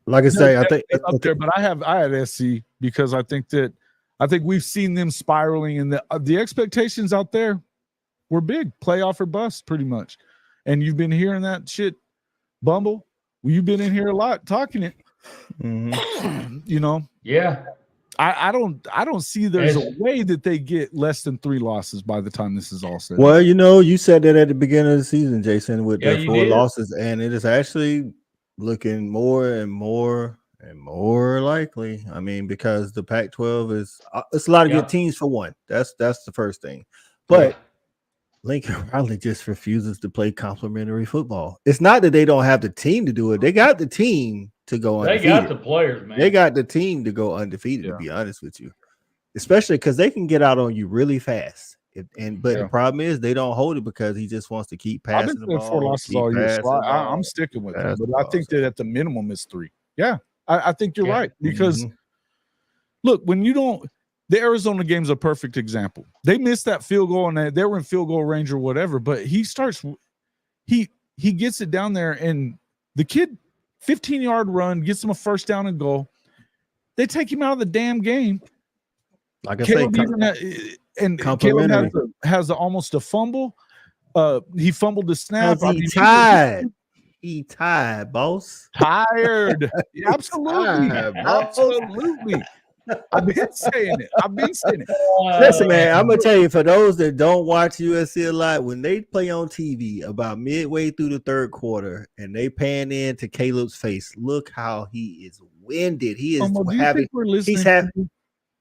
like I say, I think up there, but I had SC because I think we've seen them spiraling, and the expectations out there were big, playoff or bust, pretty much. And you've been hearing that shit, Bumble. You've been in here a lot talking it. Mm-hmm. You know. Yeah. I don't see there's a way that they get less than 3 losses by the time this is all said. Well, you know, you said that at the beginning of the season, Jason, with the 4 did. losses, and it is actually looking more and more and more likely. I mean, because the Pac-12 is it's a lot of good teams for one. That's the first thing. But Lincoln Riley just refuses to play complimentary football. It's not that they don't have the team to do it. They got the team to go undefeated. They got the players, man. They got the team to go undefeated, to be honest with you. Especially because they can get out on you really fast. But the problem is they don't hold it because he just wants to keep passing the ball. 4 losses all year, so I'm sticking with him. But I think that at the minimum it's 3. Yeah, I think you're right. Because, look, when you don't – the Arizona game's a perfect example. They missed that field goal, and they were in field goal range or whatever, but he gets it down there, and the kid, 15-yard run, gets him a first down and goal. They take him out of the damn game. Like I Caleb say, Caleb has almost a fumble. He fumbled the snap. He tired, boss. Tired. Absolutely. Absolutely. I've been saying it. Listen, man, I'm gonna tell you, for those that don't watch USC a lot, when they play on TV about midway through the 3rd quarter and they pan into Caleb's face, look how he is winded. He is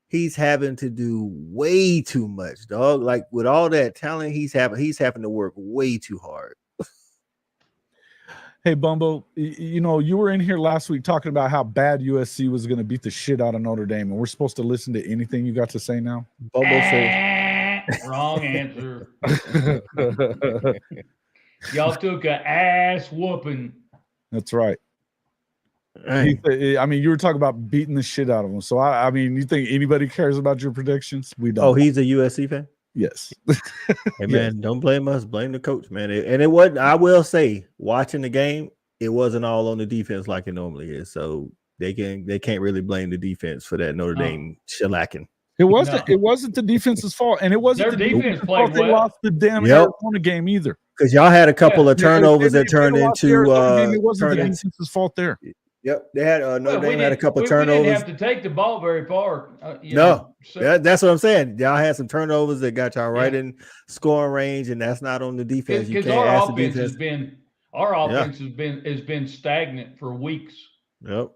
he's having to do way too much, dog. Like with all that talent he's having to work way too hard. Hey, Bumbo, you know, you were in here last week talking about how bad USC was going to beat the shit out of Notre Dame, and we're supposed to listen to anything you got to say now? Bumbo says wrong answer. Y'all took an ass whooping. That's right. I mean, you were talking about beating the shit out of them. So, I mean, you think anybody cares about your predictions? We don't. Oh, he's a USC fan? Yes. Hey, man, don't blame us. Blame the coach, man. It wasn't, I will say, watching the game, it wasn't all on the defense like it normally is. So they can't really blame the defense for that Notre Dame shellacking. It wasn't the defense's fault, and it wasn't their the defense fault they lost the damn Arizona game either. Because y'all had a couple of turnovers that turned into it wasn't the defense's fault there. Yep, they had Notre Dame had a couple of turnovers. We didn't have to take the ball very far. That's what I'm saying. Y'all had some turnovers that got y'all right in scoring range, and that's not on the defense. Because our offense has been stagnant for weeks. Yep.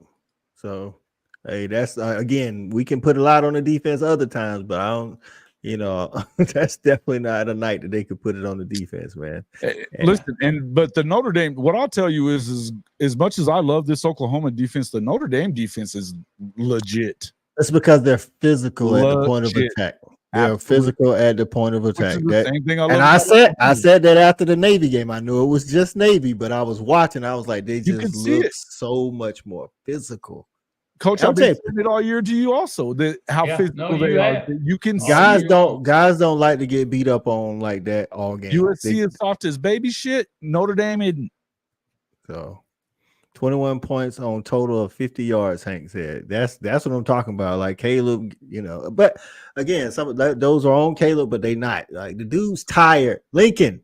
So, hey, that's again, we can put a lot on the defense other times, but you know, that's definitely not a night that they could put it on the defense, man. Listen, but the Notre Dame, what I'll tell you is as much as I love this Oklahoma defense, the Notre Dame defense is legit. That's because they're physical at the point of attack. They're physical at the point of attack. Same thing I said that after the Navy game. I knew it was just Navy, but I was watching. I was like, they just look so much more physical. Coach, I've been saying it all year to you also. How physical they are. You can guys don't like to get beat up on like that all game. USC is soft as baby shit. Notre Dame isn't. So 21 points on total of 50 yards, Hank said. That's what I'm talking about. Like Caleb, you know. But again, some of those are on Caleb, but they not. Like the dude's tired. Lincoln.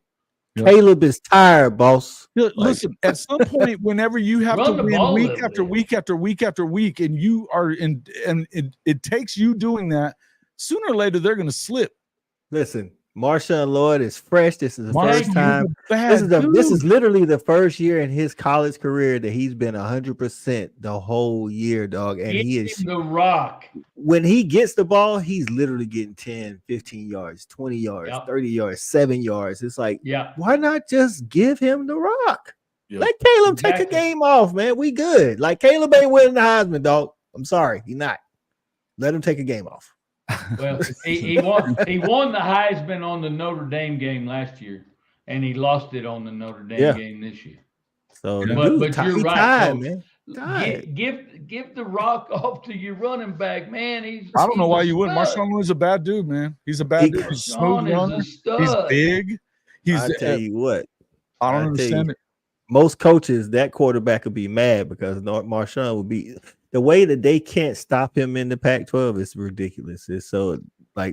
Caleb is tired, boss. Listen, at some point, whenever you have to win week after week after week after week, and you are in, and it takes you doing that, sooner or later they're going to slip. Listen, Marshawn Lloyd is fresh. This is the first time. This is literally the first year in his college career that he's been 100% the whole year, dog. And he is the rock. When he gets the ball, he's literally getting 10, 15 yards, 20 yards, 30 yards, 7 yards. It's like, why not just give him the rock? Let Caleb take a game off, man. We good. Like Caleb ain't winning the Heisman, dog. I'm sorry, he's not. Let him take a game off. Well, he won the Heisman on the Notre Dame game last year, and he lost it on the Notre Dame game this year. So, but you're right, man. Give the rock off to your running back, man. I don't know why you wouldn't. Marshawn Lloyd's a bad dude, man. He's a bad dude. He's smooth runner. He's big. I tell you what. I don't understand it. Most coaches, that quarterback would be mad because Marshawn would be. The way that they can't stop him in the Pac-12 is ridiculous. It's so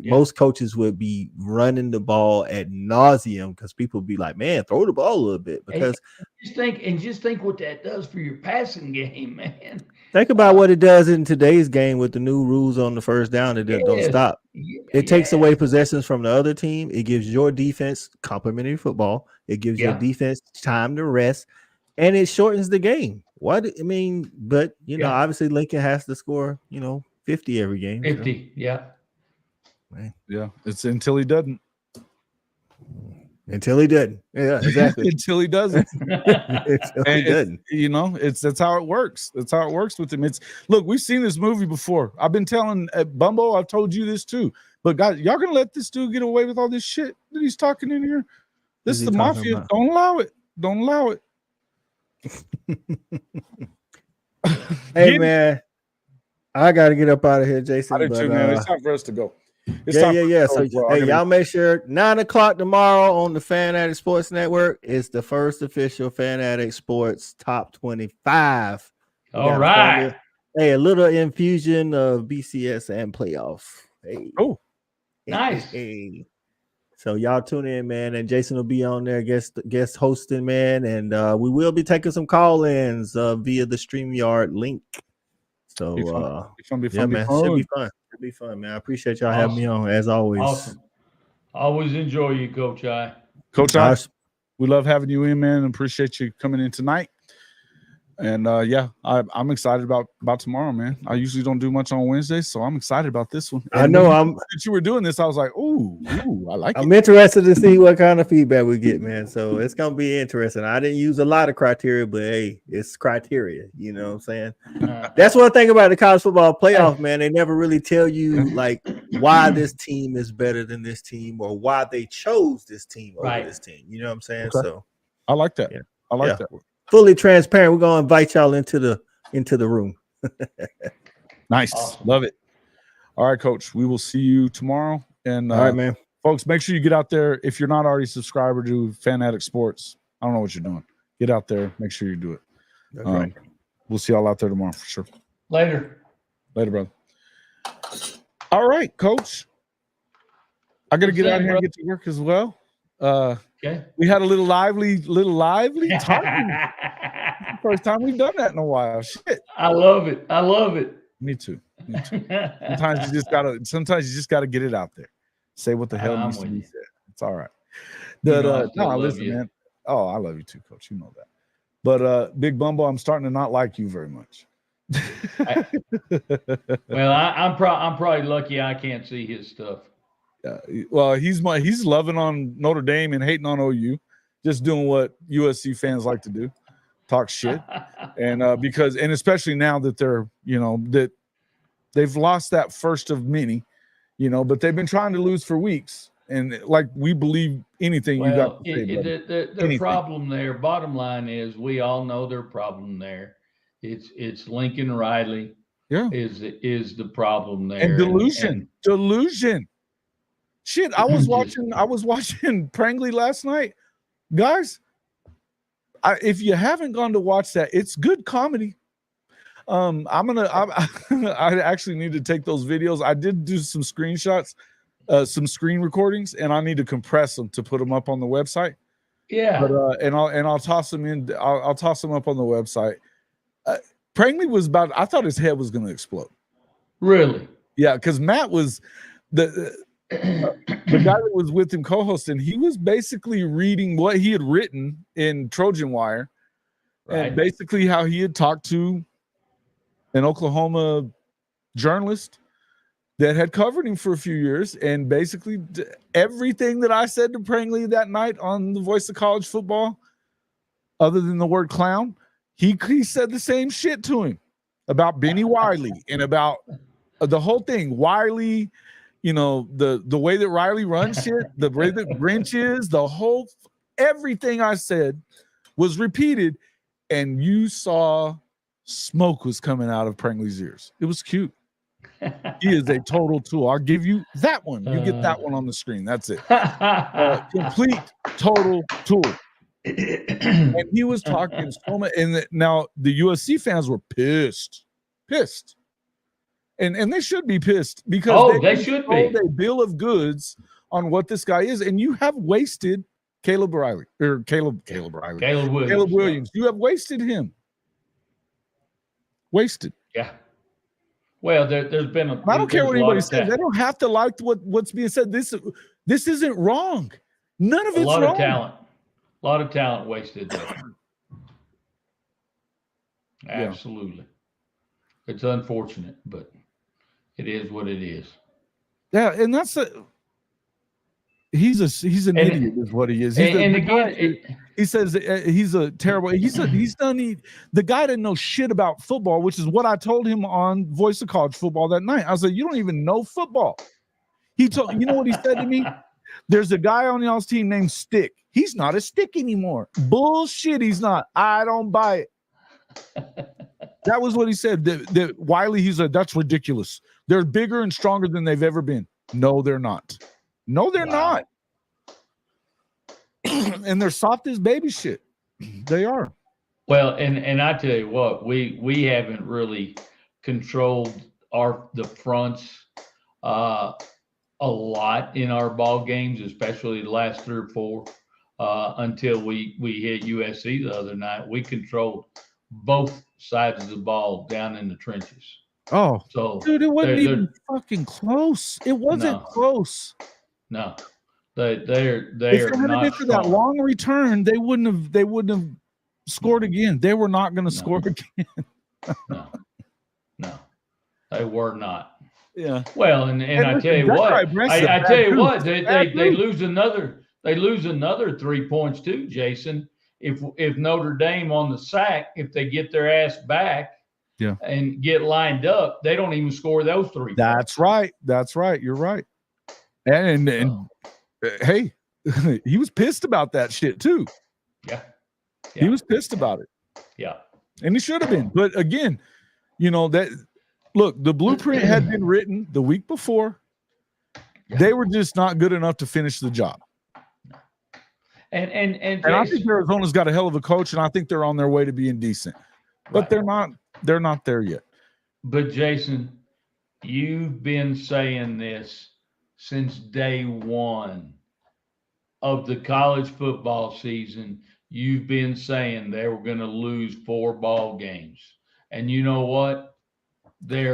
most coaches would be running the ball ad nauseum because people would be like, man, throw the ball a little bit. Because just think what that does for your passing game, man. Think about what it does in today's game with the new rules on the first down that don't stop. It takes away possessions from the other team. It gives your defense complimentary football. It gives your defense time to rest, and it shortens the game. But you know, obviously Lincoln has to score, 50 every game. 50, yeah. It's until he doesn't. Until he doesn't. Yeah, exactly. Until he doesn't. That's how it works. That's how it works with him. Look, we've seen this movie before. I've been telling Bumbo, I've told you this too. But guys, y'all gonna let this dude get away with all this shit that he's talking in here? This is the mafia. About? Don't allow it. Don't allow it. Hey man, I gotta get up out of here, Jason. I do too, man. It's time for us to go. Yeah. So y'all make sure 9:00 tomorrow on the Fan Addict Sports Network. It's the first official Fan Addict Sports Top 25. All right. A little infusion of BCS and playoff. Hey. Oh, nice. Hey. So y'all tune in, man, and Jason will be on there, guest hosting, man, and we will be taking some call-ins via the StreamYard link. So it's gonna be fun, man. Should be fun, man. I appreciate y'all having me on as always. Awesome. Always enjoy you, Coach I. Coach I, we love having you in, man, and appreciate you coming in tonight. And I'm excited about tomorrow, man. I usually don't do much on Wednesdays, so I'm excited about this one. And I know since you were doing this, I was like, ooh, I like it. I'm interested to see what kind of feedback we get, man. So it's gonna be interesting. I didn't use a lot of criteria, but hey, it's criteria. You know what I'm saying? That's one thing about the college football playoff, man. They never really tell you like why this team is better than this team or why they chose this team over this team. You know what I'm saying? Okay. So I like that. Yeah. I like that. Fully transparent. We're gonna invite y'all into the room. Nice. Awesome. Love it. All right, Coach. We will see you tomorrow. And all right, man. Folks, make sure you get out there. If you're not already a subscriber to Fan Addict Sports, I don't know what you're doing. Get out there. Make sure you do it. That's right. We'll see y'all out there tomorrow for sure. Later, brother. All right, Coach. I gotta get out here and get to work as well. Okay. We had a little lively time. First time we've done that in a while. Shit. I love it. Me too. Sometimes you just gotta get it out there. Say what the hell needs to be said. It's all right. Listen, man. Oh, I love you too, Coach. You know that. But Big Bumbo, I'm starting to not like you very much. Well, I'm probably lucky I can't see his stuff. Well, he's loving on Notre Dame and hating on OU, just doing what USC fans like to do, talk shit. And and especially now that they're, that they've lost that first of many, but they've been trying to lose for weeks. And like, we believe anything you got to say. The problem there, bottom line is, we all know their problem there. It's Lincoln Riley. Yeah, is the problem there. And delusion. Shit, I was watching Prangley last night, guys. If you haven't gone to watch that, it's good comedy. I actually need to take those videos. I did do some screenshots, some screen recordings, and I need to compress them to put them up on the website. Yeah. But I'll toss them in. I'll toss them up on the website. Prangley was I thought his head was going to explode. Really? Yeah, because Matt was the guy that was with him co-hosting. He was basically reading what he had written in Trojan Wire, right, and basically how he had talked to an Oklahoma journalist that had covered him for a few years, and basically everything that I said to Prangley that night on the Voice of College Football, other than the word clown, he said the same shit to him about Benny Wiley and about the whole thing. Wiley, the way that Riley runs shit, the way that Grinch is, everything I said was repeated, and you saw smoke was coming out of Prangley's ears. It was cute. He is a total tool. I'll give you that one. You get that one on the screen. That's it. Complete total tool. And he was talking so much. And now the USC fans were pissed, and they should be pissed because they should be a bill of goods on what this guy is, and you have wasted Caleb Williams. You have wasted him. Wasted. Yeah. Well, there's been a. I don't care what anybody says. They don't have to like what's being said. This isn't wrong. None of it's wrong. A lot of talent wasted there. Absolutely. It's unfortunate, but it is what it is. Yeah, and he's an idiot is what he is. He says he's a terrible. The guy didn't know shit about football, which is what I told him on Voice of College Football that night. I was like, you don't even know football. You know what he said to me? There's a guy on y'all's team named Stick. He's not a stick anymore. Bullshit, he's not. I don't buy it. That was what he said. That Wiley, he said, that's ridiculous. They're bigger and stronger than they've ever been. No, they're not. No, they're not. And they're soft as baby shit. They are. Well, and I tell you what, we haven't really controlled the fronts a lot in our ball games, especially the last 3 or 4. Until we hit USC the other night. We controlled both sides of the ball down in the trenches. Oh, so dude, it wasn't even fucking close. It wasn't close. No, they're if it hadn't been for that long return, they wouldn't have scored again. They were not going to score again. No, they were not. Yeah. Well, and I tell you what, I tell you what, they lose another. They lose another 3 points too, Jason. If Notre Dame on the sack, if they get their ass back, and get lined up, they don't even score those 3 That's points. That's right. You're right. And hey, he was pissed about that shit too. Yeah. He was pissed about it. Yeah. And he should have been. But again, the blueprint had been written the week before. Yeah. They were just not good enough to finish the job. And I think Arizona's got a hell of a coach, and I think they're on their way to being decent. But they're not there yet. But Jason, you've been saying this since day one of the college football season. You've been saying they were going to lose 4 ball games. And you know what? They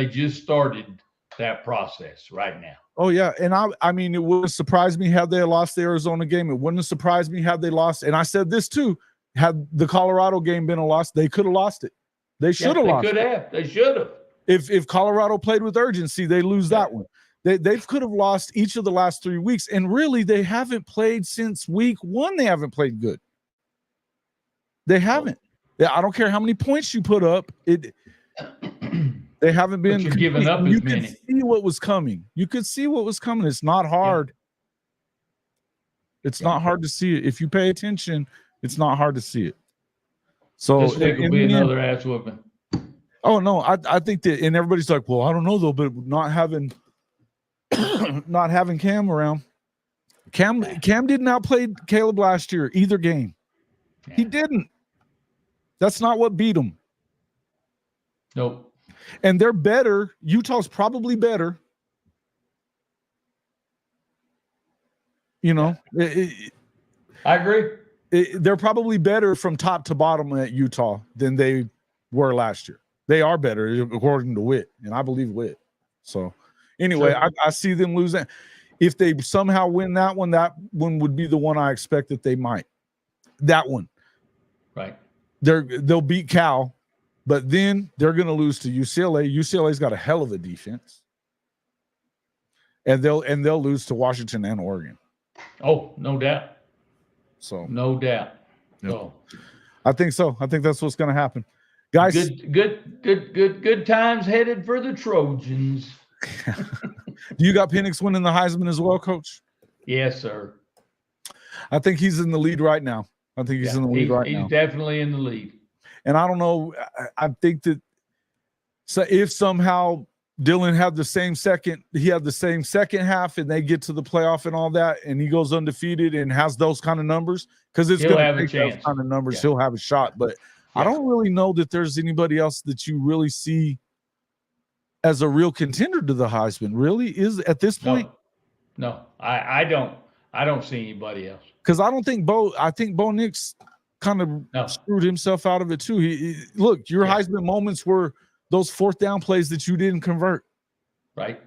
just started that process right now. Oh, yeah. And I mean, it wouldn't surprise me had they lost the Arizona game. It wouldn't have surprised me had they lost. And I said this too. Had the Colorado game been a loss, they could have lost it. They should have lost it. They should have. If Colorado played with urgency, they lose that one. They could have lost each of the last 3 weeks, and really they haven't played since week 1. They haven't played good. They haven't. I don't care how many points you put up. They haven't been. But you're giving up you as could many. see what was coming. You could see what was coming. It's not hard. It's not hard to see it. If you pay attention, it's not hard to see it. So This week will be another ass whooping. Oh no, I think that, and everybody's like, well, I don't know though, but not having Cam around. Cam didn't outplay Caleb last year either game. Yeah. He didn't. That's not what beat him. Nope. And they're better. Utah's probably better. You know, I agree. They're probably better from top to bottom at Utah than they were last year. They are better according to Witt, and I believe Witt. So anyway, sure. I see them losing. If they somehow win that one would be the one I expect that they might. That one. Right. They'll beat Cal, but then they're going to lose to UCLA. UCLA's got a hell of a defense. And they'll lose to Washington and Oregon. Oh, no doubt. So no doubt. Yep. So I think so. I think that's what's going to happen. Guys, good times headed for the Trojans. Do you got Penix winning the Heisman as well, Coach? Yes, sir. I think he's in the lead right now. I think he's in the lead right now. He's definitely in the lead. And I don't know. I think that if somehow Dylan had the same second half, and they get to the playoff and all that, and he goes undefeated and has those kind of numbers, because it's going to take those kind of numbers, he'll have a shot. But I don't really know that there's anybody else that you really see as a real contender to the Heisman. Really is at this point. No, I don't see anybody else. Because I think Bo Nix kind of screwed himself out of it too. Look, your Heisman moments were those fourth down plays that you didn't convert. Right.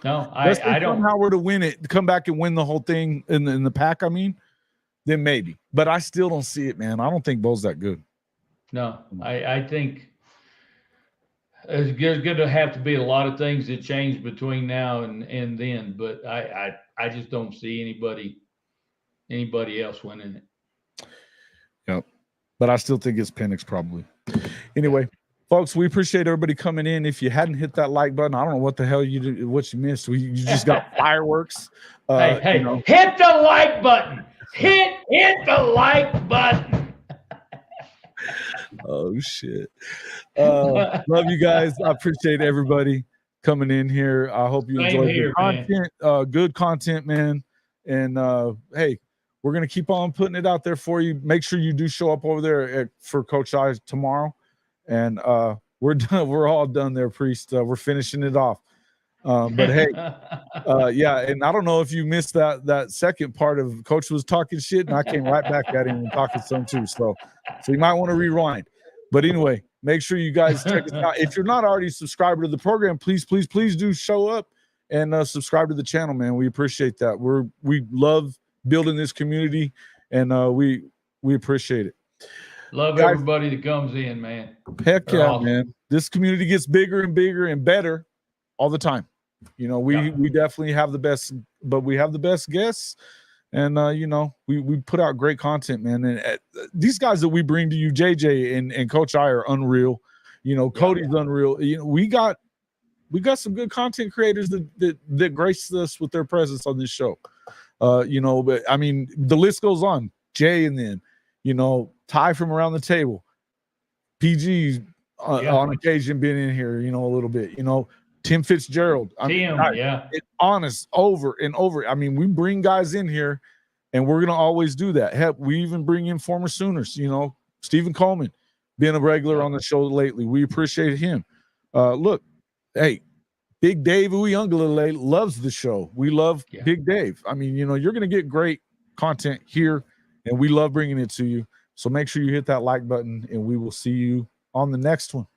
No, I don't. Somehow we're to win it, come back and win the whole thing in the pack. I mean, then maybe. But I still don't see it, man. I don't think Bo's that good. No, I think there's going to have to be a lot of things that change between now and then. But I just don't see anybody else winning it. Yep. But I still think it's Penix probably. Anyway, folks, we appreciate everybody coming in. If you hadn't hit that like button, I don't know what the hell what you missed. You just got fireworks. Hey, you know. Hit the like button. Hit the like button. Oh shit. Love you guys. I appreciate everybody coming in here. I hope you enjoyed the content. Good content, man. And hey, we're gonna keep on putting it out there for you. Make sure you do show up over there for Coach I tomorrow. And we're done. We're all done there, Priest. We're finishing it off. But hey, yeah. And I don't know if you missed that second part of Coach was talking shit, and I came right back at him and talking some too. So you might want to rewind. But anyway, make sure you guys check us out. If you're not already subscribed to the program, please do show up and subscribe to the channel, man. We appreciate that. We love building this community, and we appreciate it. Love everybody that comes in, man. Heck yeah, awesome. Man. This community gets bigger and bigger and better all the time. You know, we definitely have the best, but we have the best guests. And, you know, we put out great content, man. And these guys that we bring to you, JJ and Coach I, are unreal. You know, Cody's unreal. You know, we got some good content creators that grace us with their presence on this show. You know, but I mean, the list goes on. Jay, and then, you know, Ty from around the table, PG on occasion been in here, you know, a little bit, you know, Tim Fitzgerald. Honest over and over. I mean, we bring guys in here, and we're going to always do that. Heck, we even bring in former Sooners, you know, Stephen Coleman, being a regular on the show lately. We appreciate him. Look, hey, Big Dave Uyunglele loves the show. We love Big Dave. I mean, you know, you're going to get great content here, and we love bringing it to you. So make sure you hit that like button, and we will see you on the next one.